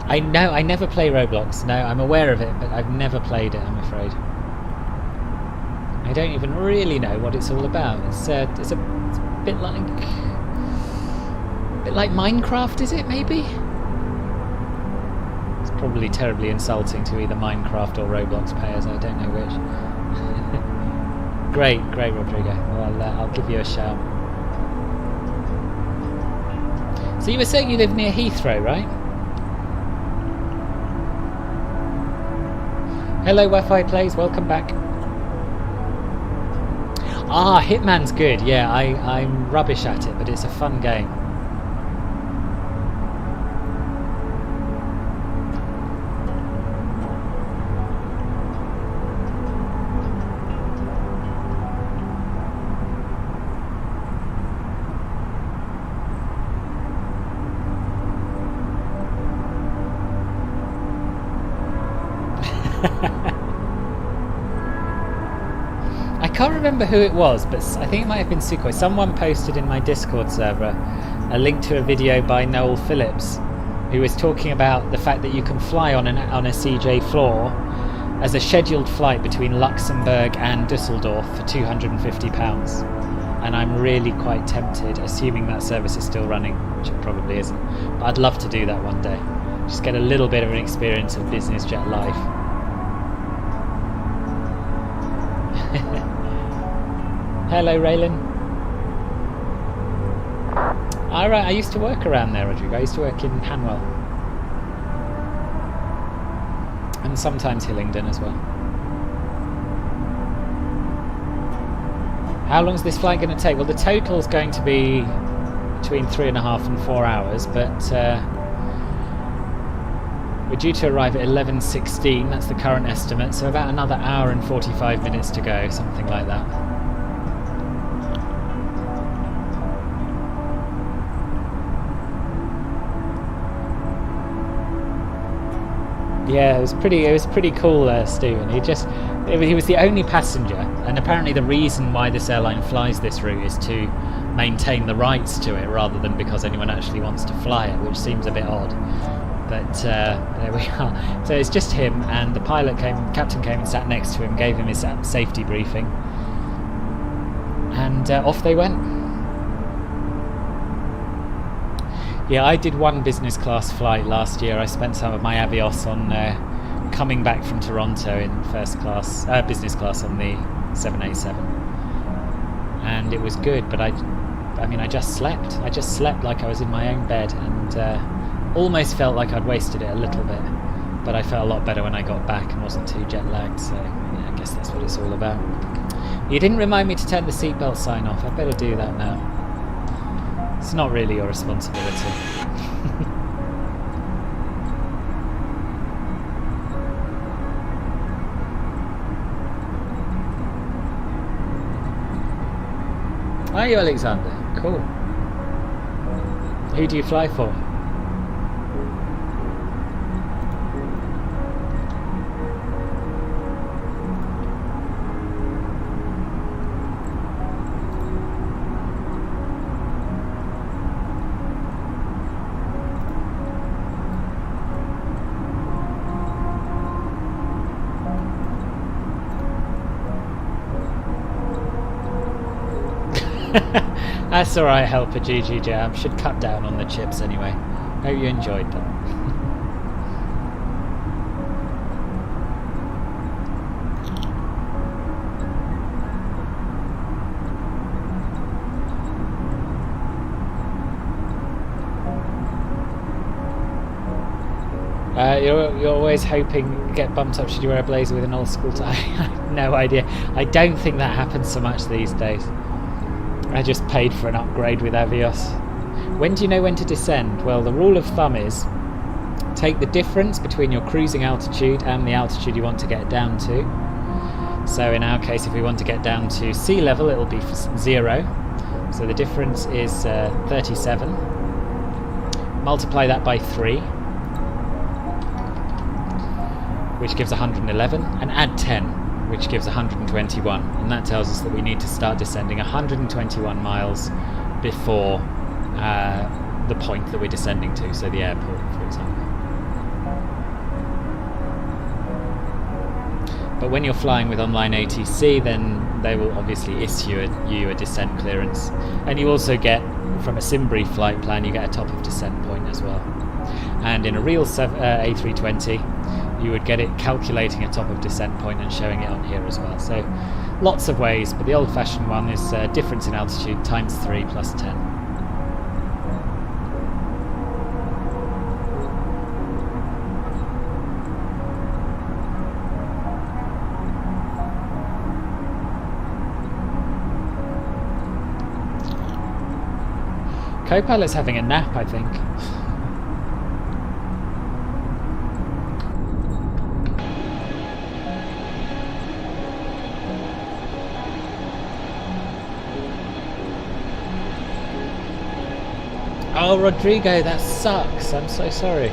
I know, I never play Roblox. No, I'm aware of it, but I've never played it, I'm afraid. I don't even really know what it's all about. It's a bit like Minecraft, is it, maybe? It's probably terribly insulting to either Minecraft or Roblox players, I don't know which. Great, Rodrigo. Well, I'll give you a shout. So you were saying you live near Heathrow, right? Hello, Wi-Fi Plays, welcome back. Ah, Hitman's good. Yeah, I'm rubbish at it, but it's a fun game. I can't remember who it was, but I think it might have been Sukhoi. Someone posted in my Discord server a link to a video by Noel Phillips who was talking about the fact that you can fly on a CJ floor as a scheduled flight between Luxembourg and Dusseldorf for £250. And I'm really quite tempted, assuming that service is still running, which it probably isn't. But I'd love to do that one day. Just get a little bit of an experience of business jet life. Hello, Raylan. I used to work around there, Rodrigo. I used to work in Hanwell. And sometimes Hillingdon as well. How long is this flight going to take? Well, the total is going to be between 3.5 and 4 hours, but we're due to arrive at 11:16. That's the current estimate, so about another hour and 45 minutes to go, something like that. Yeah, it was pretty cool, Stephen. He was the only passenger, and apparently the reason why this airline flies this route is to maintain the rights to it rather than because anyone actually wants to fly it, which seems a bit odd. But there we are. So it's just him, and the captain came and sat next to him, gave him his safety briefing, and off they went. Yeah, I did one business class flight last year. I spent some of my Avios on coming back from Toronto in business class on the 787, and it was good. But I just slept. I just slept like I was in my own bed, and almost felt like I'd wasted it a little bit. But I felt a lot better when I got back and wasn't too jet lagged. So yeah, I guess that's what it's all about. You didn't remind me to turn the seatbelt sign off. I better do that now. It's not really your responsibility. Are you Alexander? Cool. Who do you fly for? That's alright, helper GG Jam. Should cut down on the chips anyway. Hope you enjoyed them. You're always hoping to get bumped up should you wear a blazer with an old school tie. I have no idea. I don't think that happens so much these days. I just paid for an upgrade with Avios. When do you know when to descend? Well, the rule of thumb is take the difference between your cruising altitude and the altitude you want to get down to. So in our case, if we want to get down to sea level, it'll be 0. So the difference is 37. Multiply that by 3, which gives 111, and add 10. Which gives 121, and that tells us that we need to start descending 121 miles before the point that we're descending to, so the airport, for example. But when you're flying with online ATC, then they will obviously issue you a descent clearance, and you also get, from a SimBrief flight plan, you get a top of descent point as well. And in a real A320, you would get it calculating a top of descent point and showing it on here as well. So lots of ways, but the old-fashioned one is difference in altitude times 3 plus 10. Co-pilot's having a nap, I think. Oh, Rodrigo, that sucks. I'm so sorry.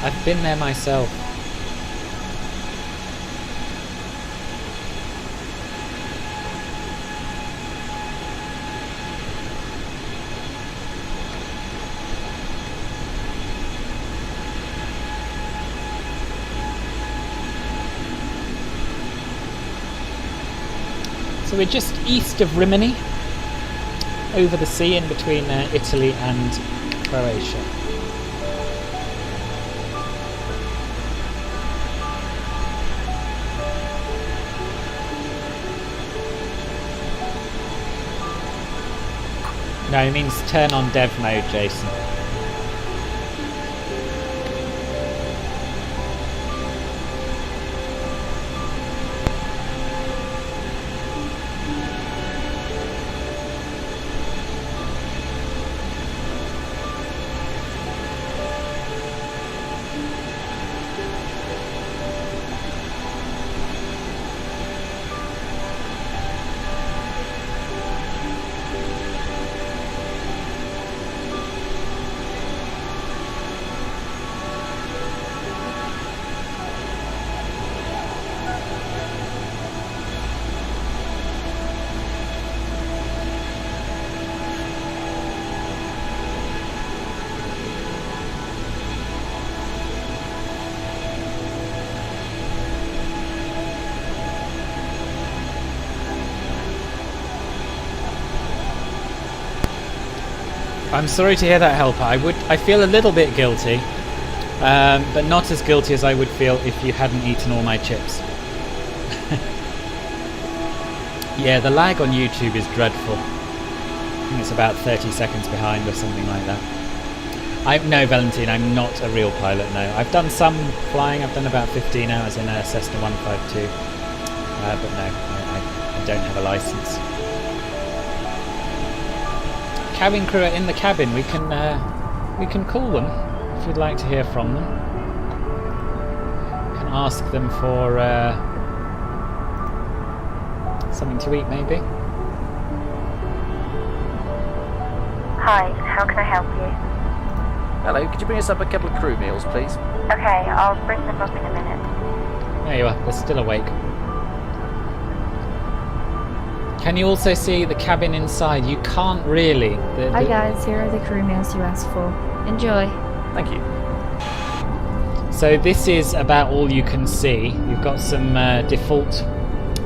I've been there myself. So we're just east of Rimini, over the sea in between Italy and Croatia. No, it means turn on dev mode, Jason. I'm sorry to hear that, Helper. I feel a little bit guilty, but not as guilty as I would feel if you hadn't eaten all my chips. Yeah, the lag on YouTube is dreadful. I think it's about 30 seconds behind or something like that. No, Valentine, I'm not a real pilot, no. I've done some flying. I've done about 15 hours in a Cessna 152, but no, I don't have a license. Cabin crew are in the cabin. We can call them if you'd like to hear from them. We can ask them for something to eat, maybe. Hi, how can I help you? Hello, could you bring us up a couple of crew meals, please? Okay, I'll bring them up in a minute. There you are. They're still awake. Can you also see the cabin inside? You can't really. Hi guys, here are the crew meals you asked for. Enjoy. Thank you. So this is about all you can see. You've got some default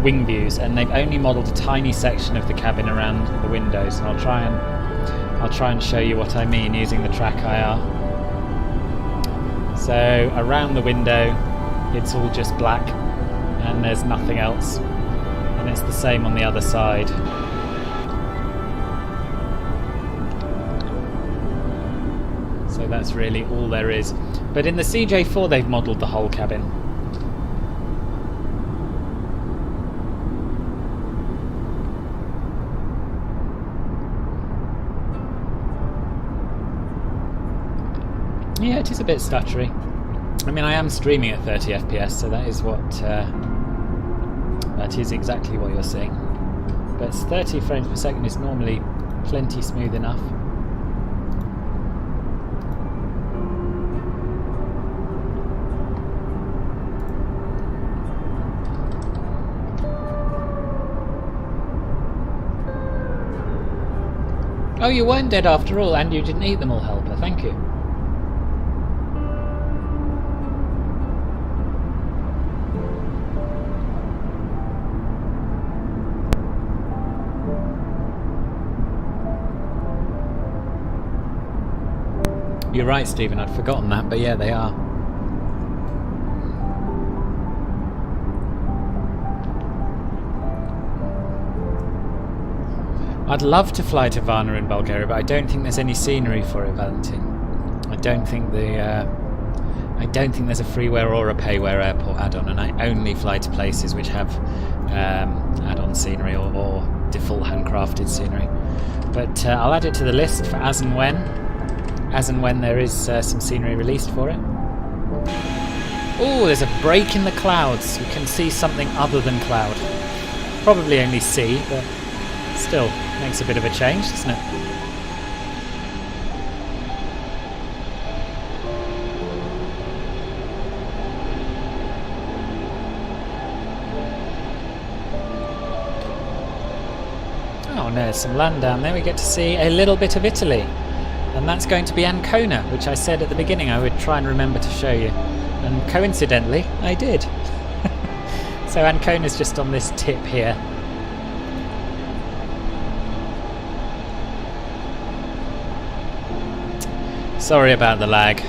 wing views, and they've only modelled a tiny section of the cabin around the windows. And I'll try and show you what I mean using the track IR. So around the window, it's all just black, and there's nothing else. And it's the same on the other side. So that's really all there is. But in the CJ4 they've modelled the whole cabin. Yeah, it is a bit stuttery. I mean, I am streaming at 30 FPS, so that is what... that is exactly what you're seeing. But 30 frames per second is normally plenty smooth enough. Oh, you weren't dead after all, and you didn't eat them all, Helper. Thank you. You're right, Stephen, I'd forgotten that, but yeah, they are. I'd love to fly to Varna in Bulgaria, but I don't think there's any scenery for it, Valentin. I don't think there's a freeware or a payware airport add-on, and I only fly to places which have add-on scenery or default handcrafted scenery. But I'll add it to the list for as and when there is some scenery released for it. Oh, there's a break in the clouds. You can see something other than cloud. Probably only sea, but still makes a bit of a change, doesn't it? Oh, no, there's some land down there. We get to see a little bit of Italy. And that's going to be Ancona, which I said at the beginning I would try and remember to show you. And coincidentally, I did. So Ancona's just on this tip here. Sorry about the lag.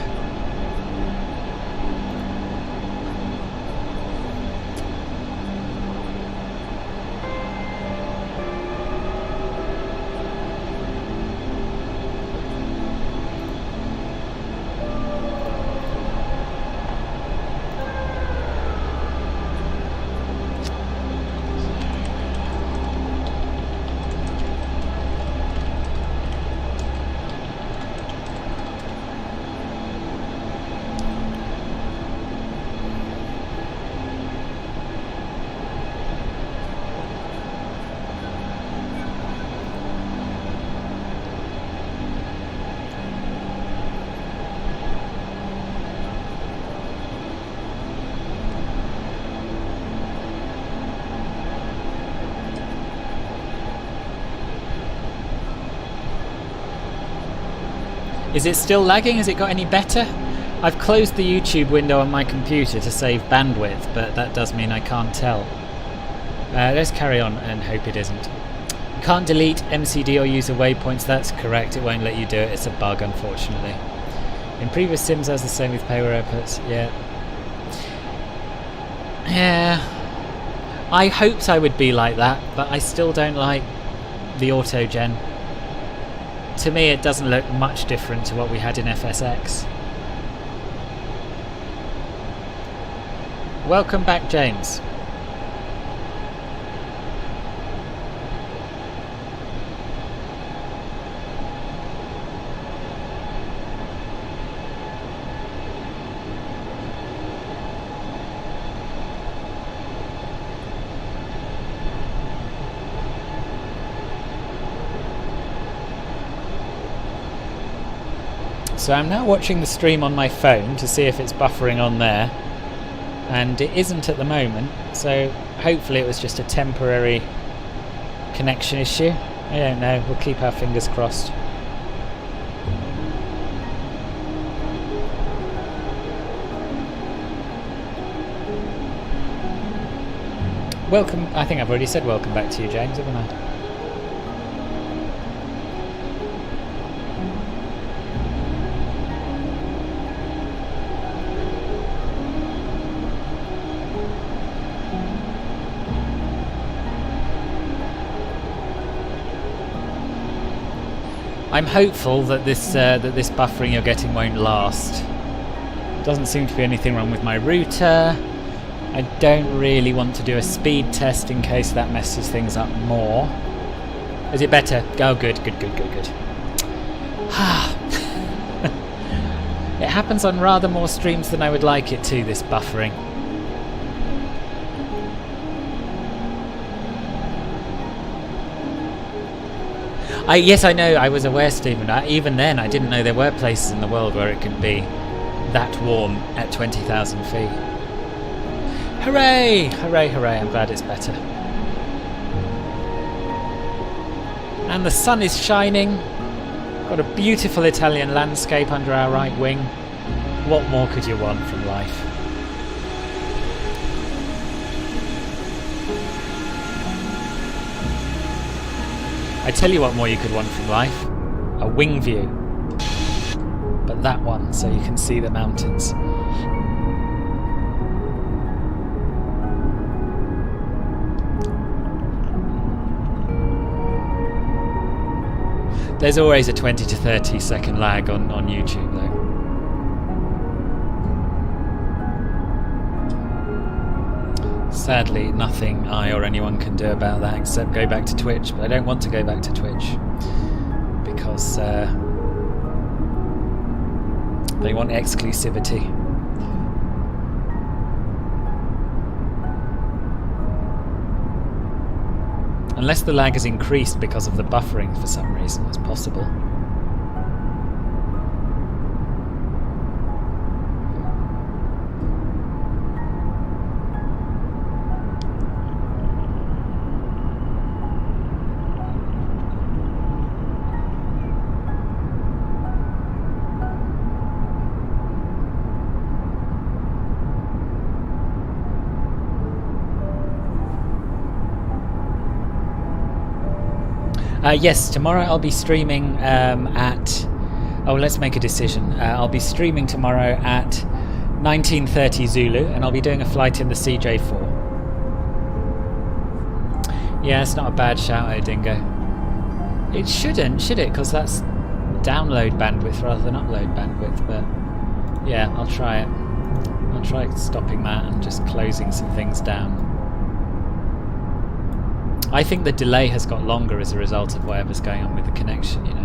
Is it still lagging? Has it got any better? I've closed the YouTube window on my computer to save bandwidth, but that does mean I can't tell. Let's carry on and hope it isn't. You can't delete MCD or user waypoints. That's correct. It won't let you do it. It's a bug, unfortunately. In previous sims, as the same with payware outputs. Yeah. Yeah. I hoped I would be like that, but I still don't like the auto-gen. To me, it doesn't look much different to what we had in FSX. Welcome back, James. So I'm now watching the stream on my phone to see if it's buffering on there, and it isn't at the moment, so hopefully it was just a temporary connection issue. I don't know, we'll keep our fingers crossed. Welcome, I think I've already said welcome back to you, James, haven't I? I'm hopeful that this buffering you're getting won't last. Doesn't seem to be anything wrong with my router. I don't really want to do a speed test in case that messes things up more. Is it better? Oh, good. It happens on rather more streams than I would like it to, this buffering. Yes, I know, I was aware, Stephen. Even then, I didn't know there were places in the world where it could be that warm at 20,000 feet. Hooray! Hooray, hooray, I'm glad it's better. And the sun is shining. Got a beautiful Italian landscape under our right wing. What more could you want from life? I tell you what more you could want from life. A wing view. But that one, so you can see the mountains. There's always a 20 to 30 second lag on YouTube though. Sadly, nothing I or anyone can do about that except go back to Twitch, but I don't want to go back to Twitch because they want exclusivity. Unless the lag has increased because of the buffering for some reason, that's possible. Yes, tomorrow I'll be streaming at Oh, let's make a decision. I'll be streaming tomorrow at 19:30 Zulu, and I'll be doing a flight in the CJ4. Yeah, it's not a bad shout, Dingo. It shouldn't, should it? Because that's download bandwidth rather than upload bandwidth, but yeah, I'll try it. I'll try stopping that and just closing some things down. I think the delay has got longer as a result of whatever's going on with the connection, you know.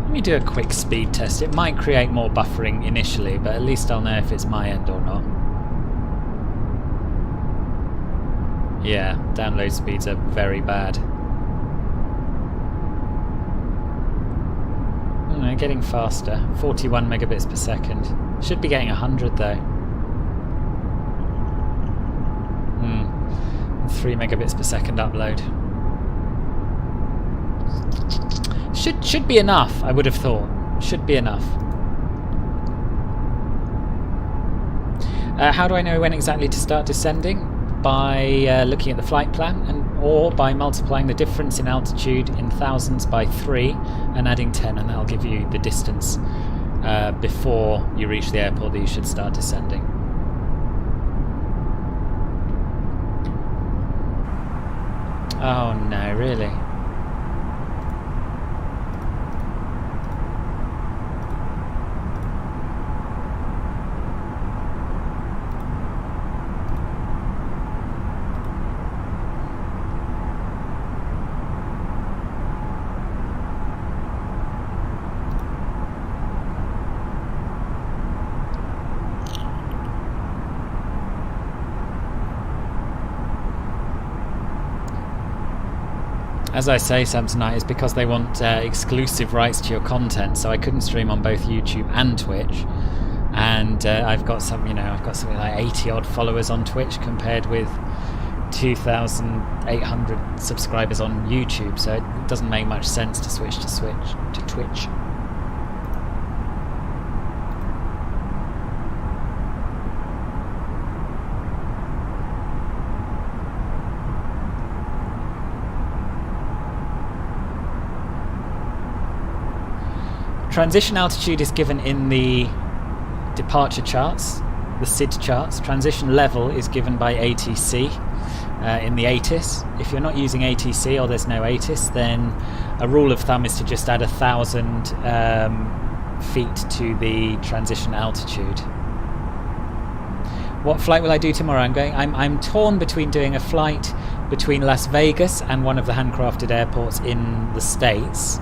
Let me do a quick speed test. It might create more buffering initially, but at least I'll know if it's my end or not. Yeah, download speeds are very bad. Oh no, getting faster. 41 megabits per second. Should be getting 100 though. 3 megabits per second upload. Should be enough, I would have thought. Should be enough. How do I know when exactly to start descending? By looking at the flight plan, or by multiplying the difference in altitude in thousands by 3 and adding 10, and that'll give you the distance before you reach the airport that you should start descending. Oh no, really? As I say, Samsonite, is because they want exclusive rights to your content, so I couldn't stream on both YouTube and Twitch. And I've got something like 80 odd followers on Twitch compared with 2,800 subscribers on YouTube, so it doesn't make much sense to switch to Twitch. Transition altitude is given in the departure charts, the SID charts. Transition level is given by ATC in the ATIS. If you're not using ATC or there's no ATIS, then a rule of thumb is to just add 1,000 feet to the transition altitude. What flight will I do tomorrow? I'm torn between doing a flight between Las Vegas and one of the handcrafted airports in the States.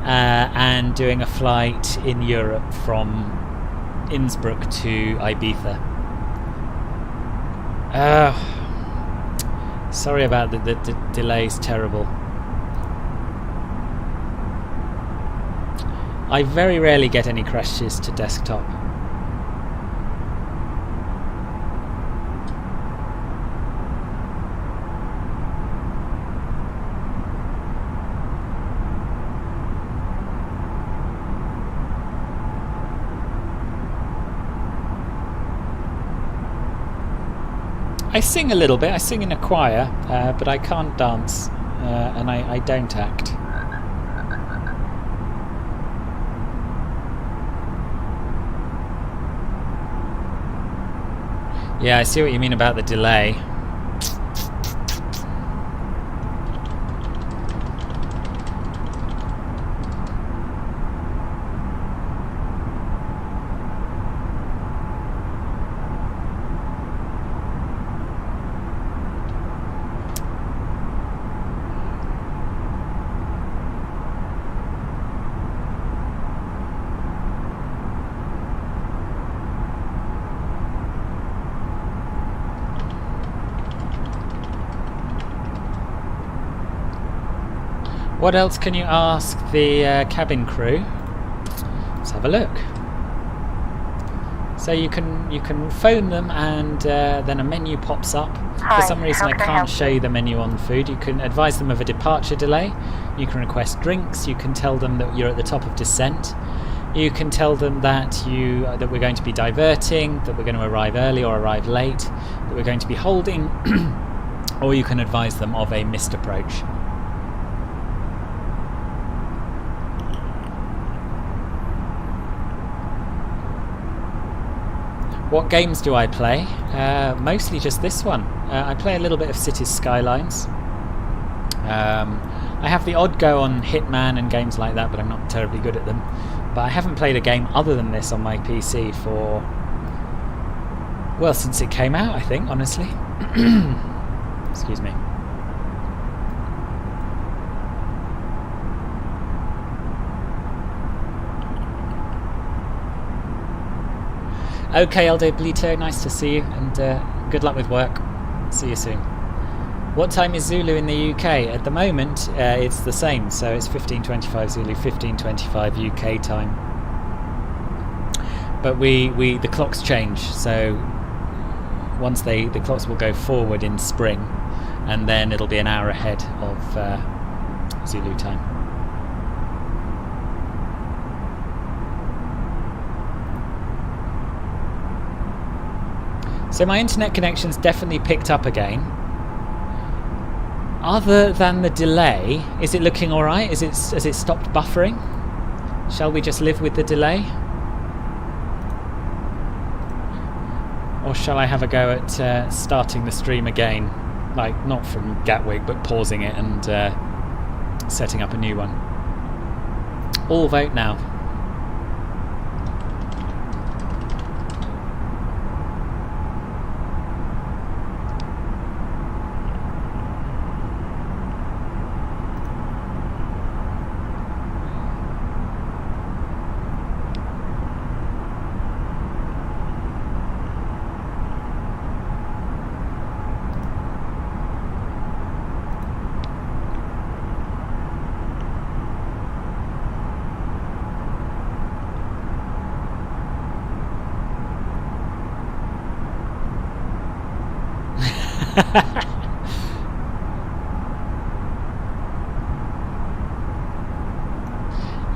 And doing a flight in Europe from Innsbruck to Ibiza. Sorry about the delay's terrible. I very rarely get any crashes to desktop. I sing a little bit, I sing in a choir, but I can't dance, and I don't act. Yeah, I see what you mean about the delay. What else can you ask the cabin crew? Let's have a look. So you can phone them, and then a menu pops up. Hi, for some reason I how can I can't help show you the menu on food. You can advise them of a departure delay. You can request drinks. You can tell them that you're at the top of descent. You can tell them that that we're going to be diverting, that we're going to arrive early or arrive late, that we're going to be holding, or you can advise them of a missed approach. What games do I play? Mostly just this one. I play a little bit of Cities Skylines. I have the odd go on Hitman and games like that, but I'm not terribly good at them. But I haven't played a game other than this on my PC for, well, since it came out, I think, honestly. Excuse me. Okay, Aldo Blito, nice to see you, and good luck with work. See you soon. What time is Zulu in the UK? At the moment, it's the same, so it's 15:25 Zulu, 15:25 UK time. But the clocks change, so once the clocks will go forward in spring, and then it'll be an hour ahead of Zulu time. So my internet connection's definitely picked up again. Other than the delay, is it looking alright? Has it stopped buffering? Shall we just live with the delay? Or shall I have a go at starting the stream again? Like, not from Gatwick, but pausing it and setting up a new one. All vote now.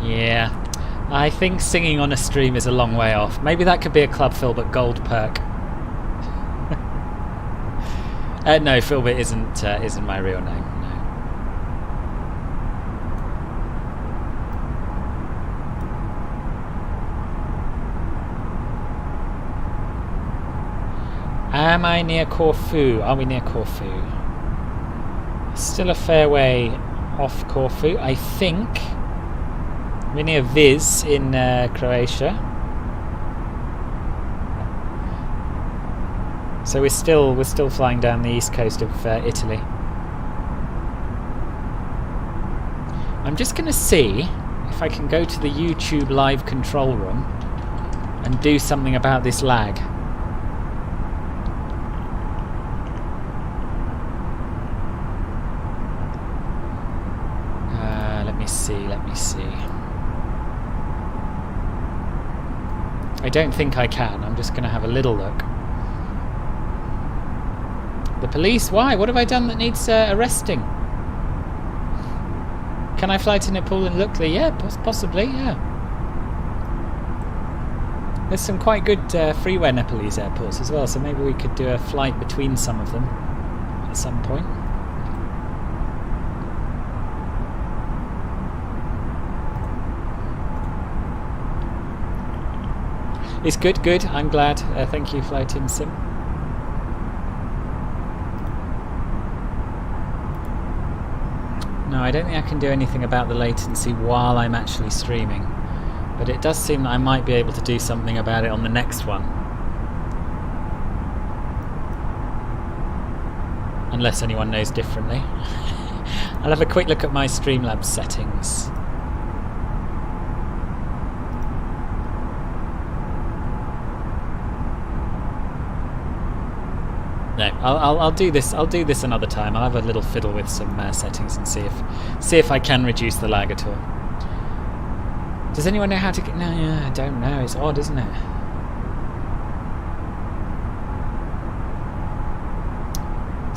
Yeah, I think singing on a stream is a long way off. Maybe that could be a Club Philbert Gold perk. No, Philbert isn't my real name. No. Am I near Corfu? Are we near Corfu? Still a fair way off Corfu, I think. We're near Viz in Croatia. So we're still flying down the east coast of Italy. I'm just going to see if I can go to the YouTube live control room and do something about this lag. Let me see. I don't think I can. I'm just going to have a little look. The police? Why? What have I done that needs arresting? Can I fly to Nepal and look there? Yeah, possibly, yeah. There's some quite good freeware Nepalese airports as well, so maybe we could do a flight between some of them at some point. It's good. I'm glad. Thank you, Flight Team Sim. No, I don't think I can do anything about the latency while I'm actually streaming. But it does seem that I might be able to do something about it on the next one. Unless anyone knows differently. I'll have a quick look at my Streamlabs settings. No, I'll do this. I'll do this another time. I'll have a little fiddle with some settings and see if I can reduce the lag at all. Does anyone know how to get? No, I don't know. It's odd, isn't it?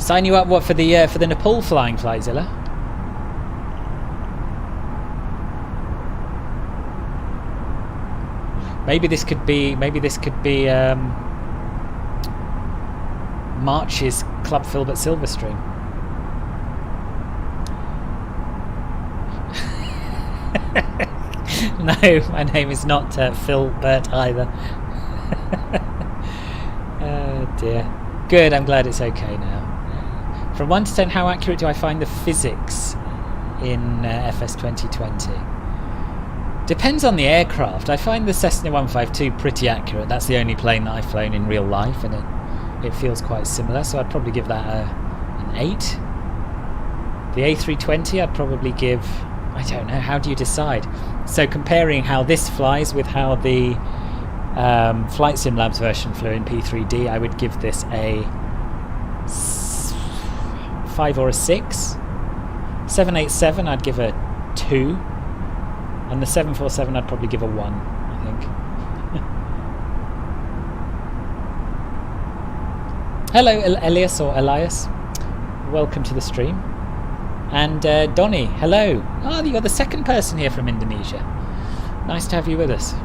Sign you up what for the Nepal flying, Flightzilla? Maybe this could be March's Club Filbert Silverstream. No, my name is not Philbert either. Oh dear. Good, I'm glad it's okay now. From 1 to 10, how accurate do I find the physics in FS 2020? Depends on the aircraft. I find the Cessna 152 pretty accurate. That's the only plane that I've flown in real life, and it feels quite similar, so I'd probably give that an 8. The A320 I'd probably give, I don't know, how do you decide? So comparing how this flies with how the Flight Sim Labs version flew in P3D, I would give this a 5 or a 6. 787 I'd give a 2. And the 747 I'd probably give a 1, I think. Hello Elias or Elias. Welcome to the stream. And Donny, hello. Oh, you're the second person here from Indonesia. Nice to have you with us.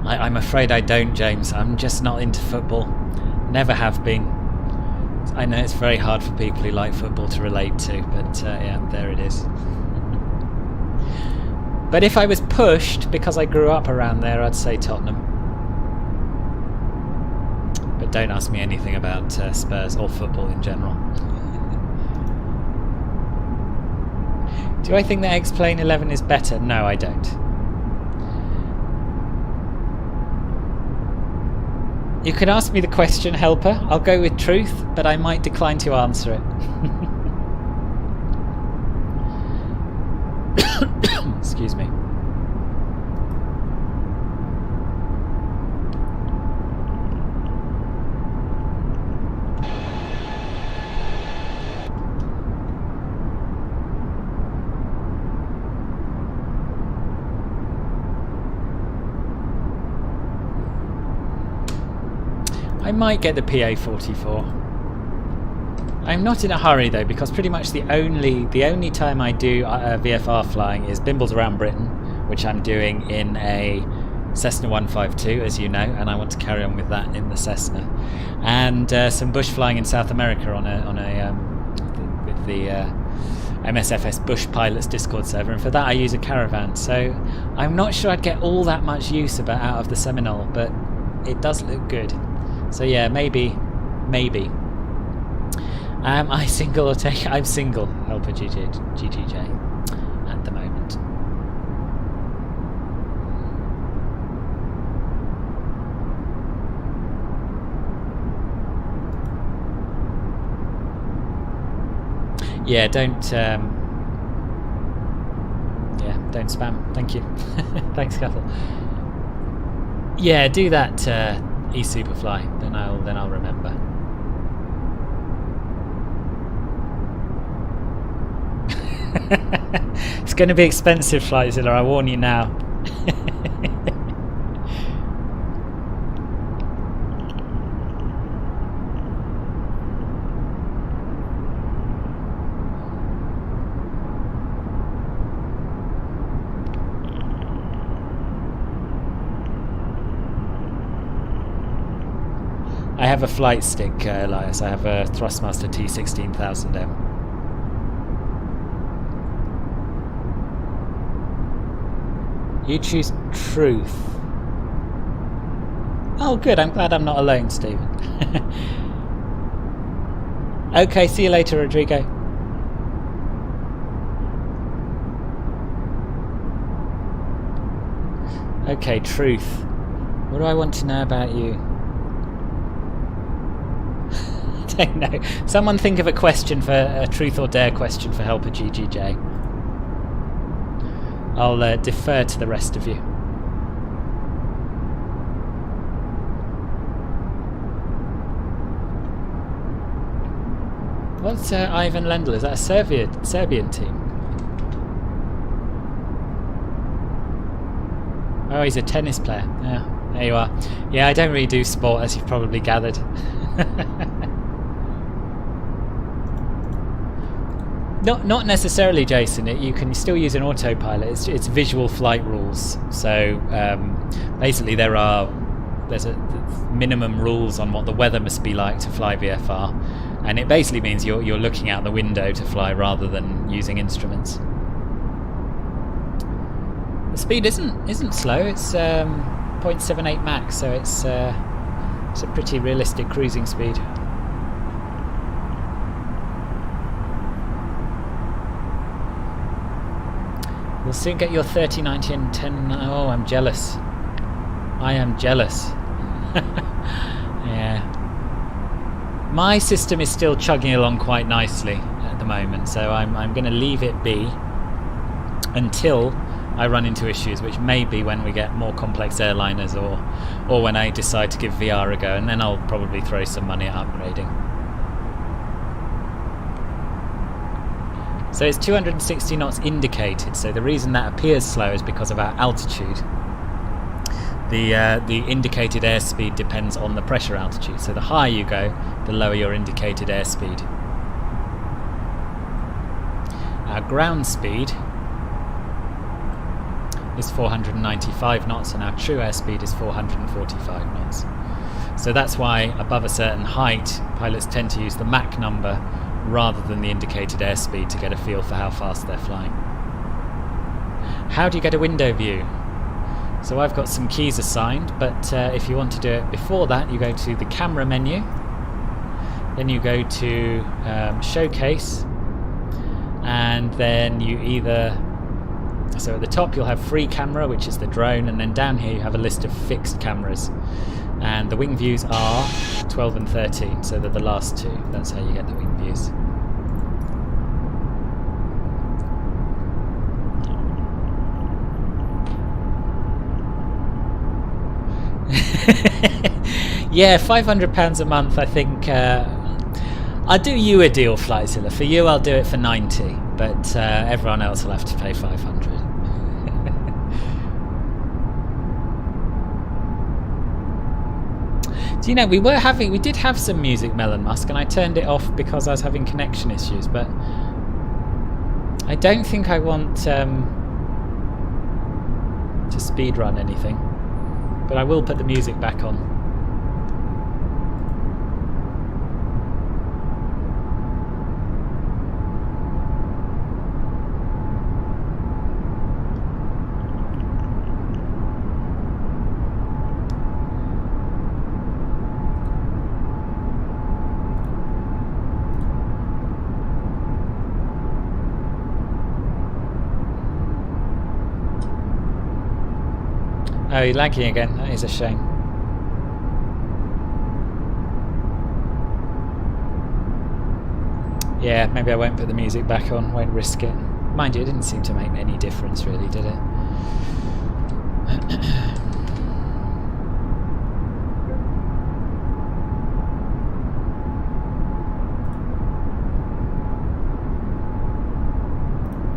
I'm afraid I don't, James. I'm just not into football. Never have been. I know it's very hard for people who like football to relate to, but yeah, there it is. But if I was pushed, because I grew up around there, I'd say Tottenham. But don't ask me anything about Spurs or football in general. Do I think that X-Plane 11 is better? No, I don't. You can ask me the question, Helper. I'll go with truth, but I might decline to answer it. Excuse me. I might get the PA44. I'm not in a hurry though, because pretty much the only time I do VFR flying is Bimbles around Britain, which I'm doing in a Cessna 152, as you know, and I want to carry on with that in the Cessna, and some bush flying in South America with the MSFS Bush Pilots Discord server, and for that I use a Caravan. So I'm not sure I'd get all that much use out of the Seminole, but it does look good. So yeah, maybe. Am I single or take? I'm single, Helper GGJ, at the moment. Yeah, don't spam. Thank you. Thanks, Cattle. Yeah, do that. E-Superfly, then I'll remember. It's going to be expensive, Flightzilla, I warn you now. I have a flight stick, Elias. I have a Thrustmaster T16000M. You choose truth. Oh, good. I'm glad I'm not alone, Stephen. Okay, see you later, Rodrigo. Okay, truth. What do I want to know about you? I don't know. Someone think of a question for a truth or dare question for Helper GGJ. I'll defer to the rest of you. What's Ivan Lendl? Is that a Serbian team? Oh, he's a tennis player. Yeah, there you are. Yeah, I don't really do sport, as you've probably gathered. Not necessarily, Jason. You can still use an autopilot. It's visual flight rules. So basically, there's a minimum rules on what the weather must be like to fly VFR, and it basically means you're looking out the window to fly rather than using instruments. The speed isn't slow. It's 0.78 Mach, so it's a pretty realistic cruising speed. We'll soon get your 3090 and 10. Oh, I'm jealous. I am jealous. Yeah. My system is still chugging along quite nicely at the moment, so I'm going to leave it be until I run into issues, which may be when we get more complex airliners or when I decide to give VR a go, and then I'll probably throw some money at upgrading. So it's 260 knots indicated, so the reason that appears slow is because of our altitude. The indicated airspeed depends on the pressure altitude, so the higher you go, the lower your indicated airspeed. Our ground speed is 495 knots and our true airspeed is 445 knots. So that's why above a certain height, pilots tend to use the Mach number rather than the indicated airspeed to get a feel for how fast they're flying. How do you get a window view? So I've got some keys assigned, but if you want to do it before that, you go to the camera menu, then you go to showcase, and then you either, so at the top you'll have free camera, which is the drone, and then down here you have a list of fixed cameras, and the wing views are 12 and 13, so they're the last two. That's how you get the wing views. Yeah, £500 a month. I think I'll do you a deal, Flightzilla. For you, I'll do it for 90, but everyone else will have to pay 500. Do you know, we did have some music, Melon Musk, and I turned it off because I was having connection issues, but I don't think I want to speedrun anything, but I will put the music back on. Oh, you're lagging again. That is a shame. Yeah, maybe I won't put the music back on. Won't risk it. Mind you, it didn't seem to make any difference, really, did it?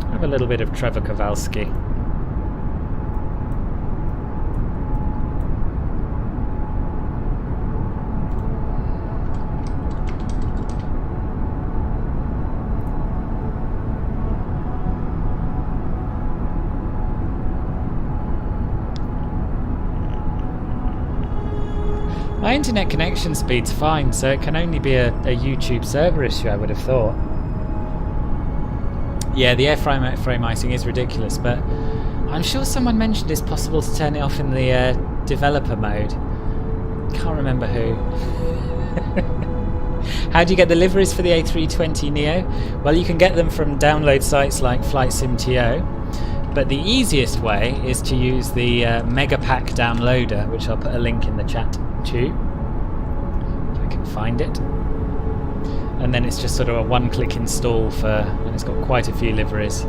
I have a little bit of Trevor Kowalski. My internet connection speed's fine, so it can only be a YouTube server issue, I would have thought. Yeah, the airframe icing is ridiculous, but I'm sure someone mentioned it's possible to turn it off in the developer mode. Can't remember who. How do you get the liveries for the A320neo? Well, you can get them from download sites like FlightSim.to. But the easiest way is to use the Mega Pack downloader, which I'll put a link in the chat to, if I can find it. And then it's just sort of a one-click install and it's got quite a few liveries.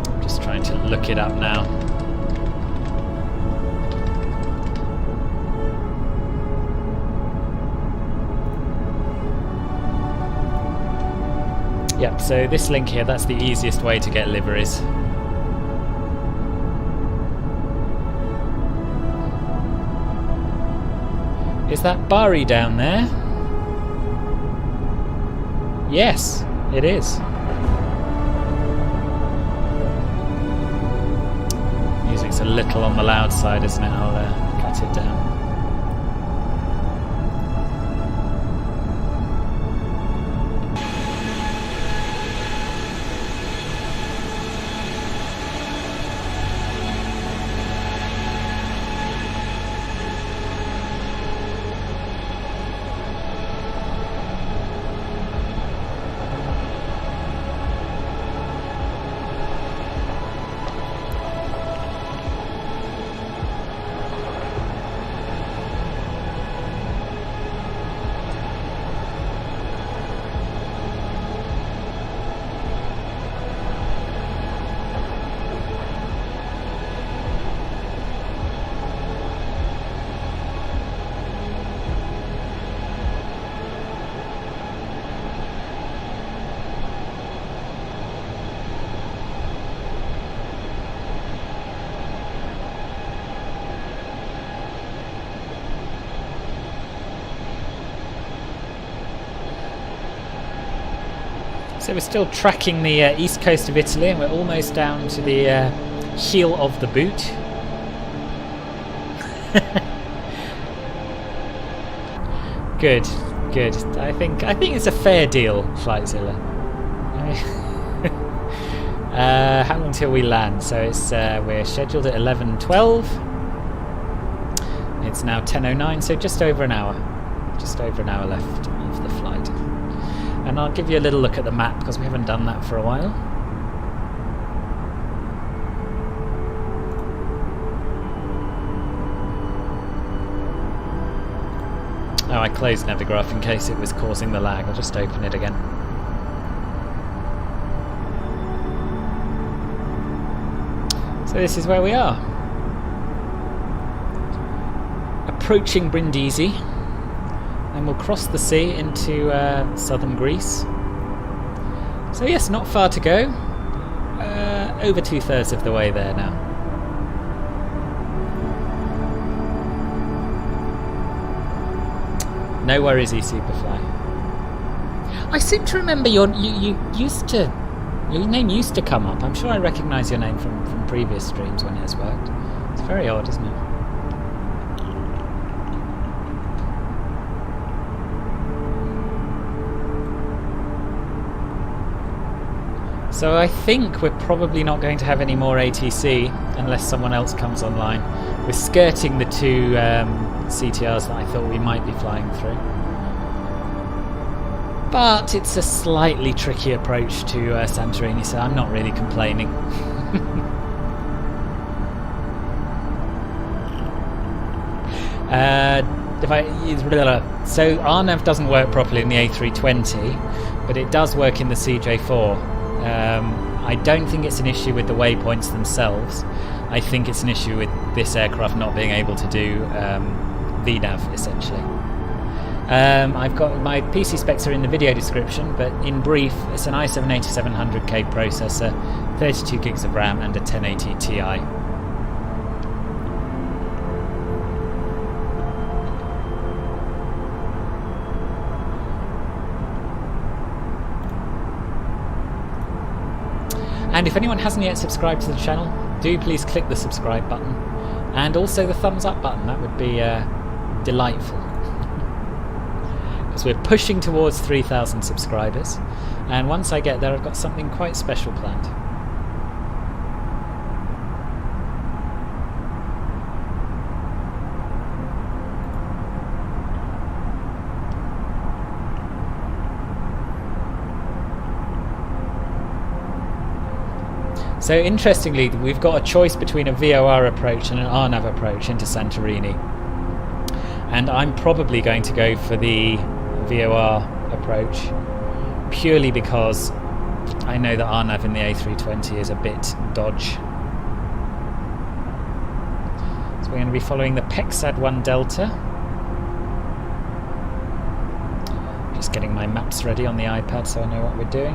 I'm just trying to look it up now. Yep, so this link here, that's the easiest way to get liveries. Is that Bari down there? Yes, it is. Music's a little on the loud side, isn't it? I'll cut it down. So we're still tracking the east coast of Italy, and we're almost down to the heel of the boot. Good, good. I think it's a fair deal, Flightzilla. How long till we land? So it's we're scheduled at 11:12. It's now 10:09, so just over an hour. Just over an hour left of the flight. And I'll give you a little look at the map because we haven't done that for a while. Oh, I closed Navigraph in case it was causing the lag. I'll just open it again. So this is where we are. Approaching Brindisi. And we'll cross the sea into southern Greece. So yes, not far to go. Over 2/3 of the way there now. No worries, eSuperfly. I seem to remember you used to, your name used to come up. I'm sure I recognise your name from previous streams when it has worked. It's very odd, isn't it? So I think we're probably not going to have any more ATC unless someone else comes online. We're skirting the two CTRs that I thought we might be flying through. But it's a slightly tricky approach to Santorini, so I'm not really complaining. So RNAV doesn't work properly in the A320, but it does work in the CJ4. I don't think it's an issue with the waypoints themselves. I think it's an issue with this aircraft not being able to do VNAV, essentially. I've got my PC specs are in the video description, but in brief, it's an i7-8700K processor, 32 gigs of RAM and a 1080 Ti. And if anyone hasn't yet subscribed to the channel, do please click the subscribe button and also the thumbs up button. That would be delightful. Because we're pushing towards 3,000 subscribers, and once I get there I've got something quite special planned. So interestingly, we've got a choice between a VOR approach and an RNAV approach into Santorini. And I'm probably going to go for the VOR approach, purely because I know that RNAV in the A320 is a bit dodge. So we're going to be following the PEXAD 1 Delta. Just getting my maps ready on the iPad so I know what we're doing.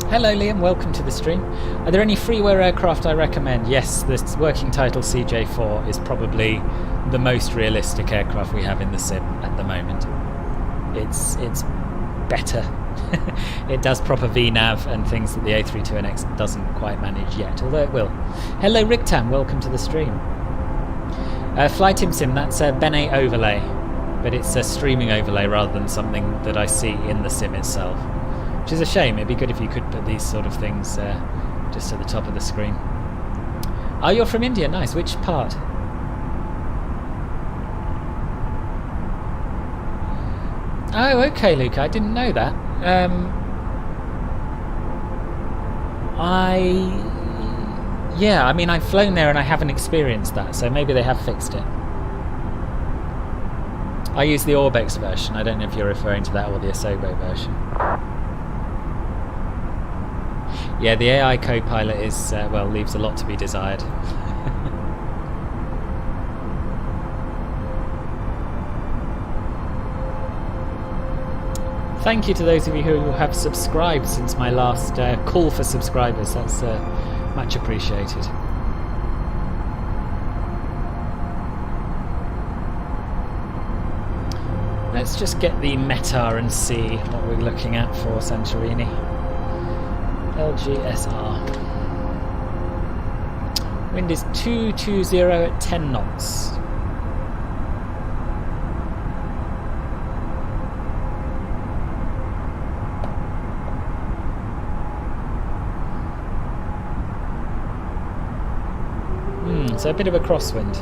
Hello Liam, welcome to the stream. Are there any freeware aircraft I recommend? Yes, the working title CJ4 is probably the most realistic aircraft we have in the sim at the moment. It's better. It does proper VNAV and things that the A320X doesn't quite manage yet, although it will. Hello Rigtam, welcome to the stream. Flight Sim, that's a Bene overlay, but it's a streaming overlay rather than something that I see in the sim itself. Which is a shame. It'd be good if you could put these sort of things just at the top of the screen. Oh, you're from India. Nice. Which part? Oh, okay, Luke. I didn't know that. Yeah, I mean, I've flown there and I haven't experienced that, so maybe they have fixed it. I use the Orbex version. I don't know if you're referring to that or the Asobo version. Yeah, the AI co-pilot is, well, leaves a lot to be desired. Thank you to those of you who have subscribed since my last call for subscribers. That's much appreciated. Let's just get the METAR and see what we're looking at for Santorini. LGSR. Wind is 220 at 10 knots. So a bit of a crosswind.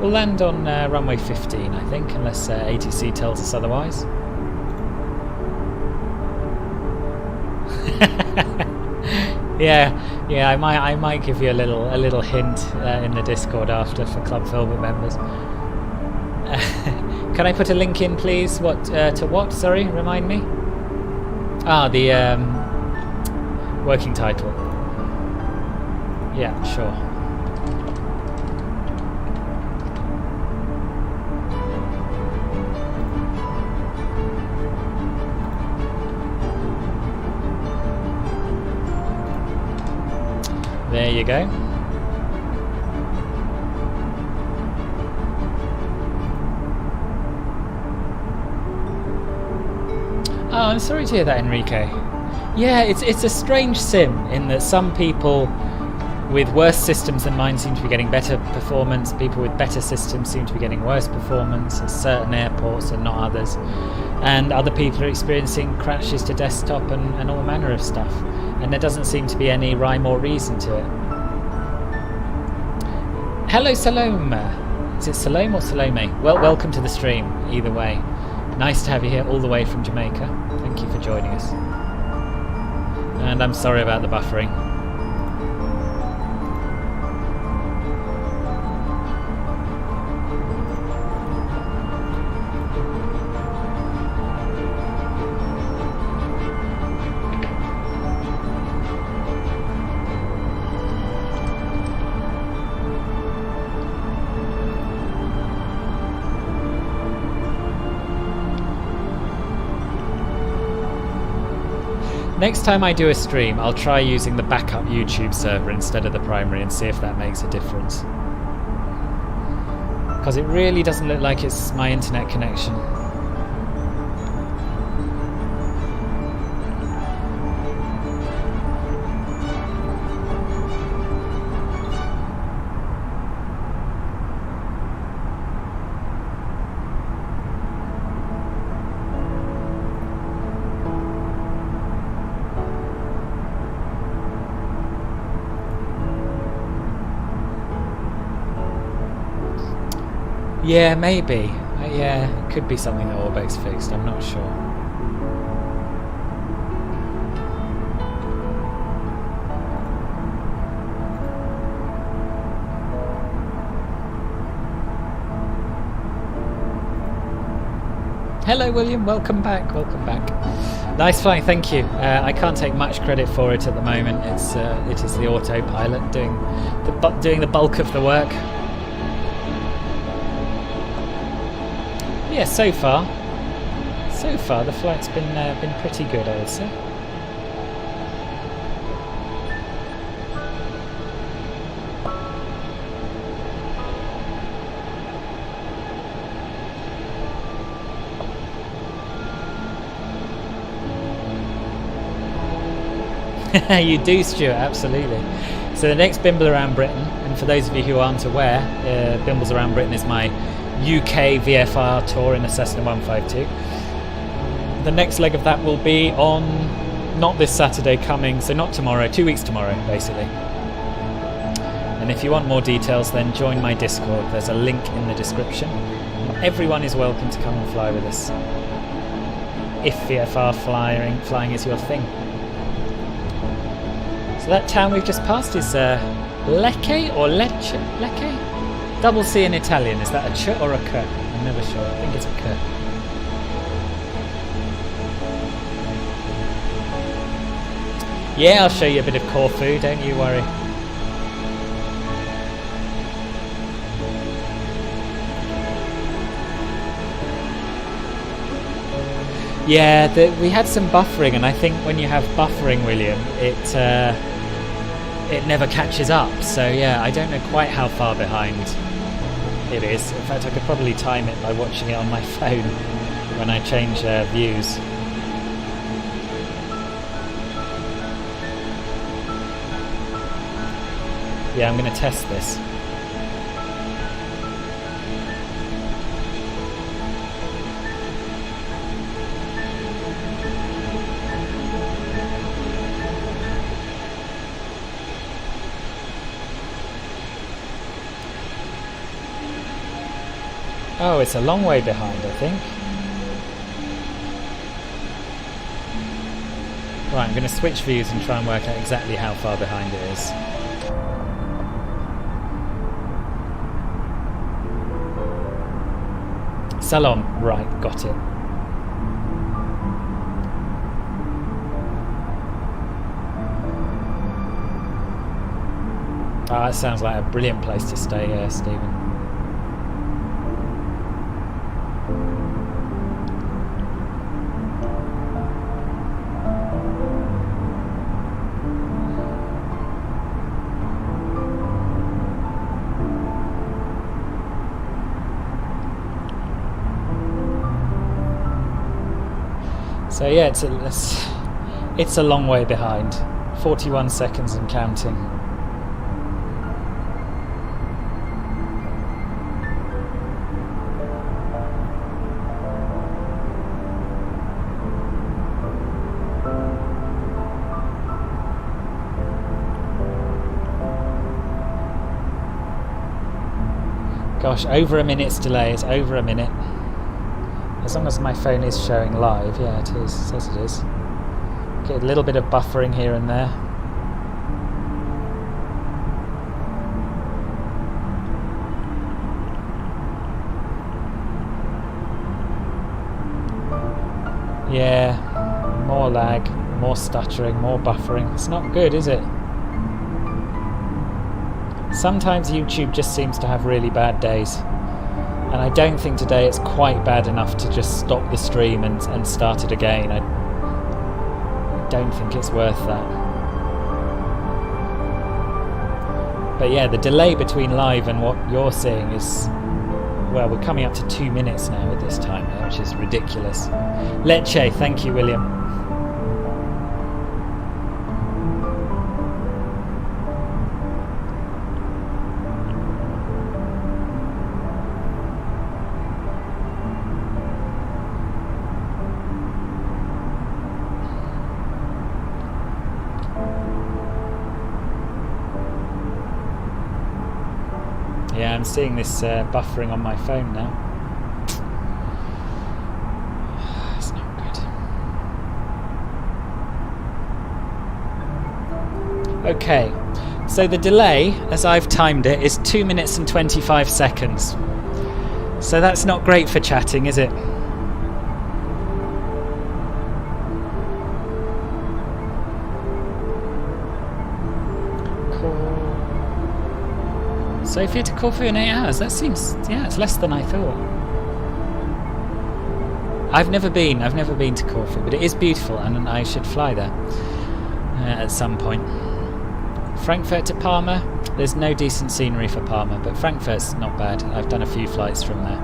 We'll land on runway 15, I think, unless ATC tells us otherwise. Yeah, I might give you a little hint in the Discord after for Club Filbert members. Can I put a link in, please? What to what? Sorry, remind me. Ah, the working title. Yeah, sure. There you go. Oh, I'm sorry to hear that, Enrique. Yeah, it's a strange sim in that some people with worse systems than mine seem to be getting better performance, people with better systems seem to be getting worse performance at certain airports and not others, and other people are experiencing crashes to desktop and all manner of stuff, and there doesn't seem to be any rhyme or reason to it. Hello Salome! Is it Salome or Salome? Well, welcome to the stream, either way. Nice to have you here all the way from Jamaica. Thank you for joining us. And I'm sorry about the buffering. Next time I do a stream, I'll try using the backup YouTube server instead of the primary and see if that makes a difference. Because it really doesn't look like it's my internet connection. Yeah, maybe. Yeah, it could be something that Orbeck's fixed, I'm not sure. Hello William, welcome back, welcome back. Nice flying, thank you. I can't take much credit for it at the moment. It is the autopilot doing the bulk of the work. Yeah, so far the flight's been pretty good, I would say. You do, Stuart, absolutely. So the next Bimble Around Britain, and for those of you who aren't aware, Bimbles Around Britain is my UK VFR tour in a Cessna 152. The next leg of that will be on, not this Saturday coming, so not tomorrow, 2 weeks tomorrow, basically. And if you want more details, then join my Discord. There's a link in the description. And everyone is welcome to come and fly with us, if VFR flying is your thing. So that town we've just passed is Lecce or Lecce? Lecce? Double C in Italian, is that a ch or a k? I'm never sure, I think it's a k. Yeah, I'll show you a bit of Corfu, don't you worry. Yeah, we had some buffering, and I think when you have buffering, William, it never catches up. So yeah, I don't know quite how far behind it is. In fact, I could probably time it by watching it on my phone when I change views. Yeah, I'm going to test this. Oh, it's a long way behind, I think. Right, I'm going to switch views and try and work out exactly how far behind it is. Salom, right, got it. Ah, that sounds like a brilliant place to stay here, Stephen. So yeah, it's a long way behind. 41 seconds and counting. Gosh, over a minute's delay. It's over a minute. As long as my phone is showing live, yeah, it is. It says it is. Get a little bit of buffering here and there. Yeah, more lag, more stuttering, more buffering. It's not good, is it? Sometimes YouTube just seems to have really bad days. And I don't think today it's quite bad enough to just stop the stream and start it again. I don't think it's worth that. But yeah, the delay between live and what you're seeing is, well, we're coming up to 2 minutes now at this time, which is ridiculous. Lecce, thank you, William. I'm seeing this buffering on my phone now. It's not good. Okay, so the delay, as I've timed it, is 2 minutes and 25 seconds. So that's not great for chatting, is it? Sofia to Corfu in 8 hours. That seems, yeah, it's less than I thought. I've never been to Corfu, but it is beautiful, and I should fly there at some point. Frankfurt to Parma. There's no decent scenery for Parma, but Frankfurt's not bad. I've done a few flights from there.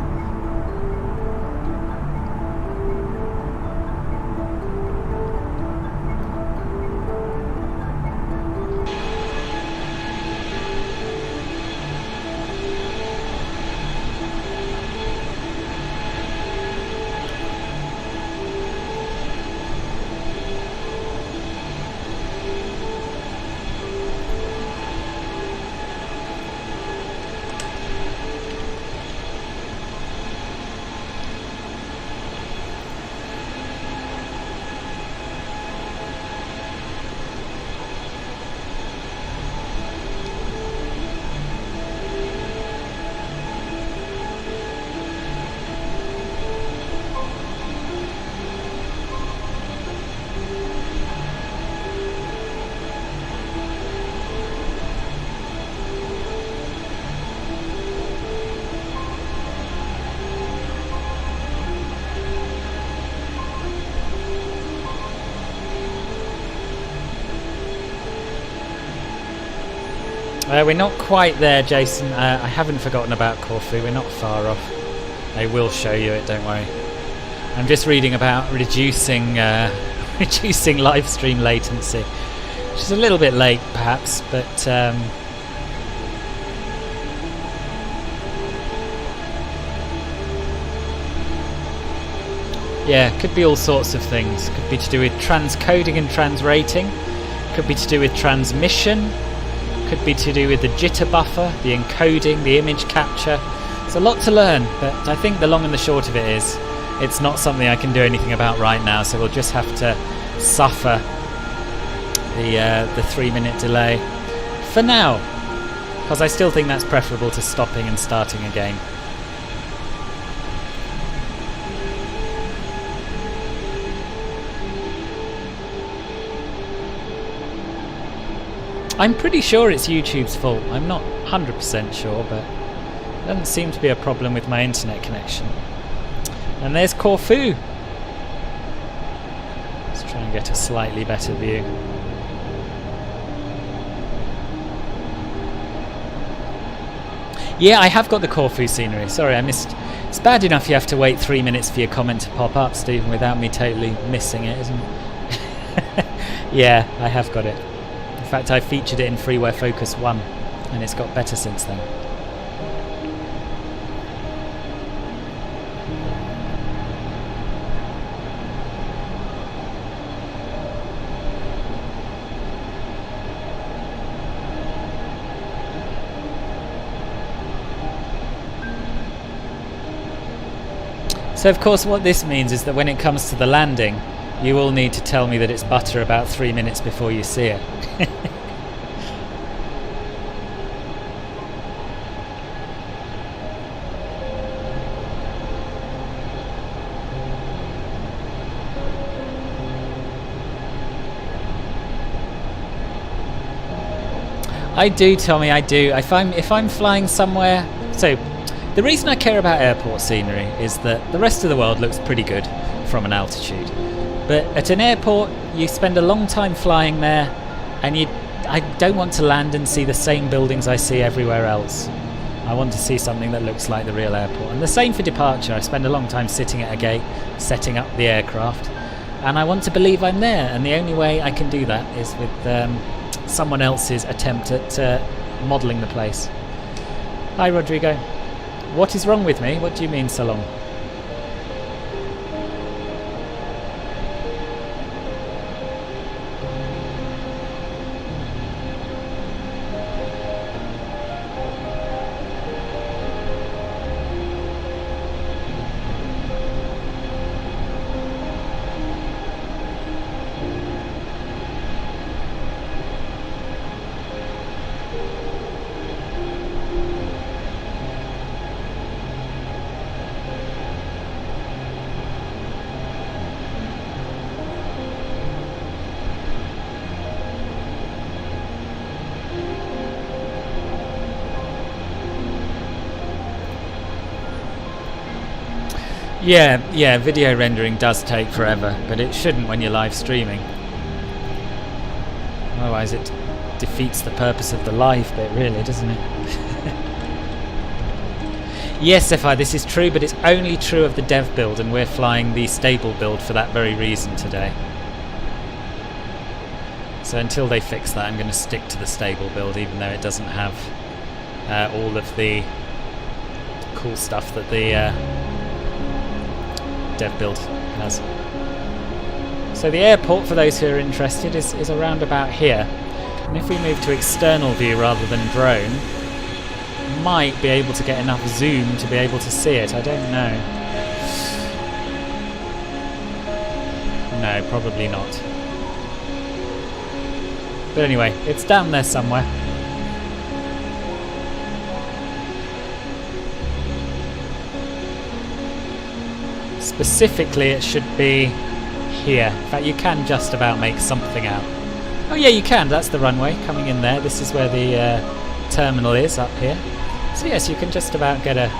We're not quite there, Jason. I haven't forgotten about Corfu. We're not far off. I will show you it, don't worry. I'm just reading about reducing reducing live stream latency, which is a little bit late, perhaps, but yeah, could be all sorts of things. Could be to do with transcoding and transrating. Could be to do with transmission. Could be to do with the jitter buffer, the encoding, the image capture. There's a lot to learn, but I think the long and the short of it is it's not something I can do anything about right now, so we'll just have to suffer the 3-minute delay for now, because I still think that's preferable to stopping and starting again. I'm pretty sure it's YouTube's fault. I'm not 100% sure, but there doesn't seem to be a problem with my internet connection. And there's Corfu. Let's try and get a slightly better view. Yeah, I have got the Corfu scenery. Sorry, I missed. It's bad enough you have to wait 3 minutes for your comment to pop up, Stephen, without me totally missing it, isn't it? Yeah, I have got it. In fact, I featured it in Freeware Focus 1, and it's got better since then. So of course what this means is that when it comes to the landing, you will need to tell me that it's butter about 3 minutes before you see it. I do, Tommy, I do. If I'm flying somewhere, so the reason I care about airport scenery is that the rest of the world looks pretty good from an altitude. But at an airport, you spend a long time flying there, and I don't want to land and see the same buildings I see everywhere else. I want to see something that looks like the real airport. And the same for departure. I spend a long time sitting at a gate, setting up the aircraft, and I want to believe I'm there. And the only way I can do that is with someone else's attempt at modelling the place. Hi, Rodrigo. What is wrong with me? What do you mean, so long? Yeah, video rendering does take forever, but it shouldn't when you're live streaming. Otherwise it defeats the purpose of the live bit, really, doesn't it? Yes, FI, this is true, but it's only true of the dev build, and we're flying the stable build for that very reason today. So until they fix that, I'm going to stick to the stable build, even though it doesn't have all of the cool stuff that the dev build has. So the airport, for those who are interested, is around about here. And if we move to external view rather than drone, might be able to get enough zoom to be able to see it. I don't know. No, probably not. But anyway, it's down there somewhere. Specifically, it should be here. In fact, you can just about make something out. Oh yeah, you can. That's the runway coming in there. This is where the terminal is, up here. So yes, you can just about get a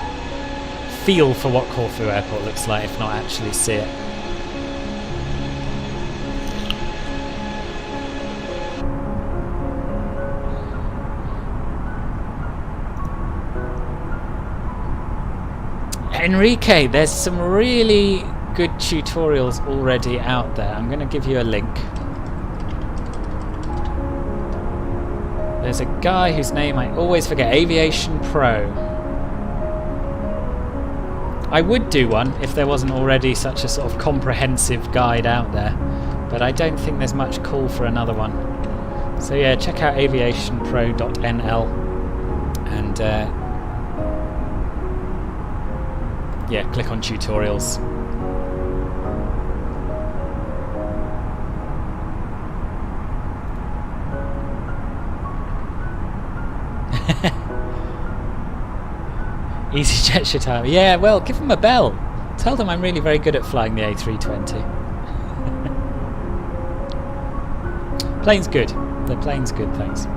feel for what Corfu Airport looks like, if not actually see it. Enrique, there's some really good tutorials already out there. I'm going to give you a link. There's a guy whose name I always forget, Aviation Pro. I would do one if there wasn't already such a sort of comprehensive guide out there, but I don't think there's much call for another one. So yeah, check out aviationpro.nl and yeah, click on tutorials. EasyJet should have. Yeah, well, give them a bell. Tell them I'm really very good at flying the A320. Plane's good. The plane's good, thanks.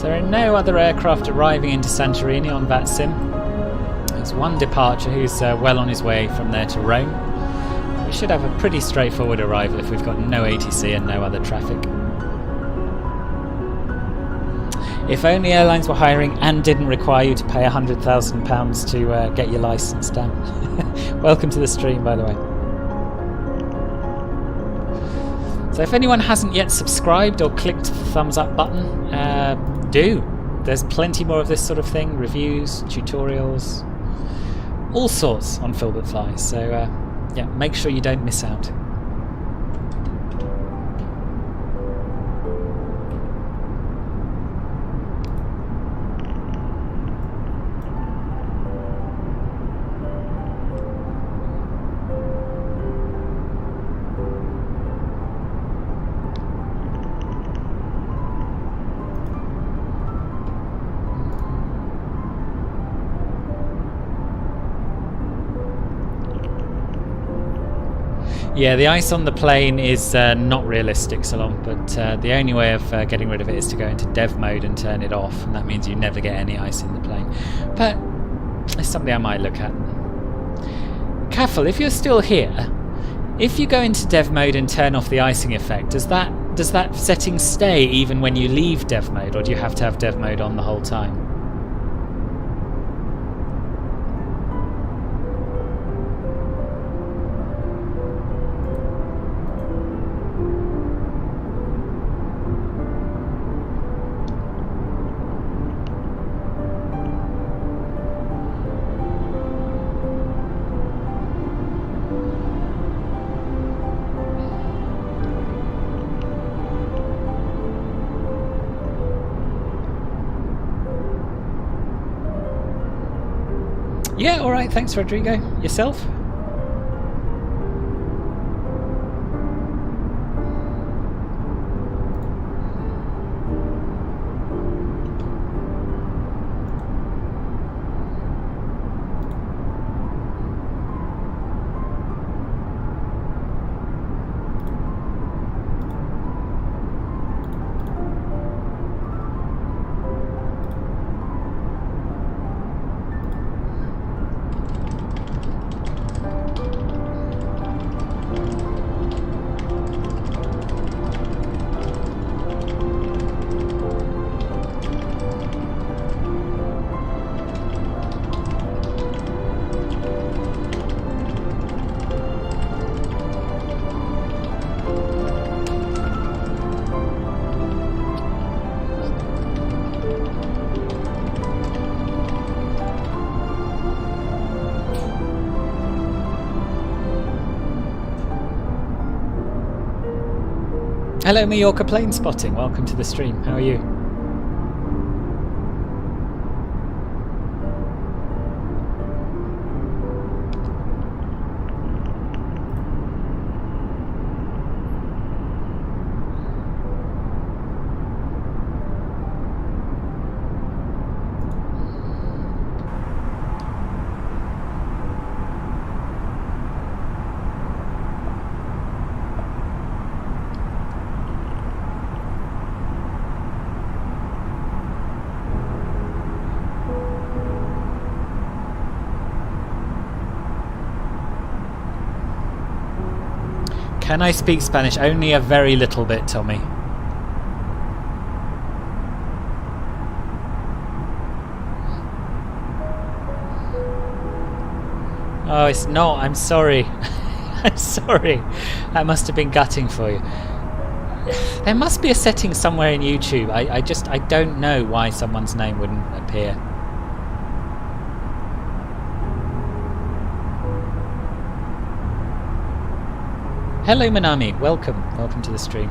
There are no other aircraft arriving into Santorini on VATSIM. There's one departure who's well on his way from there to Rome. We should have a pretty straightforward arrival if we've got no ATC and no other traffic. If only airlines were hiring and didn't require you to pay £100,000 to get your licence done. Welcome to the stream, by the way. So if anyone hasn't yet subscribed or clicked the thumbs up button, do. There's plenty more of this sort of thing, reviews, tutorials, all sorts on Filbert Flies. So yeah, make sure you don't miss out. Yeah, the ice on the plane is not realistic, Salon, but the only way of getting rid of it is to go into dev mode and turn it off, and that means you never get any ice in the plane. But it's something I might look at. Kaffel, if you're still here, if you go into dev mode and turn off the icing effect, does that setting stay even when you leave dev mode, or do you have to have dev mode on the whole time? Yeah, alright, thanks Rodrigo. Yourself? Hello, Mallorca Plane Spotting. Welcome to the stream. How are you? Can I speak Spanish? Only a very little bit, Tommy. Oh, it's not. I'm sorry. I'm sorry. That must have been gutting for you. There must be a setting somewhere in YouTube. I don't know why someone's name wouldn't appear. Hello Manami, welcome. Welcome to the stream.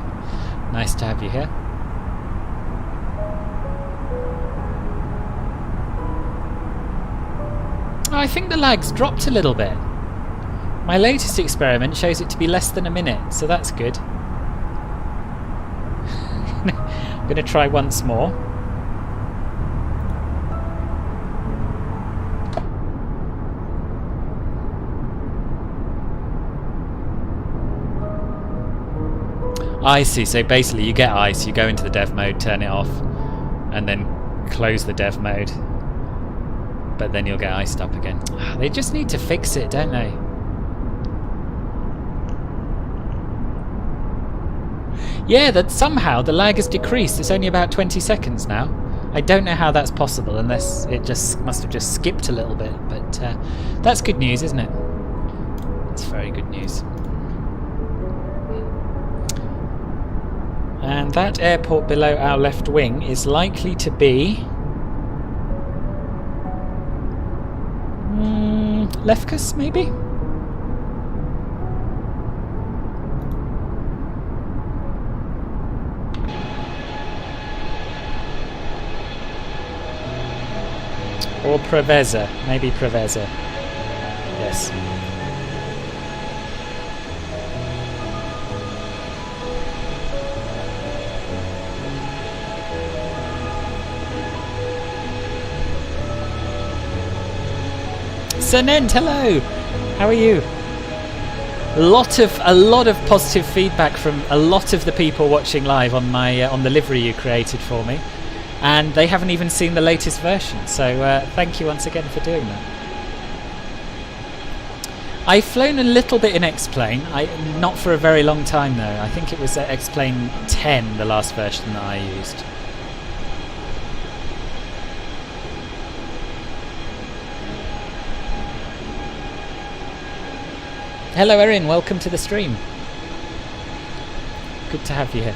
Nice to have you here. Oh, I think the lag's dropped a little bit. My latest experiment shows it to be less than a minute, so that's good. I'm going to try once more. I see, so basically you get ice, you go into the dev mode, turn it off, and then close the dev mode. But then you'll get iced up again. They just need to fix it, don't they? Yeah, that somehow the lag has decreased. It's only about 20 seconds now. I don't know how that's possible, unless it just must have just skipped a little bit. But that's good news, isn't it? It's very good news. And that airport below our left wing is likely to be Lefkas, maybe? Or Preveza, maybe Preveza. Yes. Senent, hello. How are you? A lot of positive feedback from a lot of the people watching live on my on the livery you created for me, and they haven't even seen the latest version. So thank you once again for doing that. I've flown a little bit in X-Plane, not for a very long time though. I think it was X-Plane 10, the last version that I used. Hello Erin, welcome to the stream. Good to have you here.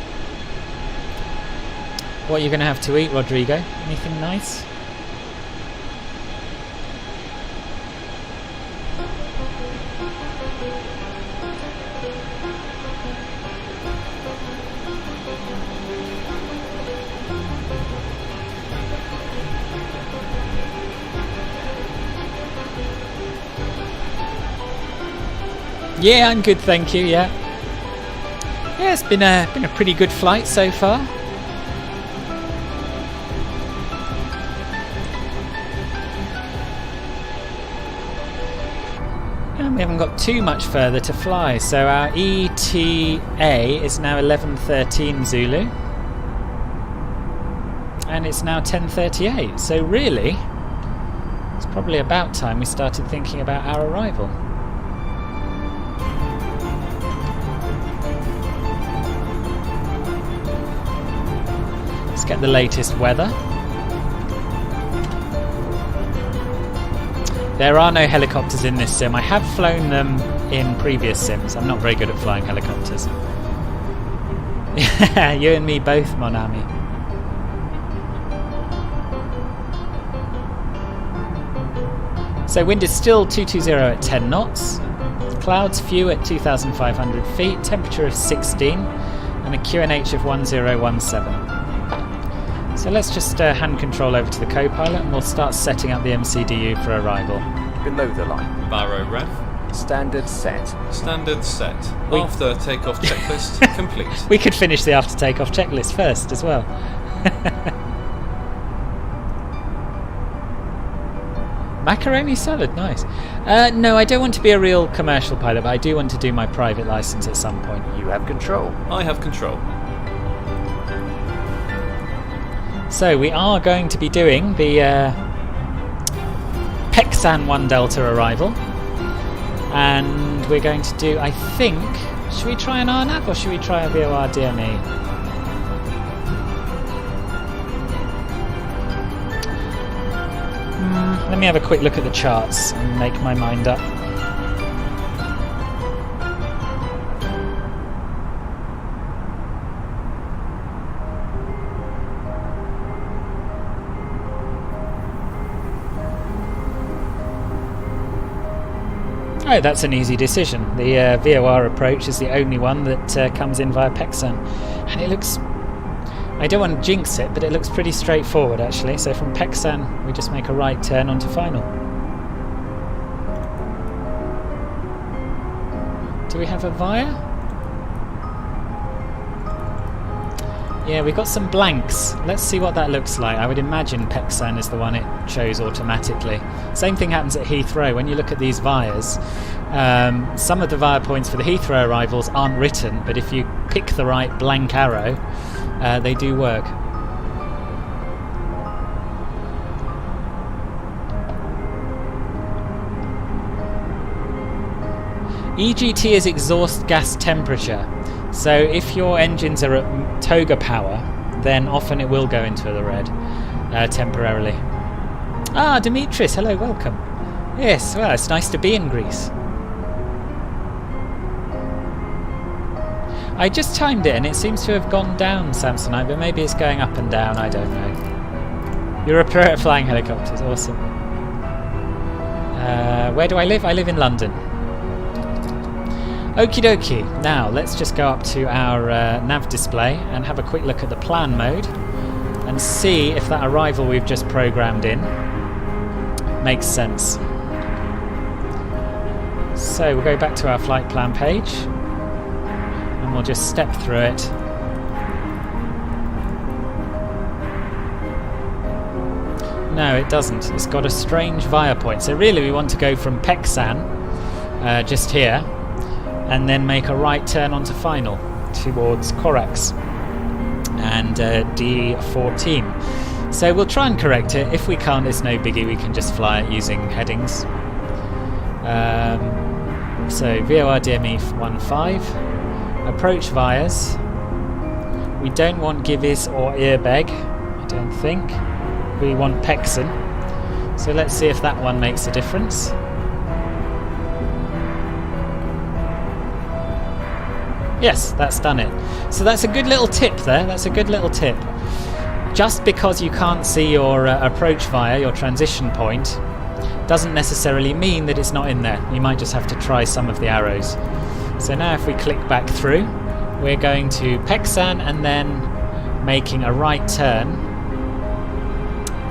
What are you going to have to eat, Rodrigo? Anything nice? Yeah, I'm good, thank you. Yeah, it's been a pretty good flight so far. And we haven't got too much further to fly, so our ETA is now 11:13 Zulu, and it's now 10:38. So really, it's probably about time we started thinking about our arrival. Get the latest weather. There are no helicopters in this sim. I have flown them in previous sims. I'm not very good at flying helicopters. You and me both, Monami. So wind is still 220 at 10 knots. Clouds few at 2,500 feet. Temperature of 16. and a QNH of 1017. So let's just hand control over to the co-pilot and we'll start setting up the MCDU for arrival. Below the line. Barrow ref. Standard set. Standard set. After takeoff checklist complete. We could finish the after takeoff checklist first as well. Macaroni salad, nice. No, I don't want to be a real commercial pilot, but I do want to do my private license at some point. You have control. I have control. So we are going to be doing the Peksan 1 Delta arrival. And we're going to do, I think, should we try an RNAV or should we try a VOR DME? Let me have a quick look at the charts and make my mind up. Oh, that's an easy decision. The VOR approach is the only one that comes in via Peksan. And it looks... I don't want to jinx it, but it looks pretty straightforward actually. So from Peksan, we just make a right turn onto final. Do we have a via? Yeah, we've got some blanks. Let's see what that looks like. I would imagine Peksan is the one it chose automatically. Same thing happens at Heathrow. When you look at these vias, some of the via points for the Heathrow arrivals aren't written, but if you pick the right blank arrow, they do work. EGT is exhaust gas temperature. So if your engines are at toga power, then often it will go into the red temporarily. Ah, Dimitris, hello, welcome. Yes, well, it's nice to be in Greece. I just timed it and it seems to have gone down, Samsonite, but maybe it's going up and down, I don't know. You're a pro at flying helicopters, awesome. Where do I live? I live in London. Okie dokie, now let's just go up to our nav display and have a quick look at the plan mode and see if that arrival we've just programmed in makes sense. So we'll go back to our flight plan page and we'll just step through it. No, it doesn't. It's got a strange via point. So really we want to go from Peksan, just here, and then make a right turn onto final towards Corax and D14. So we'll try and correct it. If we can't, it's no biggie. We can just fly it using headings. So VOR DME 15. Approach vias. We don't want Givis or Earbeg, I don't think. We want Peksan. So let's see if that one makes a difference. Yes, that's done it. So that's a good little tip there. That's a good little tip. Just because you can't see your approach via, your transition point, doesn't necessarily mean that it's not in there. You might just have to try some of the arrows. So now if we click back through, we're going to Peksan and then making a right turn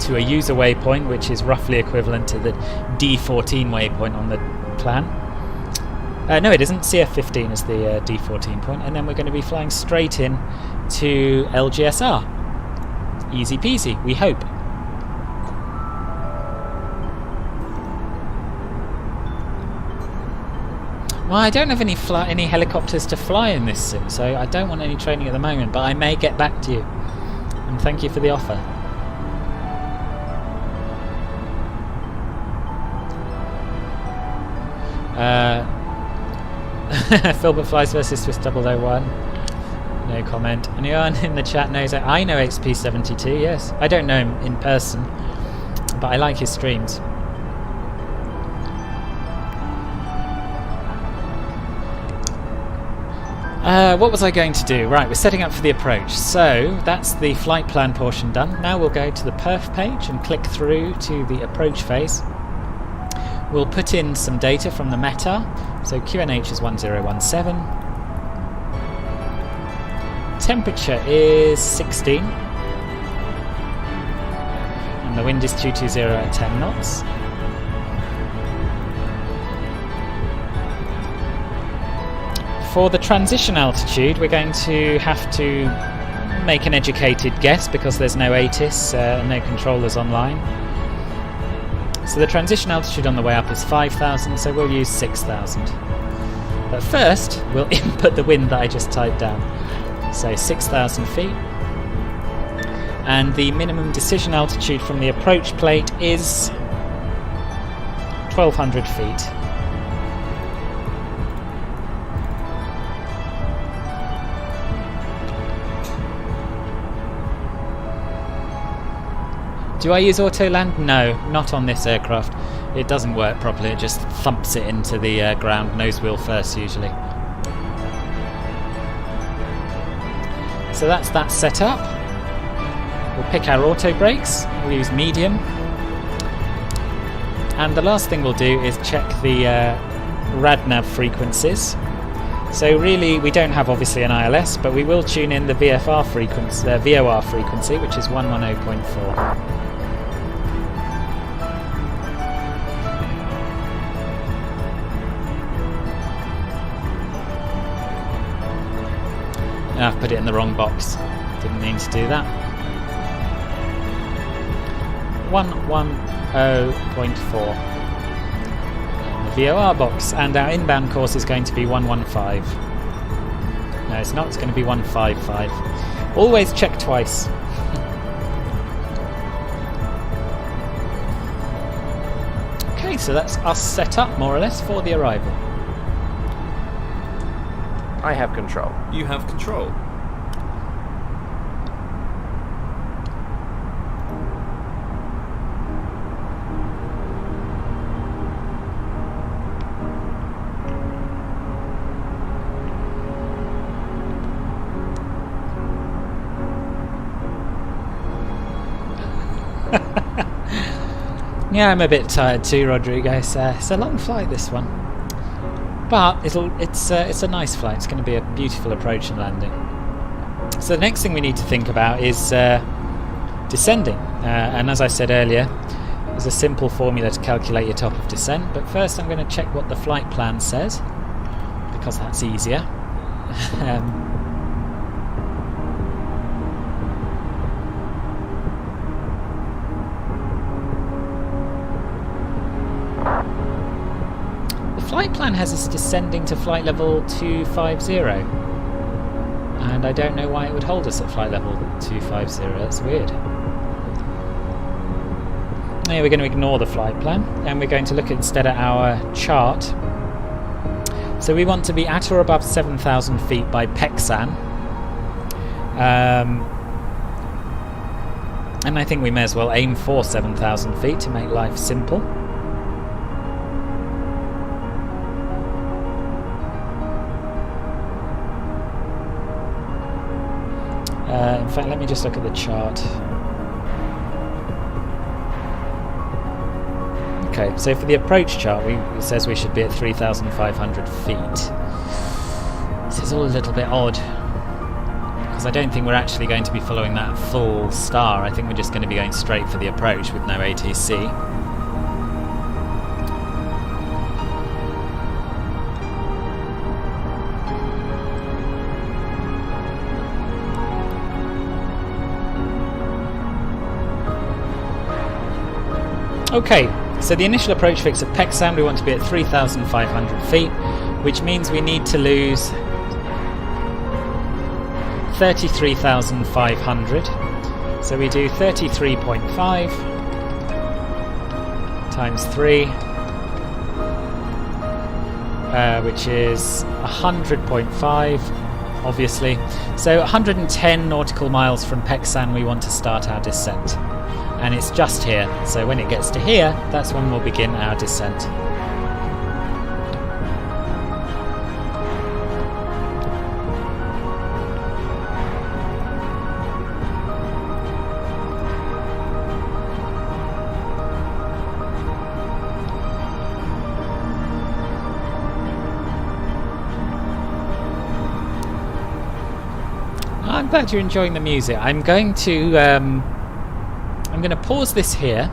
to a user waypoint, which is roughly equivalent to the D14 waypoint on the plan. No, it isn't. CF15 is the D14 point, and then we're going to be flying straight in to LGSR. Easy peasy, we hope. Well, I don't have any helicopters to fly in this sim, so I don't want any training at the moment, but I may get back to you. And thank you for the offer. Filbert flies versus Swiss 001. No comment. Anyone in the chat knows that I know XP72, yes. I don't know him in person, but I like his streams. What was I going to do? Right, we're setting up for the approach. So that's the flight plan portion done. Now we'll go to the perf page and click through to the approach phase. We'll put in some data from the METAR. So QNH is 1017. temperature is 16. And the wind is 220 at 10 knots. For the transition altitude, we're going to have to make an educated guess because there's no ATIS, no controllers online. So the transition altitude on the way up is 5,000, so we'll use 6,000. But first, we'll input the wind that I just typed down. So 6,000 feet. And the minimum decision altitude from the approach plate is 1,200 feet. Do I use auto land? No, not on this aircraft. It doesn't work properly, it just thumps it into the ground, nose wheel first usually. So that's that set up. We'll pick our auto brakes, we'll use medium. And the last thing we'll do is check the RadNav frequencies. So really we don't have obviously an ILS, but we will tune in the VOR frequency, which is 110.4. I've put it in the wrong box. Didn't mean to do that. 110.4 in the VOR box, and our inbound course is going to be 115. No, it's not. It's going to be 155. Always check twice. Okay, so that's us set up more or less for the arrival. I have control. You have control. Yeah, I'm a bit tired too, Rodrigo. It's a long flight, this one. But it's a nice flight. It's going to be a beautiful approach and landing. So the next thing we need to think about is descending. And as I said earlier, there's a simple formula to calculate your top of descent. But first I'm going to check what the flight plan says, because that's easier. Flight plan has us descending to flight level 250, and I don't know why it would hold us at flight level 250. That's weird. Now we're going to ignore the flight plan, and we're going to look instead at our chart. So we want to be at or above 7,000 feet by Peksan, and I think we may as well aim for 7,000 feet to make life simple. In fact, let me just look at the chart. Okay, so for the approach chart, it says we should be at 3,500 feet. This is all a little bit odd, because I don't think we're actually going to be following that full star. I think we're just going to be going straight for the approach with no ATC. Okay, so the initial approach fix at Peksan, we want to be at 3,500 feet, which means we need to lose 33,500. So we do 33.5 times 3, which is 100.5, obviously. So 110 nautical miles from Peksan we want to start our descent. And it's just here, so when it gets to here, that's when we'll begin our descent. glad you're enjoying the music. I'm going to pause this here,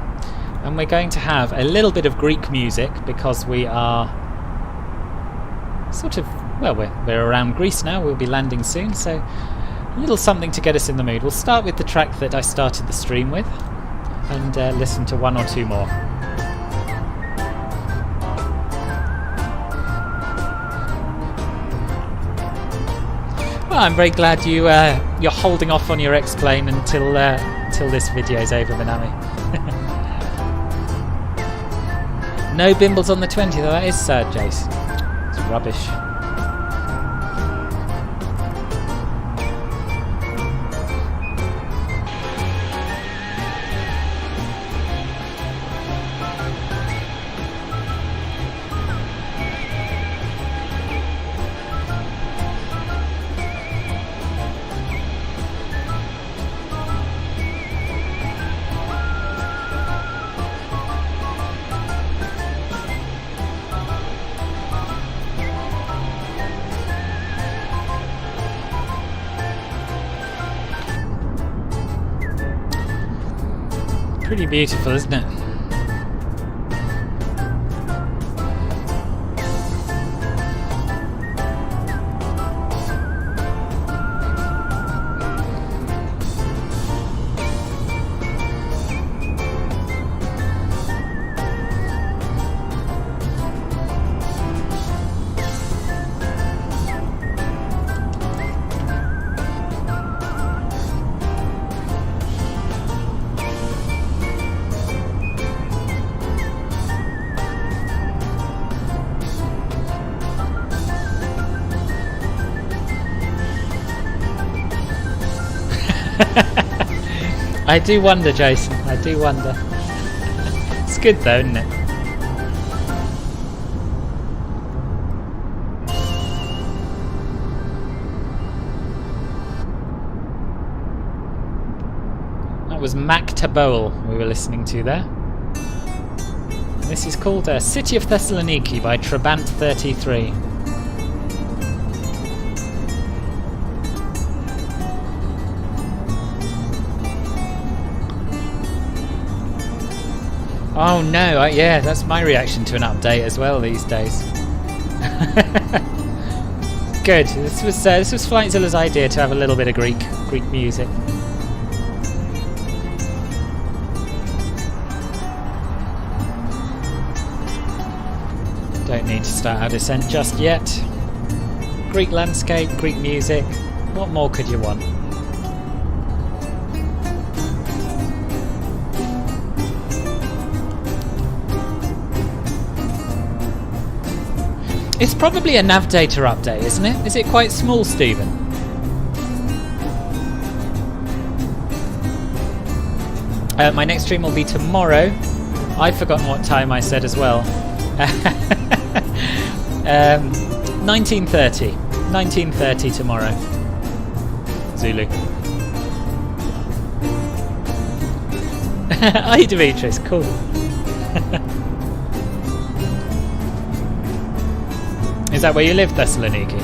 and we're going to have a little bit of Greek music because we are sort of, well, we're around Greece now. We'll be landing soon, so a little something to get us in the mood. We'll start with the track that I started the stream with, and listen to one or two more. Well, I'm very glad you're holding off on your X-Plane until this video is over, Manami. No bimbles on the 20th, though. That is sad, Jace. It's rubbish. Pretty beautiful, isn't it? I do wonder, Jason. I do wonder. It's good though, isn't it? That was Mac Tabole we were listening to there. This is called City of Thessaloniki by Trabant 33. Oh no, yeah, that's my reaction to an update as well these days. Good, this was Flightzilla's idea to have a little bit of Greek music. Don't need to start our descent just yet. Greek landscape, Greek music, what more could you want? It's probably a nav data update, isn't it? Is it quite small, Stephen? My next stream will be tomorrow. I've forgotten what time I said as well. 19:30. 19:30 tomorrow. Zulu. Hi, Demetrius. Cool. Is that where you live, Thessaloniki?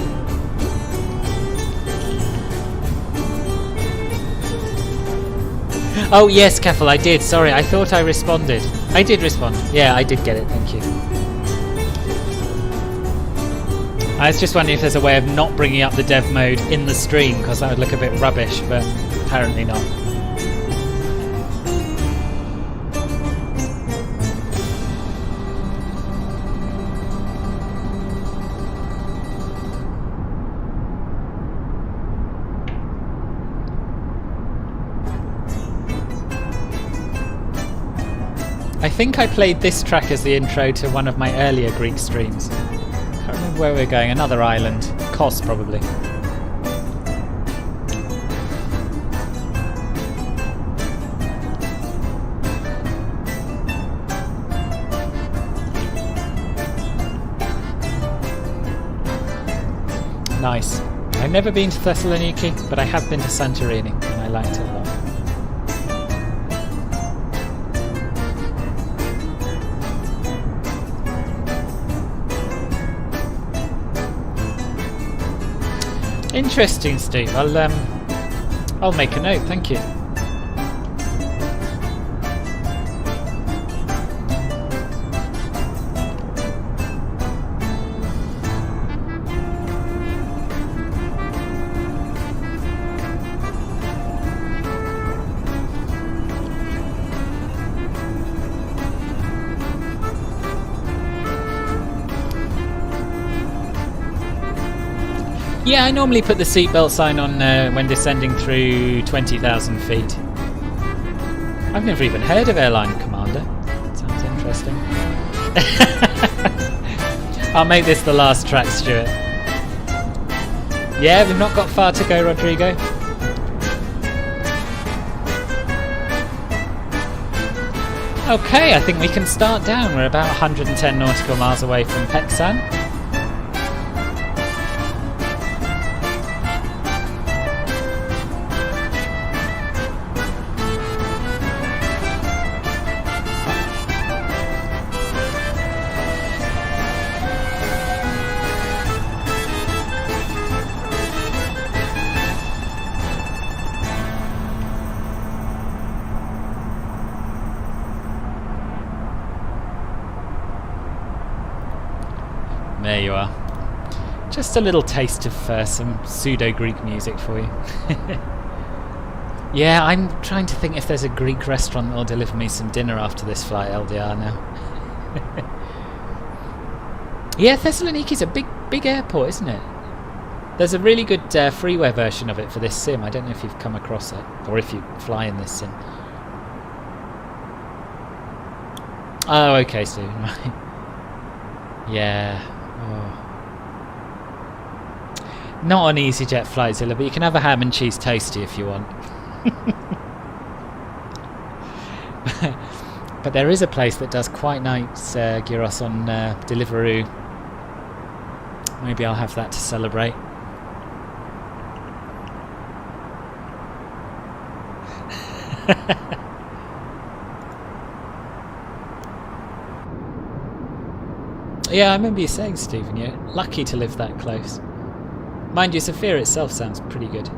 Oh yes, Keffel, I did. Sorry, I thought I responded. I did respond. Yeah, I did get it. Thank you. I was just wondering if there's a way of not bringing up the dev mode in the stream, because that would look a bit rubbish, but apparently not. I think I played this track as the intro to one of my earlier Greek streams. Can't remember where we're going. Another island. Kos, probably. Nice. I've never been to Thessaloniki, but I have been to Santorini, and I liked it a lot. Interesting, Steve. I'll I'll make a note, thank you. Yeah, I normally put the seatbelt sign on when descending through 20,000 feet. I've never even heard of Airline Commander. Sounds interesting. I'll make this the last track, Stuart. Yeah, we've not got far to go, Rodrigo. Okay, I think we can start down. We're about 110 nautical miles away from Peksan. There you are. Just a little taste of some pseudo-Greek music for you. Yeah, I'm trying to think if there's a Greek restaurant that will deliver me some dinner after this flight, LDR now. Yeah, Thessaloniki's a big airport, isn't it? There's a really good freeware version of it for this sim. I don't know if you've come across it, or if you fly in this sim. Oh, okay, Stephen, right. Yeah. Oh. Not on EasyJet Flightzilla, but you can have a ham and cheese toasty if you want. But there is a place that does quite nice gyros on Deliveroo. Maybe I'll have that to celebrate. Yeah, I remember you saying, Stephen, you're lucky to live that close. Mind you, Sophia itself sounds pretty good.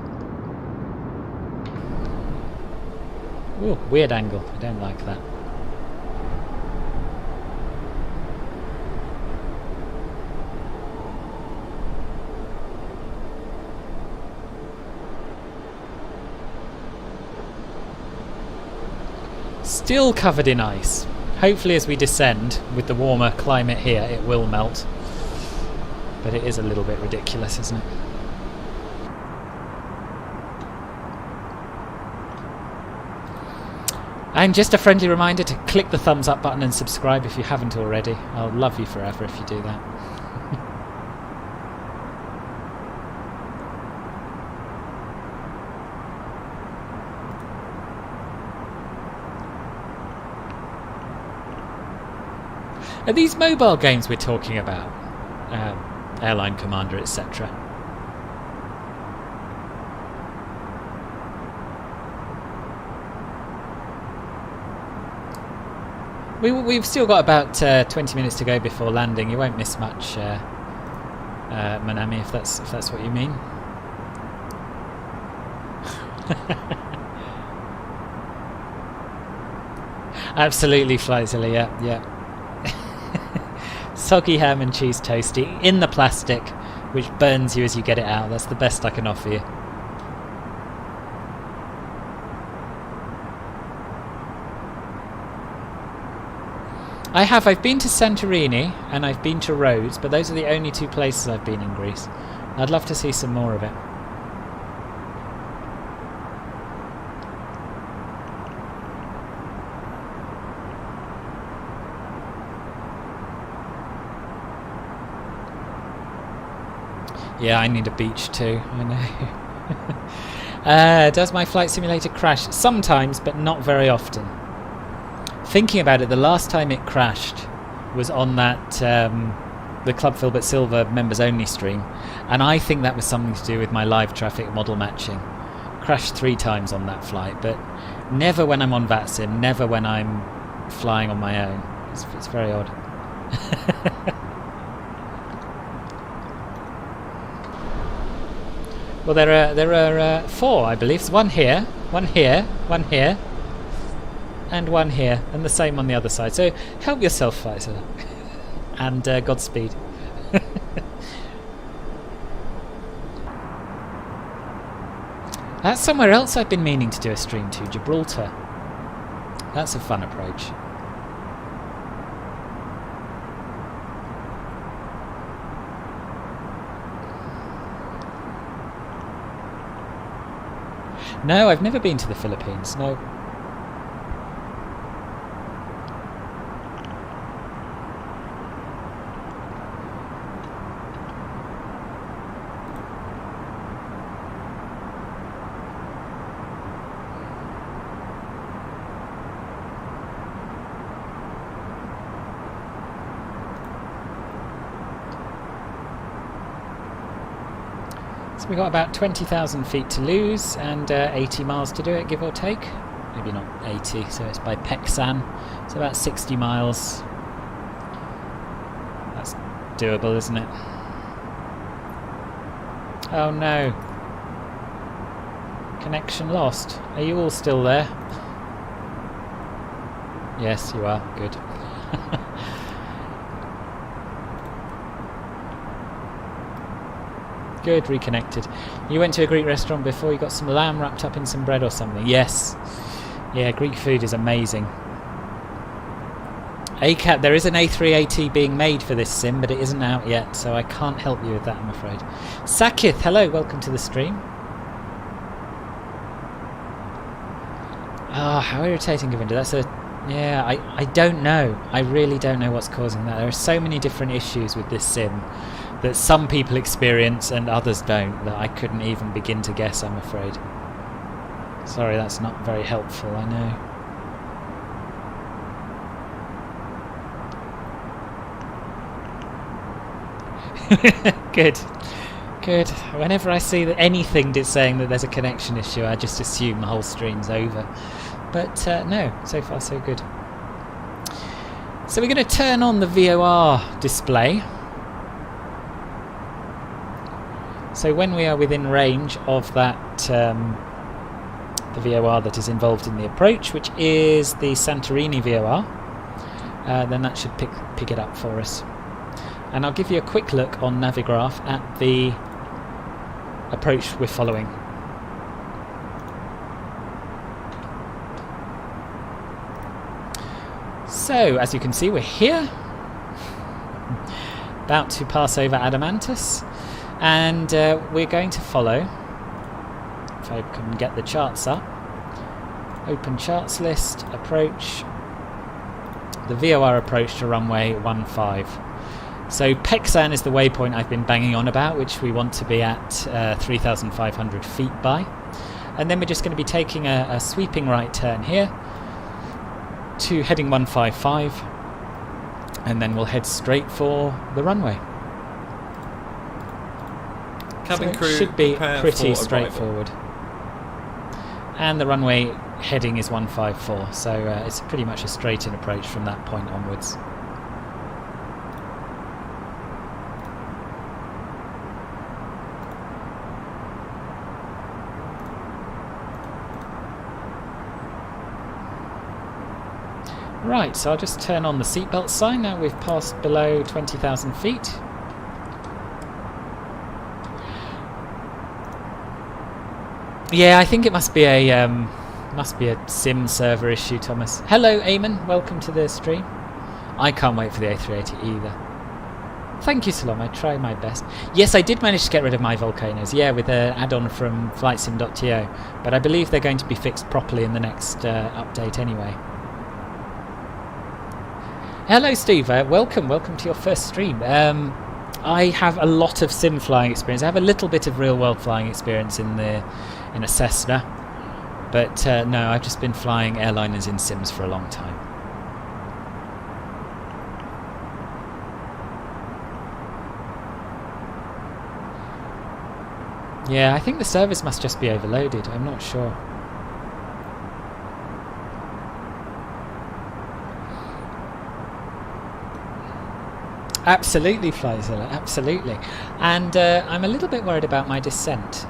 Ooh, weird angle. I don't like that. Still covered in ice. Hopefully as we descend, with the warmer climate here, it will melt. But it is a little bit ridiculous, isn't it? And just a friendly reminder to click the thumbs up button and subscribe if you haven't already. I'll love you forever if you do that. Are these mobile games we're talking about? Airline Commander, etc. We've still got about 20 minutes to go before landing. You won't miss much, Manami, if that's what you mean. Absolutely, Flightzilla, yeah. Soggy ham and cheese toasty in the plastic, which burns you as you get it out. That's the best I can offer you. I've been to Santorini and I've been to Rhodes, but those are the only two places I've been in Greece. I'd love to see some more of it. Yeah, I need a beach too, I know. Does my flight simulator crash? Sometimes, but not very often. Thinking about it, the last time it crashed was on that the Club Filbert Silver members only stream, and I think that was something to do with my live traffic model matching. Crashed 3 times on that flight, but never when I'm on VATSIM, never when I'm flying on my own. It's very odd. Well, there are 4, I believe. So one here, one here, one here, and one here, and the same on the other side. So help yourself, Pfizer, and Godspeed. That's somewhere else I've been meaning to do a stream to, Gibraltar. That's a fun approach. No, I've never been to the Philippines, no. So we've got about 20,000 feet to lose and 80 miles to do it, give or take. Maybe not 80, so it's by Peksan. It's about 60 miles. That's doable, isn't it? Oh no. Connection lost. Are you all still there? Yes, you are. Good. Good, reconnected. You went to a Greek restaurant before, you got some lamb wrapped up in some bread or something. Yes. Yeah, Greek food is amazing. ACAT, there is an A380 being made for this sim, but it isn't out yet, so I can't help you with that, I'm afraid. Sakith, hello, welcome to the stream. Ah, how irritating, Govinda. That's a... Yeah, I don't know. I really don't know what's causing that. There are so many different issues with this sim that some people experience and others don't, that I couldn't even begin to guess, I'm afraid. Sorry, that's not very helpful, I know. Good. Good. Whenever I see that anything that's saying that there's a connection issue, I just assume the whole stream's over. But no, so far so good. So we're going to turn on the VOR display. So when we are within range of that, the VOR that is involved in the approach, which is the Santorini VOR, then that should pick it up for us. And I'll give you a quick look on Navigraph at the approach we're following. So, as you can see, we're here, about to pass over Adamantus, and we're going to follow, if I can get the charts up, open charts list, approach, the VOR approach to runway 15. So Peksan is the waypoint I've been banging on about, which we want to be at 3,500 feet by. And then we're just going to be taking a sweeping right turn here to heading 155, and then we'll head straight for the runway. Cabin so crew should be pretty straightforward. And the runway heading is 154, so it's pretty much a straight-in approach from that point onwards. Right, so I'll just turn on the seatbelt sign now we've passed below 20,000 feet. Yeah, I think it must be a sim server issue, Thomas. Hello, Eamon. Welcome to the stream. I can't wait for the A380 either. Thank you, Salom. I try my best. Yes, I did manage to get rid of my volcanoes. Yeah, with an add-on from FlightSim.to, but I believe they're going to be fixed properly in the next update anyway. Hello, Steve. Welcome to your first stream. I have a lot of sim flying experience. I have a little bit of real-world flying experience in a Cessna, but no, I've just been flying airliners in sims for a long time. Yeah, I think the service must just be overloaded. I'm not sure. Absolutely, Flyzilla, absolutely. And I'm a little bit worried about my descent.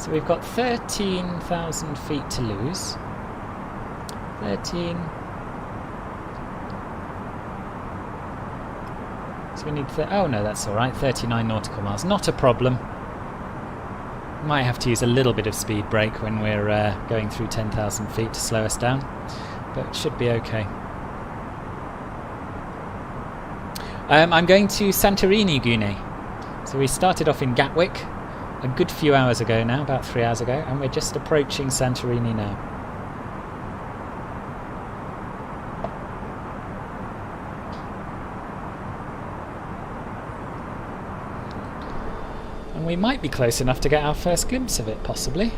So we've got 13,000 feet to lose. 13. So we need... oh no, that's alright. 39 nautical miles. Not a problem. Might have to use a little bit of speed brake when we're going through 10,000 feet to slow us down. But it should be okay. I'm going to Santorini, Gune. So we started off in Gatwick a good few hours ago now, about 3 hours ago, and we're just approaching Santorini now. And we might be close enough to get our first glimpse of it, possibly.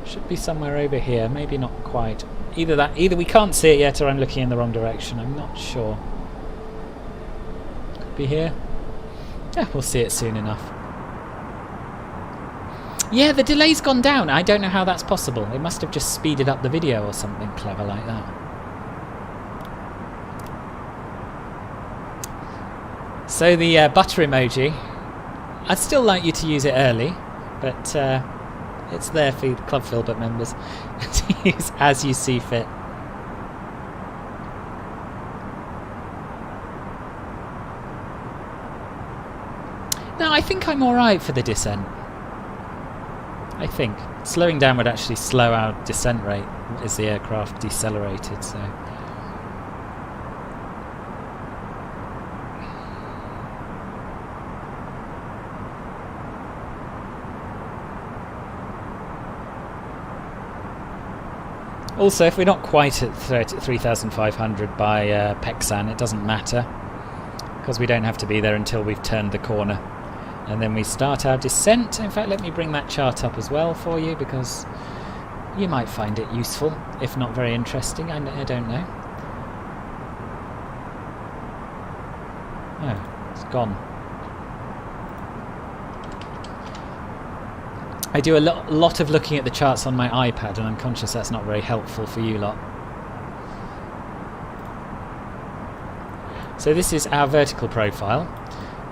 Should be somewhere over here, maybe not quite. Either we can't see it yet or I'm looking in the wrong direction, I'm not sure. Could be here. Yeah, we'll see it soon enough. Yeah, the delay's gone down. I don't know how that's possible. It must have just speeded up the video or something clever like that. So the butter emoji, I'd still like you to use it early, but it's there for Club Filbert members to use as you see fit. No, I think I'm alright for the descent. I think. Slowing down would actually slow our descent rate as the aircraft decelerated, so... Also, if we're not quite at 3,500 by Peksan, it doesn't matter, because we don't have to be there until we've turned the corner. And then we start our descent. In fact, let me bring that chart up as well for you, because you might find it useful, if not very interesting. I don't know. Oh, it's gone. I do a lot of looking at the charts on my iPad, and I'm conscious that's not very helpful for you lot. So this is our vertical profile.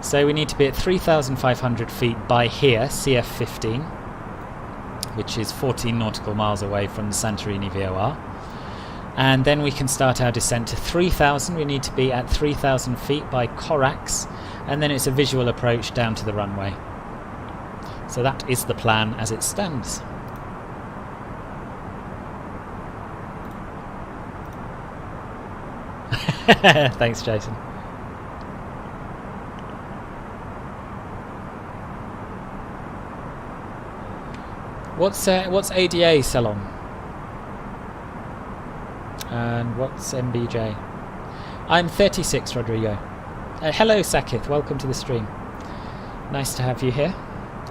So we need to be at 3,500 feet by here, CF15, which is 14 nautical miles away from the Santorini VOR. And then we can start our descent to 3,000. We need to be at 3,000 feet by Corax, and then it's a visual approach down to the runway. So that is the plan as it stands. Thanks, Jason. What's ADA, Salon? And what's MBJ? I'm 36, Rodrigo. Hello, Sakith. Welcome to the stream. Nice to have you here.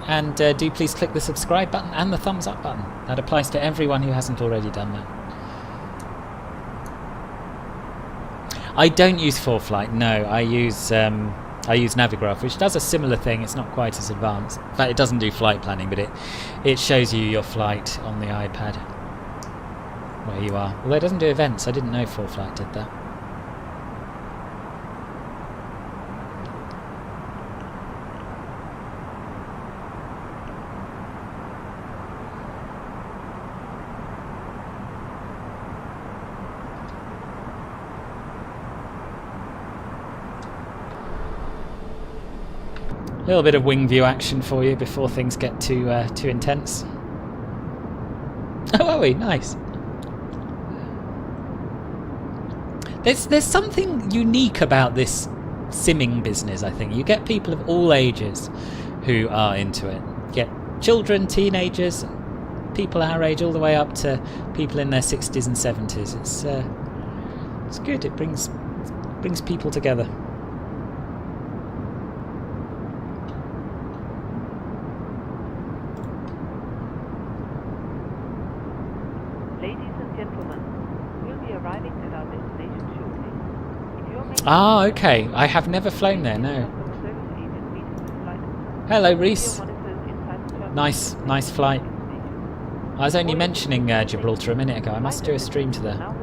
And do please click the subscribe button and the thumbs up button. That applies to everyone who hasn't already done that. I don't use ForeFlight, no. I use Navigraph, which does a similar thing. It's not quite as advanced. In fact, it doesn't do flight planning, but it shows you your flight on the iPad where you are. Although it doesn't do events. I didn't know ForeFlight did that. A little bit of wing view action for you before things get too intense. Oh, are we? Nice. There's something unique about this simming business, I think. You get people of all ages who are into it. You get children, teenagers, people our age, all the way up to people in their 60s and 70s. It's good. It brings people together. Ah, okay. I have never flown there, no. Hello, Reese. Nice flight. I was only mentioning Gibraltar a minute ago. I must do a stream to there.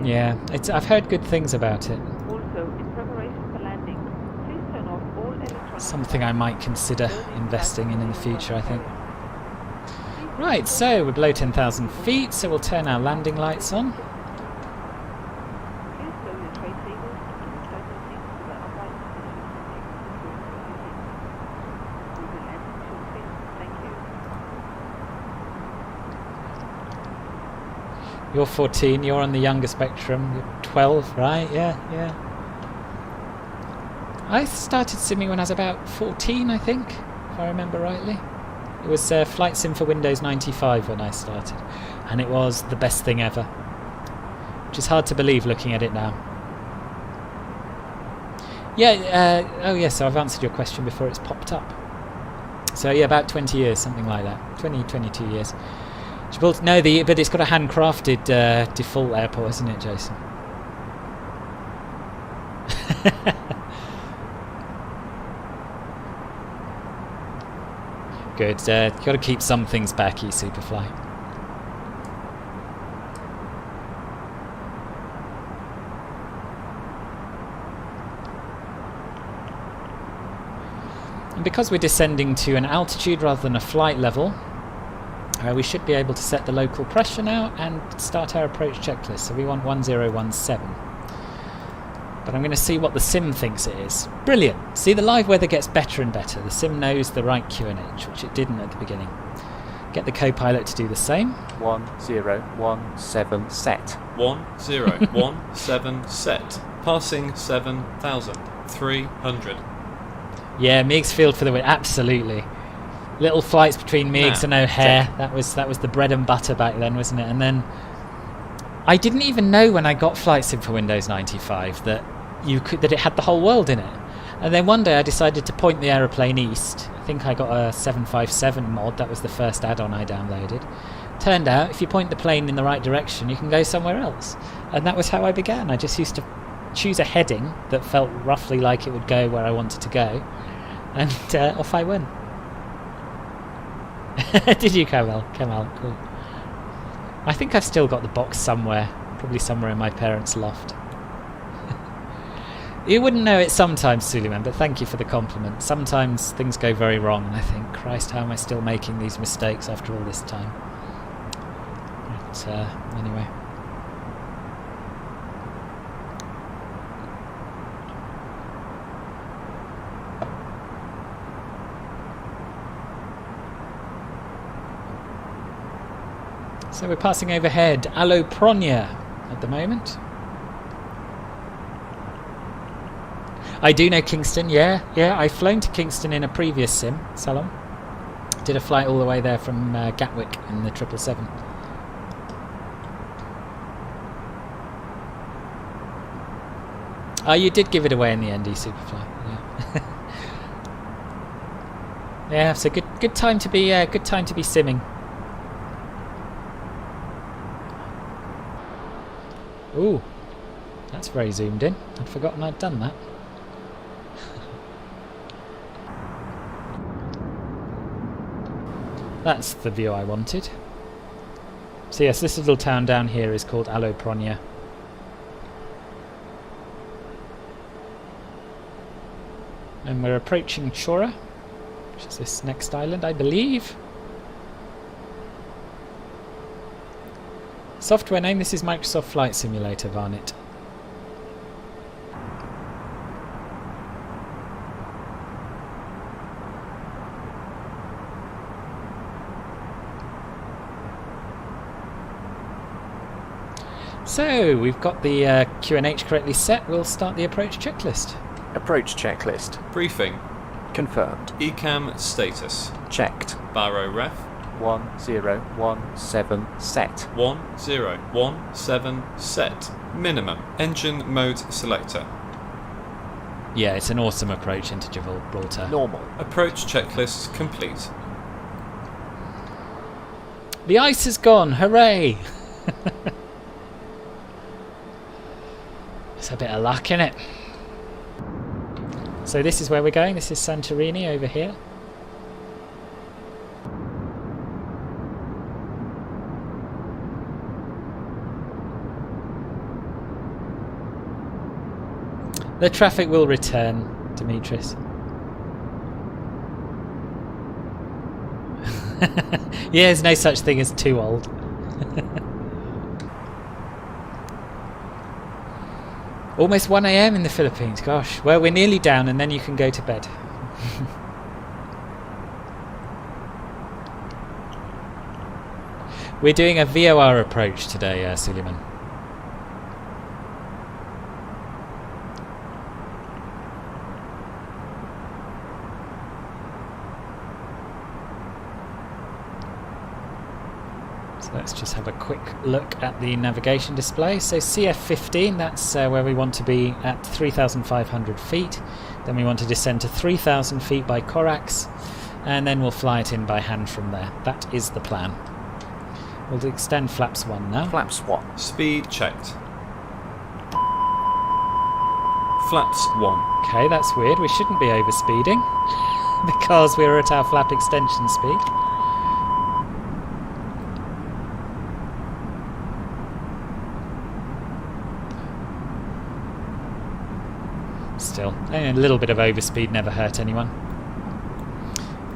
Yeah, I've heard good things about it. Also, in preparation for landing, please turn off all electronic... Something I might consider investing in the future, I think. Right, so we're below 10,000 feet, so we'll turn our landing lights on. You're 14, you're on the younger spectrum. You're 12, right? Yeah. I started simming when I was about 14, I think, if I remember rightly. It was Flight Sim for Windows 95 when I started, and it was the best thing ever. Which is hard to believe looking at it now. Yeah, oh yeah, so I've answered your question before it's popped up. So yeah, about 20 years, something like that. 22 years. No, but it's got a handcrafted default airport, isn't it, Jason? Good. You've got to keep some things back, eSuperfly. And because we're descending to an altitude rather than a flight level, we should be able to set the local pressure now and start our approach checklist. So we want 1017. But I'm going to see what the sim thinks it is. Brilliant! See, the live weather gets better and better. The sim knows the right QNH, which it didn't at the beginning. Get the co-pilot to do the same. 1017 set. 1017 set. Passing 7,300. Yeah, Meigs field for the win. Absolutely. Little flights between Meigs and O'Hare. That was the bread and butter back then, wasn't it? And then I didn't even know when I got Flight Sim for Windows 95 that it had the whole world in it. And then one day I decided to point the aeroplane east. I think I got a 757 mod. That was the first add-on I downloaded. Turned out, if you point the plane in the right direction, you can go somewhere else. And that was how I began. I just used to choose a heading that felt roughly like it would go where I wanted to go, and off I went. Did you, Kamal? Cool. I think I've still got the box somewhere, probably somewhere in my parents' loft. You wouldn't know it sometimes, Suleiman, but thank you for the compliment. Sometimes things go very wrong, and I think, Christ, how am I still making these mistakes after all this time? But anyway. So we're passing overhead Allopronia at the moment. I do know Kingston, yeah. I've flown to Kingston in a previous sim, Salom. Did a flight all the way there from Gatwick in the 777. Oh, you did give it away in the ND Superfly. Yeah. Yeah, so good time to be simming. Ooh, that's very zoomed in. I'd forgotten I'd done that. That's the view I wanted. So yes, this little town down here is called Allopronia. And we're approaching Chora, which is this next island, I believe. Software name, this is Microsoft Flight Simulator, Varnit. So, we've got the QNH correctly set. We'll start the approach checklist. Approach checklist. Briefing. Confirmed. ECAM status. Checked. Baro ref. 1017 set. 1017 set. Minimum. Engine mode selector. Yeah, it's an awesome approach into Gibraltar. Normal. Approach checklist complete. The ice is gone, hooray! It's a bit of luck, innit? So this is where we're going. This is Santorini over here. The traffic will return, Demetrius. Yeah, there's no such thing as too old. Almost 1 AM in the Philippines, gosh. Well, we're nearly down and then you can go to bed. We're doing a VOR approach today, Suleiman. Let's just have a quick look at the navigation display. So CF15, that's where we want to be at 3,500 feet. Then we want to descend to 3,000 feet by Corax, and then we'll fly it in by hand from there. That is the plan. We'll extend flaps 1 now. Flaps 1. Speed checked. Flaps 1. Okay, that's weird. We shouldn't be overspeeding because we're at our flap extension speed. Still, a little bit of overspeed never hurt anyone.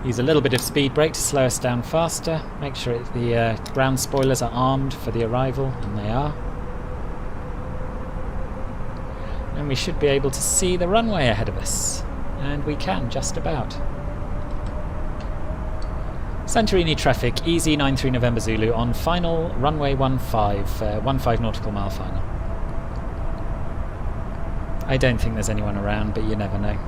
Use a little bit of speed brake to slow us down faster. Make sure the ground spoilers are armed for the arrival, and they are. And we should be able to see the runway ahead of us. And we can, just about. Santorini traffic, EZY93 November Zulu on final runway 15 nautical mile final. I don't think there's anyone around, but you never know.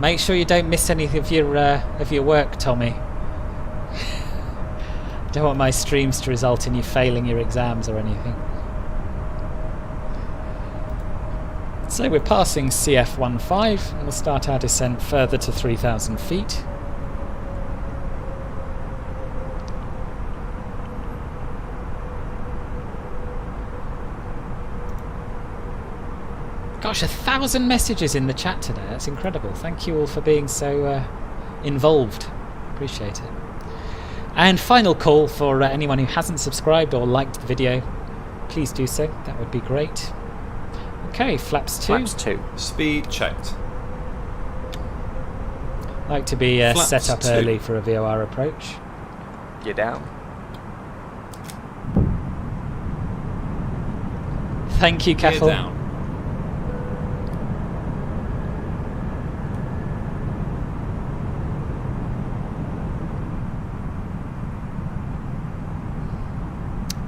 Make sure you don't miss any of your work, Tommy. Don't want my streams to result in you failing your exams or anything. So we're passing CF15 and we'll start our descent further to 3,000 feet. Gosh, 1,000 messages in the chat today. That's incredible. Thank you all for being so involved. Appreciate it. And final call for anyone who hasn't subscribed or liked the video. Please do so. That would be great. Okay, flaps 2. Flaps 2. Speed checked. Like to be set up 2. early for a VOR approach. You're down. Thank you, Cathal. You're down.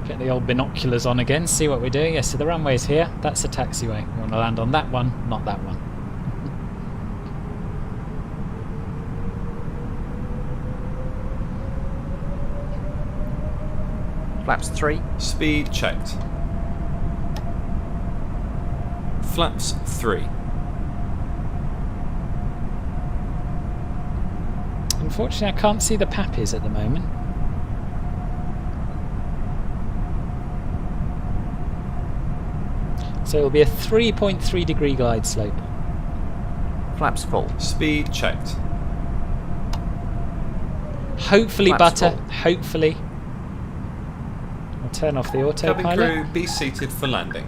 Get the old binoculars on again, see what we're doing. Yes, so the runway's here. That's the taxiway. We want to land on that one, not that one. Flaps 3. Speed checked. Flaps 3. Unfortunately, I can't see the pappies at the moment. So it'll be a 3.3 degree glide slope. Flaps full. Speed checked. Hopefully, Flaps butter. full. Hopefully. I'll turn off the Cabin autopilot. crew, be seated for landing.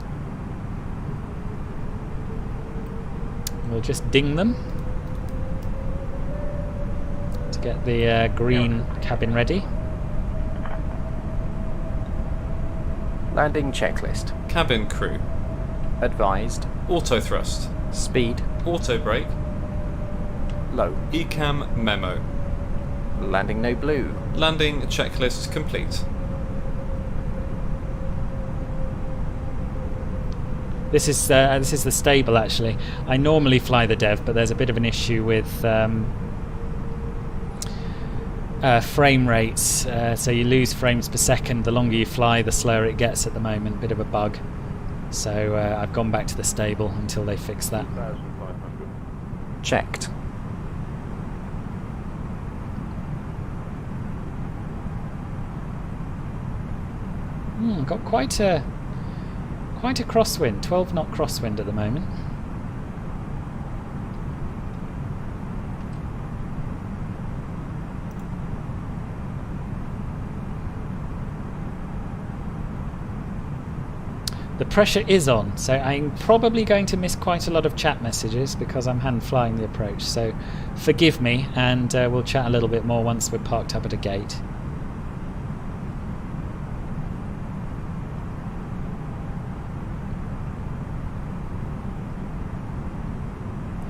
We'll just ding them to get the green cabin ready. Landing checklist. Cabin crew. Advised. Auto thrust. Speed. Auto brake. Low. ECAM memo. Landing no blue. Landing checklist complete. This is the stable actually. I normally fly the dev, but there's a bit of an issue with frame rates. So you lose frames per second. The longer you fly, the slower it gets at the moment. Bit of a bug. So I've gone back to the stable until they fix that. Checked. Got quite a crosswind, 12 knot crosswind at the moment. The pressure is on, so I'm probably going to miss quite a lot of chat messages because I'm hand flying the approach, so forgive me, and we'll chat a little bit more once we're parked up at a gate.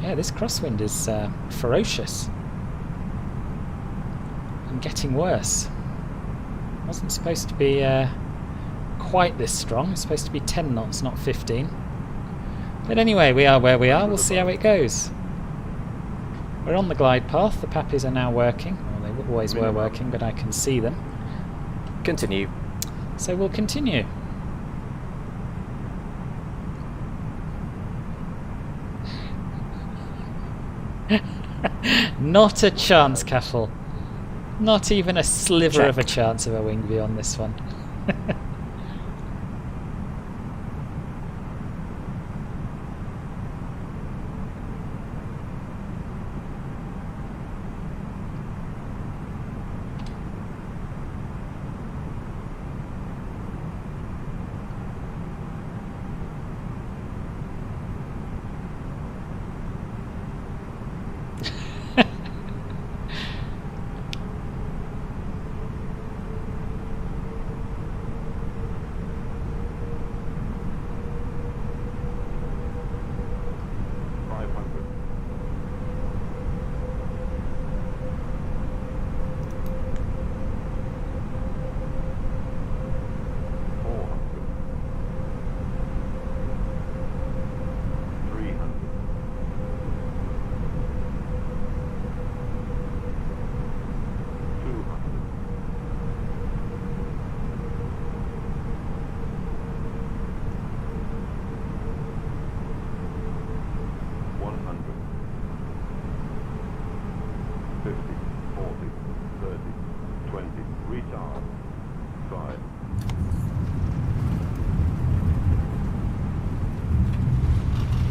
Yeah, this crosswind is ferocious and getting worse. Wasn't supposed to be quite this strong. It's supposed to be 10 knots, not 15. But anyway, we are where we are. We'll see how it goes. We're on the glide path. The pappies are now working. Well, they always were working, but I can see them. Continue. So we'll continue. Not a chance, Caffel. Not even a sliver of a chance of a wing view on this one.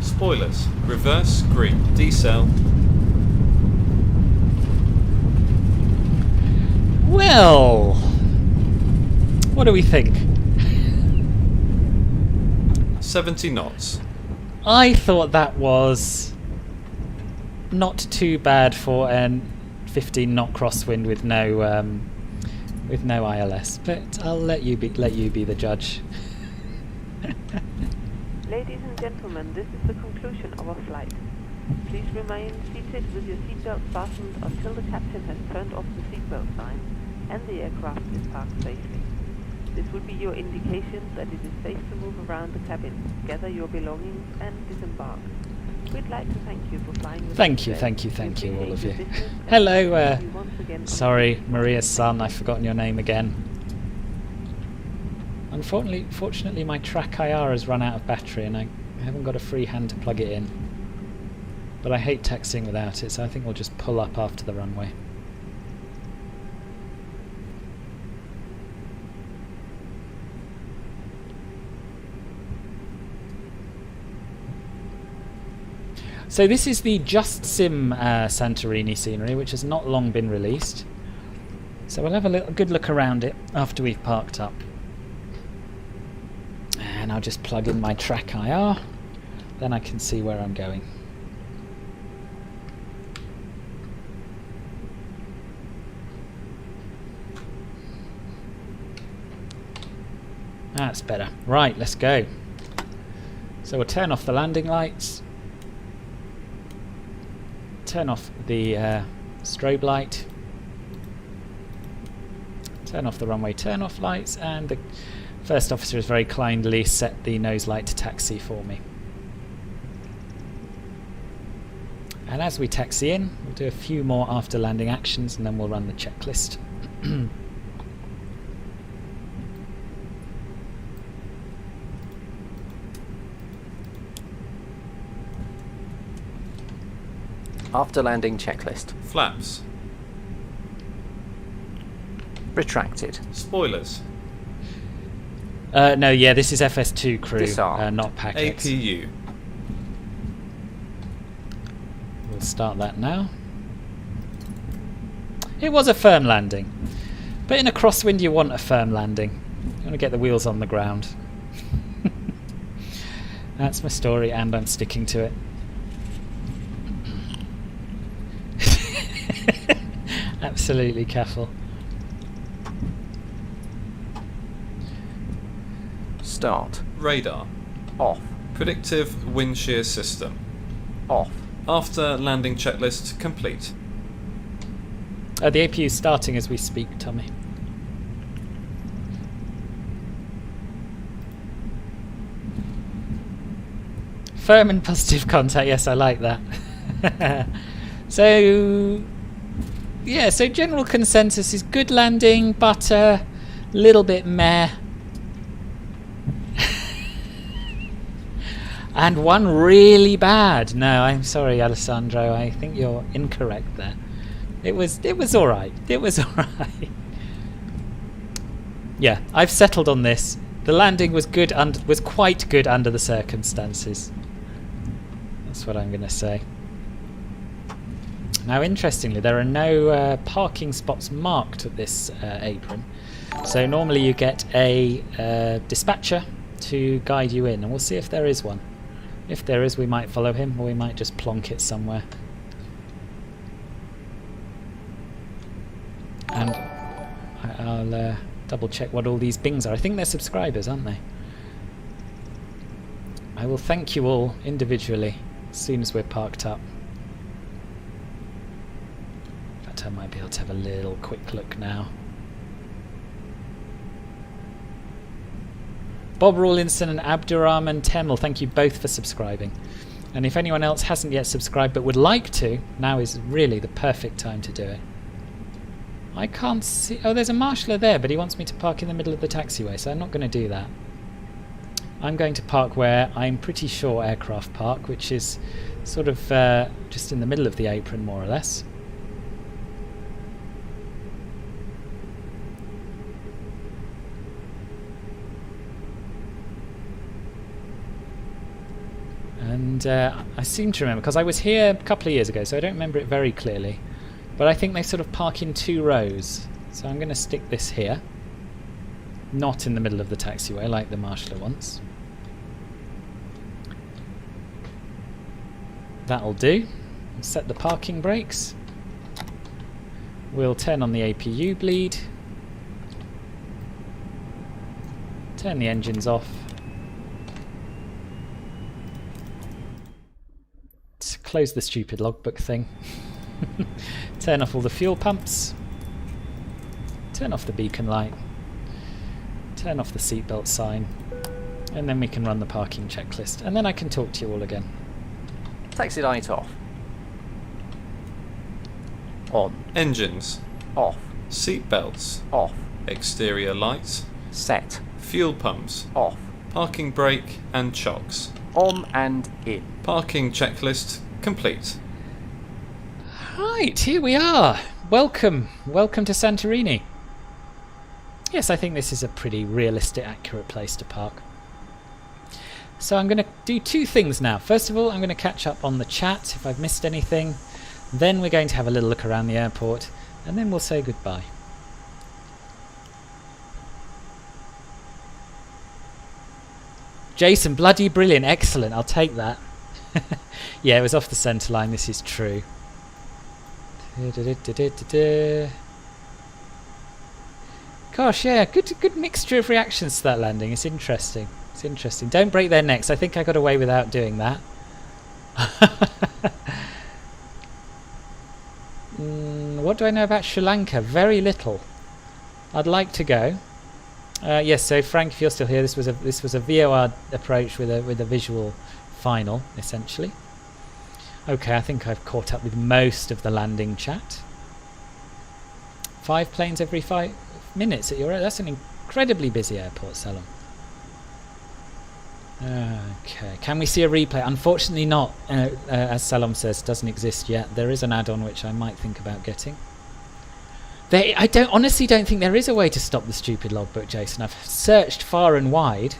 Spoilers. Reverse green. Decel. Well, what do we think? 70 knots. I thought that was not too bad for an 15 knot crosswind with no ILS, but I'll let you be the judge. Ladies and gentlemen, this is the conclusion of our flight. Please remain seated with your seatbelt fastened until the captain has turned off the seatbelt sign and the aircraft is parked safely. This will be your indication that it is safe to move around the cabin, gather your belongings and disembark. We'd like to thank you for flying with us today. Thank you, all of you. Hello, sorry, Maria's son, I've forgotten your name again. Unfortunately, my track IR has run out of battery and I haven't got a free hand to plug it in. But I hate texting without it, so I think we'll just pull up after the runway. So this is the JustSim Santorini scenery, which has not long been released. So we'll have a good look around it after we've parked up. And I'll just plug in my track IR, then I can see where I'm going. That's better. Right, let's go. So we'll turn off the landing lights, turn off the strobe light, turn off the runway turn-off lights, and the first officer has very kindly set the nose light to taxi for me. And as we taxi in, we'll do a few more after landing actions and then we'll run the checklist. After landing checklist. Flaps. Retracted. Spoilers. No, yeah, this is FS2 crew, Disarmed. not packets. APU. We'll start that now. It was a firm landing, but in a crosswind you want a firm landing. You want to get the wheels on the ground. That's my story, and I'm sticking to it. Absolutely careful. Start. Radar. Off. Predictive wind shear system. Off. After landing checklist complete. The APU is starting as we speak, Tommy. Firm and positive contact, yes, I like that. So, yeah, so general consensus is good landing, but a little bit meh. And one really bad. No, I'm sorry, Alessandro, I think you're incorrect there. It was alright. It was alright. Yeah, I've settled on this. The landing was good was quite good under the circumstances. That's what I'm going to say. Now, interestingly, there are no parking spots marked at this apron. So normally you get a dispatcher to guide you in, and we'll see if there is one. If there is, we might follow him, or we might just plonk it somewhere. And I'll double check what all these bings are. I think they're subscribers, aren't they? I will thank you all individually as soon as we're parked up. In fact, I might be able to have a little quick look now. Bob Rawlinson and Abdurrahman Temel, thank you both for subscribing. And if anyone else hasn't yet subscribed but would like to, now is really the perfect time to do it. I can't see... Oh, there's a marshaller there, but he wants me to park in the middle of the taxiway, so I'm not going to do that. I'm going to park where I'm pretty sure aircraft park, which is sort of just in the middle of the apron, more or less. And I seem to remember, because I was here a couple of years ago, so I don't remember it very clearly. But I think they sort of park in 2 rows. So I'm going to stick this here. Not in the middle of the taxiway like the marshaller wants. That'll do. We'll set the parking brakes. We'll turn on the APU bleed. Turn the engines off. Close the stupid logbook thing. Turn off all the fuel pumps. Turn off the beacon light. Turn off the seatbelt sign. And then we can run the parking checklist. And then I can talk to you all again. Taxi light off. On. Engines. Off. Seatbelts. Off. Exterior lights. Set. Fuel pumps. Off. Parking brake and chocks. On and in. Parking checklist complete. Right, here we are. Welcome. Welcome to Santorini. Yes, I think this is a pretty realistic, accurate place to park. So I'm going to do 2 things now. First of all, I'm going to catch up on the chat if I've missed anything. Then we're going to have a little look around the airport. And then we'll say goodbye. Jason, bloody brilliant. Excellent. I'll take that. Yeah, it was off the centre line. This is true. Gosh, yeah, good mixture of reactions to that landing. It's interesting. It's interesting. Don't break their necks. I think I got away without doing that. What do I know about Sri Lanka? Very little. I'd like to go. Yes, so Frank, if you're still here, this was a VOR approach with a visual final, essentially. Okay, I think I've caught up with most of the landing chat. 5 planes every 5 minutes at your... That's an incredibly busy airport, Salom. Okay, can we see a replay? Unfortunately not, as Salom says, doesn't exist yet. There is an add-on which I might think about getting. I honestly don't think there is a way to stop the stupid logbook, Jason. I've searched far and wide,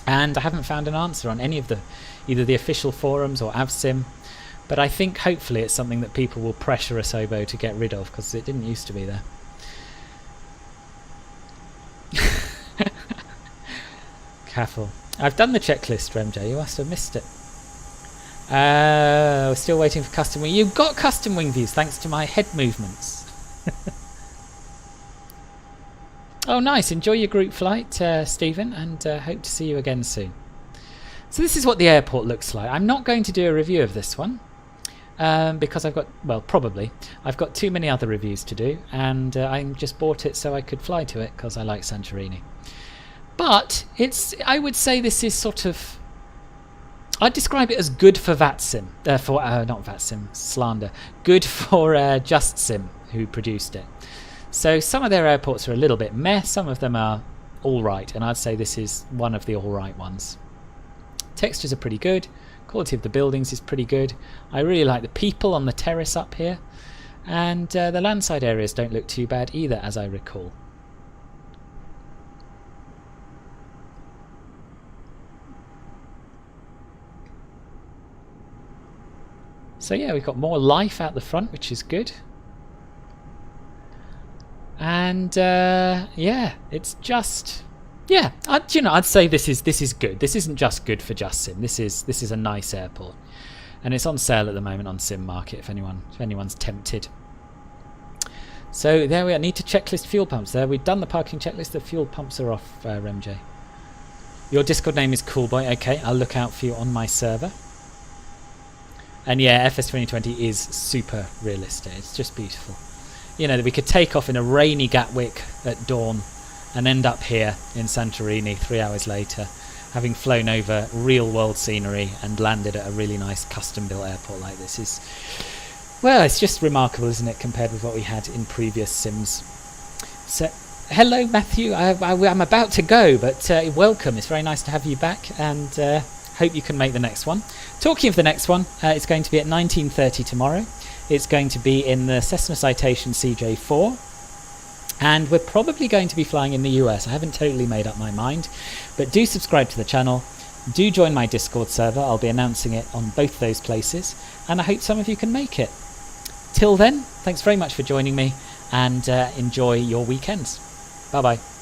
and I haven't found an answer on any of either the official forums or VATSIM. But I think hopefully it's something that people will pressure Asobo to get rid of, because it didn't used to be there. Careful. I've done the checklist, MJ. You must have missed it. We're still waiting for custom wing. You've got custom wing views thanks to my head movements. Oh, nice. Enjoy your group flight, Stephen, and hope to see you again soon. So this is what the airport looks like. I'm not going to do a review of this one because I've got, well, probably. I've got too many other reviews to do, and I just bought it so I could fly to it because I like Santorini. But I would say this is sort of, I'd describe it as good for VATSIM, not VATSIM, slander, good for JustSim, who produced it. So some of their airports are a little bit meh, some of them are alright, and I'd say this is one of the alright ones. Textures are pretty good, quality of the buildings is pretty good, I really like the people on the terrace up here, and the landside areas don't look too bad either, as I recall. So yeah, we've got more life out the front, which is good. And yeah, it's just, yeah, I'd say this is good. This isn't just good for JustSim. This is a nice airport, and it's on sale at the moment on Sim Market if anyone's tempted. So there we are. Need to checklist fuel pumps. There, we've done the parking checklist. The fuel pumps are off. MJ, your Discord name is Coolboy. Okay, I'll look out for you on my server. And yeah, FS2020 is super realistic. It's just beautiful. You know, we could take off in a rainy Gatwick at dawn and end up here in Santorini 3 hours later, having flown over real world scenery and landed at a really nice custom built airport like this. Is, well, it's just remarkable, isn't it, compared with what we had in previous Sims. So hello Matthew, I'm about to go, but welcome. It's very nice to have you back, and hope you can make the next one. Talking of the next one, it's going to be at 19:30 tomorrow. It's going to be in the Cessna Citation CJ4, and we're probably going to be flying in the US. I haven't totally made up my mind, but do subscribe to the channel, do join my Discord server. I'll be announcing it on both those places, and I hope some of you can make it. Till then, thanks very much for joining me, and enjoy your weekends. Bye bye.